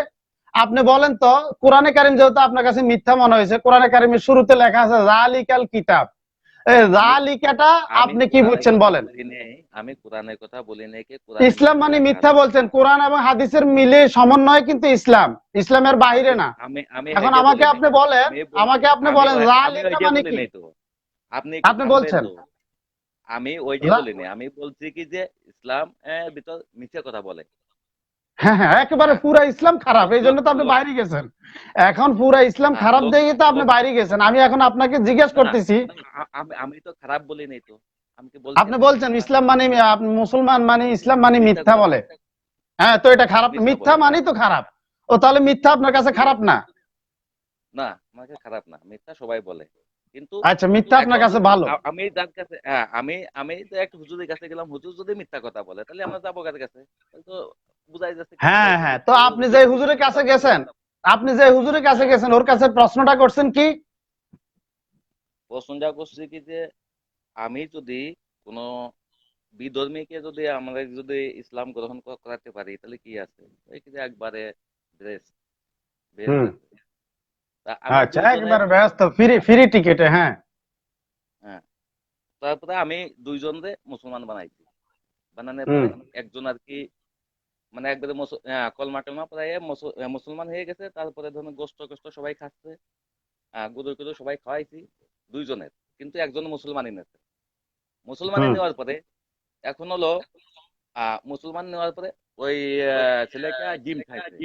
আপনি বলেন তো কোরআনে কারিম যেহেতু আপনার কাছে মিথ্যা মনে হয়েছে, কোরআনে কারিমের শুরুতে লেখা আছে জালিকাল কিতাব, জালিকাটা আপনি কি বুঝছেন বলেন? আমি কোরআনের কথা বলি নাই কি ইসলাম মানে মিথ্যা বলছেন। কোরআন এবং হাদিসের মিলে সমন্বয় কিন্তু ইসলাম, ইসলামের বাইরে না। আমি আমি এখন ওইটা আমাকে বলি নাই। আপনি বলেন, আমাকে আপনি বলেন আমি জালিকা ওইটা মানে বলি কি? নাই তো। আপনি একটু আপনি থামবেন বলছেন তো। আমি ওইটা বলি নাই। আমি বলছি কি যে ইসলাম ভিতর মিথ্যা কথা বলে। হ্যাঁ, হ্যাঁ, একেবারে হ্যাঁ, পুরা ইসলাম খারাপ, এই জন্য তো আপনি লোক বাইরে গেছেন। এখন পুরা ইসলাম হ্যাঁ, খারাপ লোক দেখে তো আপনি লোক বাইরে গেছেন। আমি এখন আপনাকে জিজ্ঞেস না, করতেছি, না, আমি তো খারাপ বলি নাই তো। আমি কি বলছি আপনি আপনি বলছেন মিথ্যা ইসলাম মানে মুসলমান মানে ইসলাম মানে মিথ্যা মিথ্যা কথা বলে। বলে। হ্যাঁ, তো এটা খারাপ, মিথ্যা মিথ্যা বলে, মানেই তো খারাপ। ও তাহলে মিথ্যা আপনার কাছে খারাপ না? না, আমাকে খারাপ না, মিথ্যা সবাই বলে। কিন্তু আচ্ছা, মিথ্যা আপনার এখন কাছে ভালো। আমি যার কাছে, হ্যাঁ, আমি তো একটা হুজুরের কাছে গেলাম, হুজুর যদি মিথ্যা কথা বলে তাহলে আমরা যাবো কার কাছে? তাহলে তো বুঝাই যাচ্ছে কি আমরা হ্যাঁ, ওই হ্যাঁ, হুজুর তো ওই আপনি যে হুজুর যদি হুজুরের মিথ্যা কাছে কথা বলে। গেছেন, আপনি যে হুজুরের কাছে হ্যাঁ, গেছেন ওর কাছে প্রশ্নটা করছেন কি? প্রশ্নটা করছি কি যে আমি যদি কোনো বিধর্মীকে যদি আমরা যদি ইসলাম গ্রহণ করাতে পারি তাহলে কি আছে? এই কি যে একবারে ড্রেস বেস্ট হুম, আছে। তা আমরা আচ্ছা, দুইজনের, একবারে ব্যস্ত, ফ্রি ফ্রি টিকেটে। হ্যাঁ, হ্যাঁ, তারপরে আমি দুইজনরে মুসলমান বানাইছি। বানানোর হুম, পরে একজন আর কি মানে একবারে কলমা টলমা পড়াইয়ে মুসলমান হয়ে গেছে। তারপরে ধরুন গোস্ত গোস্ত সবাই খাচ্ছে, গুদর কুদর সবাই খাওয়াইছি দুইজনের, কিন্তু একজন মুসলমানই নেছে। মুসলমানি হুম, নেওয়ার পরে এখন হলো মুসলমান নেওয়ার পরে ওই ছেলেটা ডিম খাইছে।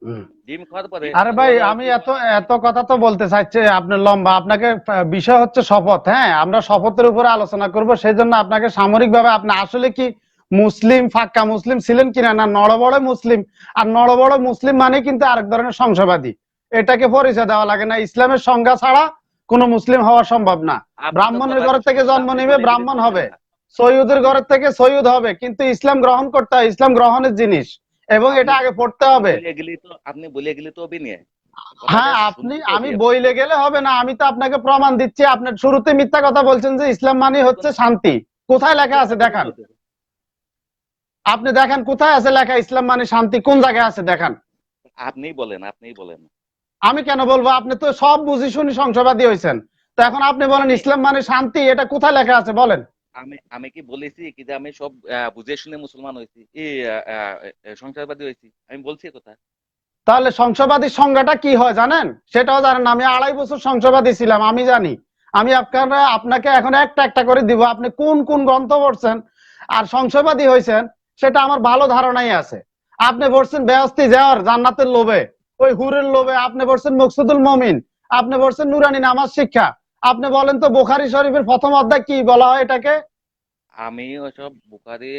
হুম। ডিম খাওয়ার পরে আরে ভাই, ওর আর আমি কি এত এত কথা তো বলতে চাইছি, আপনার লম্বা, আপনাকে বিষয় হচ্ছে শপথ। হ্যাঁ, আমরা শপথের উপরে আলোচনা করব, সেই জন্য আপনাকে সামরিকভাবে আপনি আসলে কি মুসলিম, ফাক্কা মুসলিম ছিলেন কিনা, না নড়বড়ে মুসলিম? আর নড়বড়ে মুসলিম মানে কিন্তু আরেক ধরনের সংশয়বাদী। এটাকে পরিচয় দেওয়া লাগে না। ইসলামের সংজ্ঞা ছাড়া কোনো মুসলিম হওয়া সম্ভব না। আপনি তো ব্রাহ্মণের কথা ঘর থেকে জন্ম আপনি নিবে বলে গেলে ব্রাহ্মণ তো হবে হবে, না। সৈয়দের আপনি ঘর থেকে সৈয়দ হবে, কিন্তু ইসলাম গ্রহণ করতে হয়। ইসলাম গ্রহণের জিনিস, এবং আপনি এটা আগে পড়তে আপনি হবে। বলে গেলে তো হবে নিয়ে কথাটা হ্যাঁ, আপনি, শুনতে তো আমি হবে আপনি। বইলে গেলে হবে না, আমি তো আপনাকে প্রমাণ দিচ্ছি। আপনার শুরুতে মিথ্যা কথা বলছেন যে ইসলাম মানে হচ্ছে শান্তি। কোথায় লেখা আছে মিথ্যা কথা দেখান? বলতেছে। আপনি দেখেন কোথায় আছে লেখা ইসলাম মানে শান্তি, কোন জায়গায় আছে দেখান। আপনিই বলেন। আমি কেন বলবো? আপনি তো সব বুঝি শুনি সংশয়বাদী হয়েছেন। তো এখন আপনি বলেন আমি ইসলাম মানে শান্তি, এটা কোথায় লেখা আছে বলেন? আমি আমি কি বলেছি কি যে আমি সব বুঝে শুনে মুসলমান হয়েছি, সংসারবাদী হয়েছি? আমি বলছি এ কথা। তাহলে সংশয়বাদীর সংজ্ঞাটা কি হয় জানেন? সেটাও জানেন না। আমি 2.5 বছর সংশয়বাদী ছিলাম, আমি জানি। আমি আপনাকে এখন একটা একটা করে দিব, আপনি কোন কোন গ্রন্থ পড়ছেন আর সংশয়বাদী হয়েছেন সেটা আমার ভালো ধারণাই আছে। আপনি পড়ছেন বেহেশতি যাওয়ার জান্নাতের লোভে, ওই হুরের লোভে। আপনি পড়ছেন মকসুদুল মমিন, আপনি পড়ছেন নুরানি নামাজ শিক্ষা। আপনি বলেন তো বুখারী শরীফের প্রথম অধ্যায় কি বলা হয় এটাকে? আমি ওসব বুখারি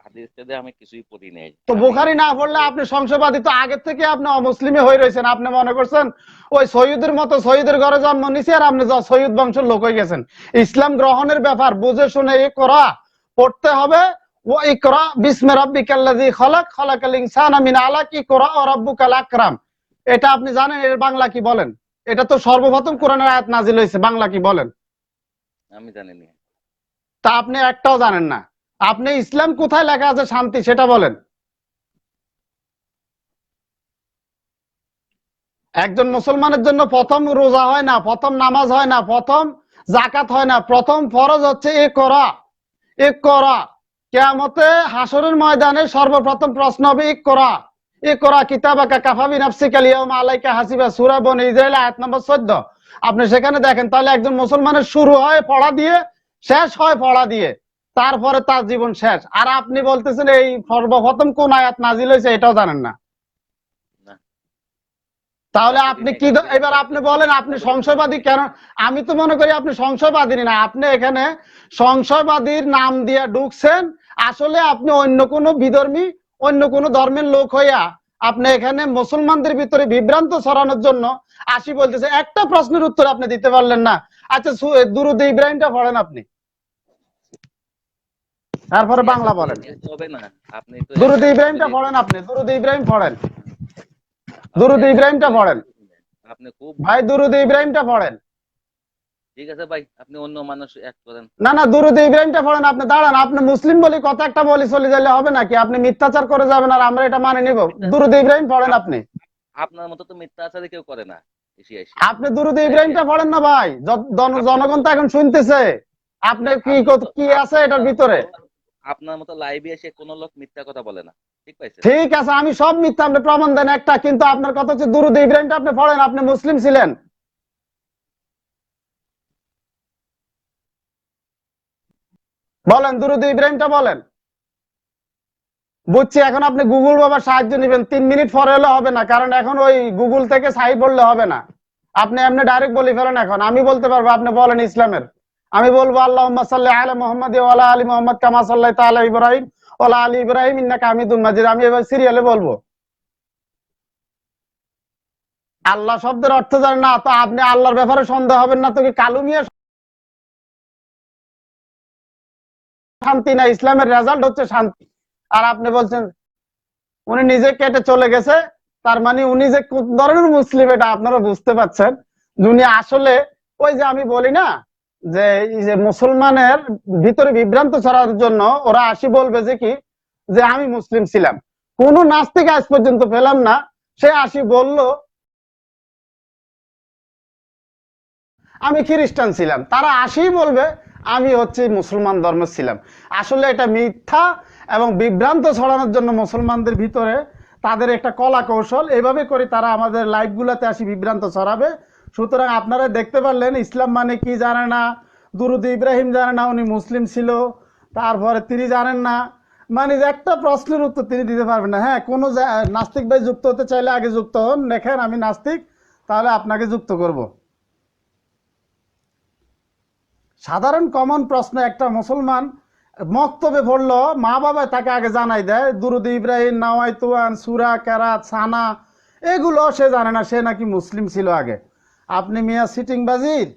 হাদিস থেকে আমি কিছুই পড়ি নাই। তো আমি বুখারি না পড়লে আপনি সংশয়বাদী, তো আগে থেকে আপনি অমুসলিমে হয়ে রয়েছেন। আপনি মনে করছেন ওই সৈয়দের মতো সৈয়দের ঘরে জন্ম নিছি আর আপনি সৈয়দ বংশের লোক হয়ে গেছেন। ইসলাম গ্রহণের ব্যাপার বুঝে শুনে ইকরা পড়তে হবে। ও ইকরা বিসমি রাব্বিকাল্লাযী খালাক, খালাকাল ইনসানা মিন আলাক, ইকরা ওয়া রাব্বুকাল আকরাম। এটা আপনি জানেন এর বাংলা কি বলেন? এটা তো সর্বপ্রথম কোরআনের আয়াত নাজিল হয়েছে, বাংলা কি বলেন? আমি জানি না। তা আপনি একটাও জানেন না। আপনি ইসলাম কোথায় লেখা আছে শান্তি সেটা বলেন। একজন মুসলমানের জন্য প্রথম রোজা হয় না, প্রথম নামাজ হয় না, প্রথম জাকাত হয় না, প্রথম ফরজ হচ্ছে ইকরা। কিয়ামতে হাসরের ময়দানে সর্বপ্রথম প্রশ্ন হবে ইকরা কিতাবাকা কাফা বিনাফসিকাল ইয়াউমা আলাইকা হাসিবা, সূরা বনী ইসরাইল আয়াত নম্বর 14। আপনি সেখানে দেখেন তাহলে একজন মুসলমানের শুরু হয় পড়া দিয়ে, শেষ হয় পড়া দিয়ে, তারপরে তার জীবন শেষ। আর আপনি বলতেছেন এই সর্বপ্রথম কোন আয়াত নাজিল হয়েছে এটাও জানেন না। না, তাহলে আমি আপনি পড়ি কি নাই। এবার আপনি বলেন আপনি সংশয়বাদী কেন? আমি তো মনে করি আপনি সংশয়বাদী না, আপনি এখানে সংশয়বাদীর নাম দিয়ে ঢুকছেন। আসলে আপনি অন্য কোনো বিধর্মী, অন্য কোনো ধর্মের লোক হইয়া আপনি এখানে মুসলমানদের ভিতরে বিভ্রান্ত ছড়ানোর জন্য আসি বলতেছে। একটা প্রশ্নের উত্তর আপনি দিতে পারলেন না। আচ্ছা দুরূদ ইব্রাহিমটা পড়েন আপনি, তারপরে ঠিক আছে, বাংলা বলে বলেন। দিলে তো হবে না। আপনি তো দুরূদ একটা প্রশ্ন ইব্রাহিমটা পড়েন, আপনি দুরূদ ইব্রাহিম পড়েন, আপনি দুরূদ একটা ইব্রাহিমটা বলে পড়েন আপনি খুব ভাই, দুরূদ ইব্রাহিমটা পড়েন। ঠিক আছে ভাই, আপনি অন্য মানুষ এক করেন। না না, দুরূদ ইব্রাহিমটা পড়েন। আপনি দাঁড়ান, আপনি মুসলিম বলি কথা একটা বলি চলে গেলে হবে নাকি? আপনি মিথ্যাচার করে যাবেন আর আমরা এটা মানে নিব? মিথ্যা দুরূদ ইব্রাহিম পড়েন আপ- আপনি। আপনার মতো তো মিথ্যা আচারে কেউ করে না। এসে এসে আপনি দুরূদ দেখে ইব্রাহিমটা পড়েন না ভাই, আপনি তো জনগণ তো এখন শুনতেছে আপনি কি আপনি তো কি আছে এটার আপনার ভিতরে। মতো আপনার মতো লাইভে এসে কোনো লোক মিথ্যা কথা বলে না। ঠিক পাইছেন? ঠিক আছে, আমি সব মিথ্যা, আপনি প্রমাণ দেন একটা। কিন্তু আপনার কথা হচ্ছে দুরূদ ইব্রাহিমটা আপনি পড়েন, আপনি মুসলিম ছিলেন। বলেন দুরূদ ইব্রাহিমটা বলেন। বুঝছি, এখন আপনি গুগল বাবার সাহায্য নেবেন। 3 মিনিট পরে হলে হবে না, কারণ এখন ওই গুগল থেকে সাই পড়লে হবে না। আপনি এমনি ডাইরেক্ট বলে ফেলেন। এখন আমি বলতে পারবো, আপনি বলেন ইসলামের। আমি বলবো আল্লাহুম্মা সাল্লি আলা মুহাম্মাদ ওয়া আলা আলি মুহাম্মাদ কামা সাল্লাইতা আলা ইব্রাহিম ওয়া আলা আলি ইব্রাহিম ইন্নাকা হামিদুম মাজিদ। আমি এবার সিরিয়ালে বলবো। আল্লাহ শব্দের অর্থ জানেন না তো আপনি আল্লাহর ব্যাপারে সন্দেহ হবেন না? তো কি কালু মিয়া শান্তি না? ইসলামের রেজাল্ট হচ্ছে শান্তি। আর আপনি বলছেন উনি নিজে কেটে চলে গেছে, তার মানে উনি যে কোন ধরনের মুসলিম এটা আপনারা বুঝতে পারছেন। উনি আসলে ওই যে আমি বলি না যে এই যে মুসলমানের ভিতরে বিভ্রান্ত ছড়ার জন্য ওরা আসি বলবে যে কি, যে আমি মুসলিম ছিলাম। কোন নাস্তিক আজ পর্যন্ত পেলাম না সে আসি বলল আমি খ্রিস্টান ছিলাম। তারা আসি বলবে আমি হচ্ছে মুসলমান ধর্ম ছিলাম। আসলে এটা মিথ্যা এবং বিভ্রান্ত ছড়ানোর জন্য মুসলমানদের ভিতরে তাদের একটা কলা কৌশল, এভাবে করে তারা আমাদের লাইভ গুলাতে আসি বিভ্রান্ত ছড়াবে। সুতরাং আপনারা দেখতে পারলেন ইসলাম মানে কি জানে না, দুরূদ ইব্রাহিম জানে না, উনি মুসলিম ছিল, তারপরে তিনি জানেন না। মানে যে একটা প্রশ্নের উত্তর তিনি দিতে পারবেন না। হ্যাঁ, কোনো নাস্তিক ভাই যুক্ত হতে চাইলে আগে যুক্ত হন, দেখেন আমি নাস্তিক, তাহলে আপনাকে যুক্ত করব। সাধারণ কমন প্রশ্ন একটা মুসলমান মক্তবে পড়লো, মা বাবা তাকে আগে জানাই দেয় দুরূদ ইব্রাহিম, নাওয়াইতুয়ান, সূরা, কেরাত, সানা, এগুলো সে জানে না, সে নাকি মুসলিম ছিল আগে। আপনি মিয়া সিটিং বাজির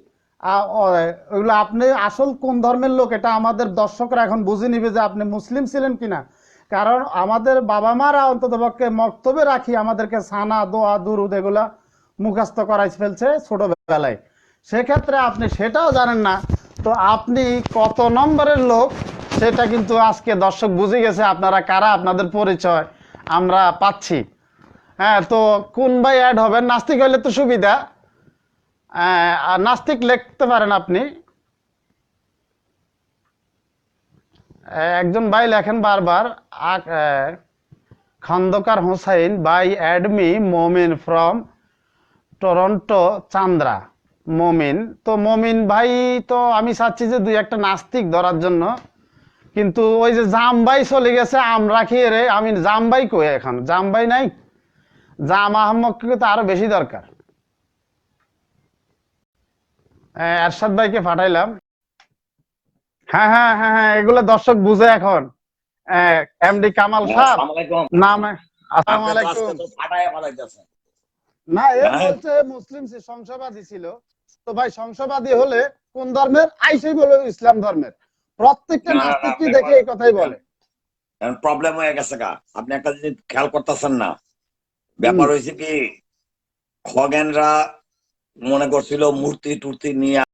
ওইগুলো আপনি আসল কোন ধর্মের লোক এটা আমাদের দর্শকরা এখন বুঝে নিবে যে আপনি মুসলিম ছিলেন কিনা। কারণ আমাদের বাবা মারা অন্তত পক্ষে মক্তবে রাখি আমাদেরকে সানা, দোয়া, দুরূদ এগুলা মুখস্থ করাই ফেলছে ছোটবেলায়। সেক্ষেত্রে আপনি সেটাও জানেন না, তো আপনি কত নম্বরের লোক সেটা কিন্তু আজকে দর্শক বুঝে গেছে আপনারা কারা, আপনাদের পরিচয় আমরা পাচ্ছি। হ্যাঁ, তো কোন ভাই অ্যাড হবেন? নাস্তিক হইলে তো সুবিধা, আর নাস্তিক লিখতে পারেন আপনি। একজন ভাই লেখেন বারবার খন্দকার হোসাইন ভাই অ্যাড মি মোমিন ফ্রম টরন্টো চান্দ্রা। মমিন তো মমিন ভাই, তো আমি চাচ্ছি যে দুই একটা নাস্তিক ধরার জন্য, কিন্তু ওই যে জামবাই চলে গেছে আমরা খেয়ে রে। আমি জামবাই কই, এখন জামবাই নাই, জাম আহমদকে তো আরো বেশি দরকার। এরশাদ ভাইকে পাঠাইলাম। হ্যাঁ হ্যাঁ হ্যাঁ হ্যাঁ, এগুলো দর্শক বুঝে এখন। এমডি কামাল সাহেব আসসালামু আলাইকুম। নামে। আসসালামু আপনি তো আজকে আলাইকুম। তো ফাটায় ফাটাইতেছেন। না এ হ্যাঁ? বলছে মুসলিম সংশয়বাদী ছিল। তো ভাই সংশয়বাদী হলে কোন ধর্মের? আইসেই বলে ইসলাম ধর্মের। প্রত্যেকটা না, নাস্তিকই ব্যাপার দেখে এই কথাই বলে। প্রবলেম হয়ে গেছে গা। আপনি একটা জিনিস খেয়াল করতেছেন না। হুম। ব্যাপার হয়েছে কি, খগেনরা মনে করছিল মূর্তি টুর্তি নিয়ে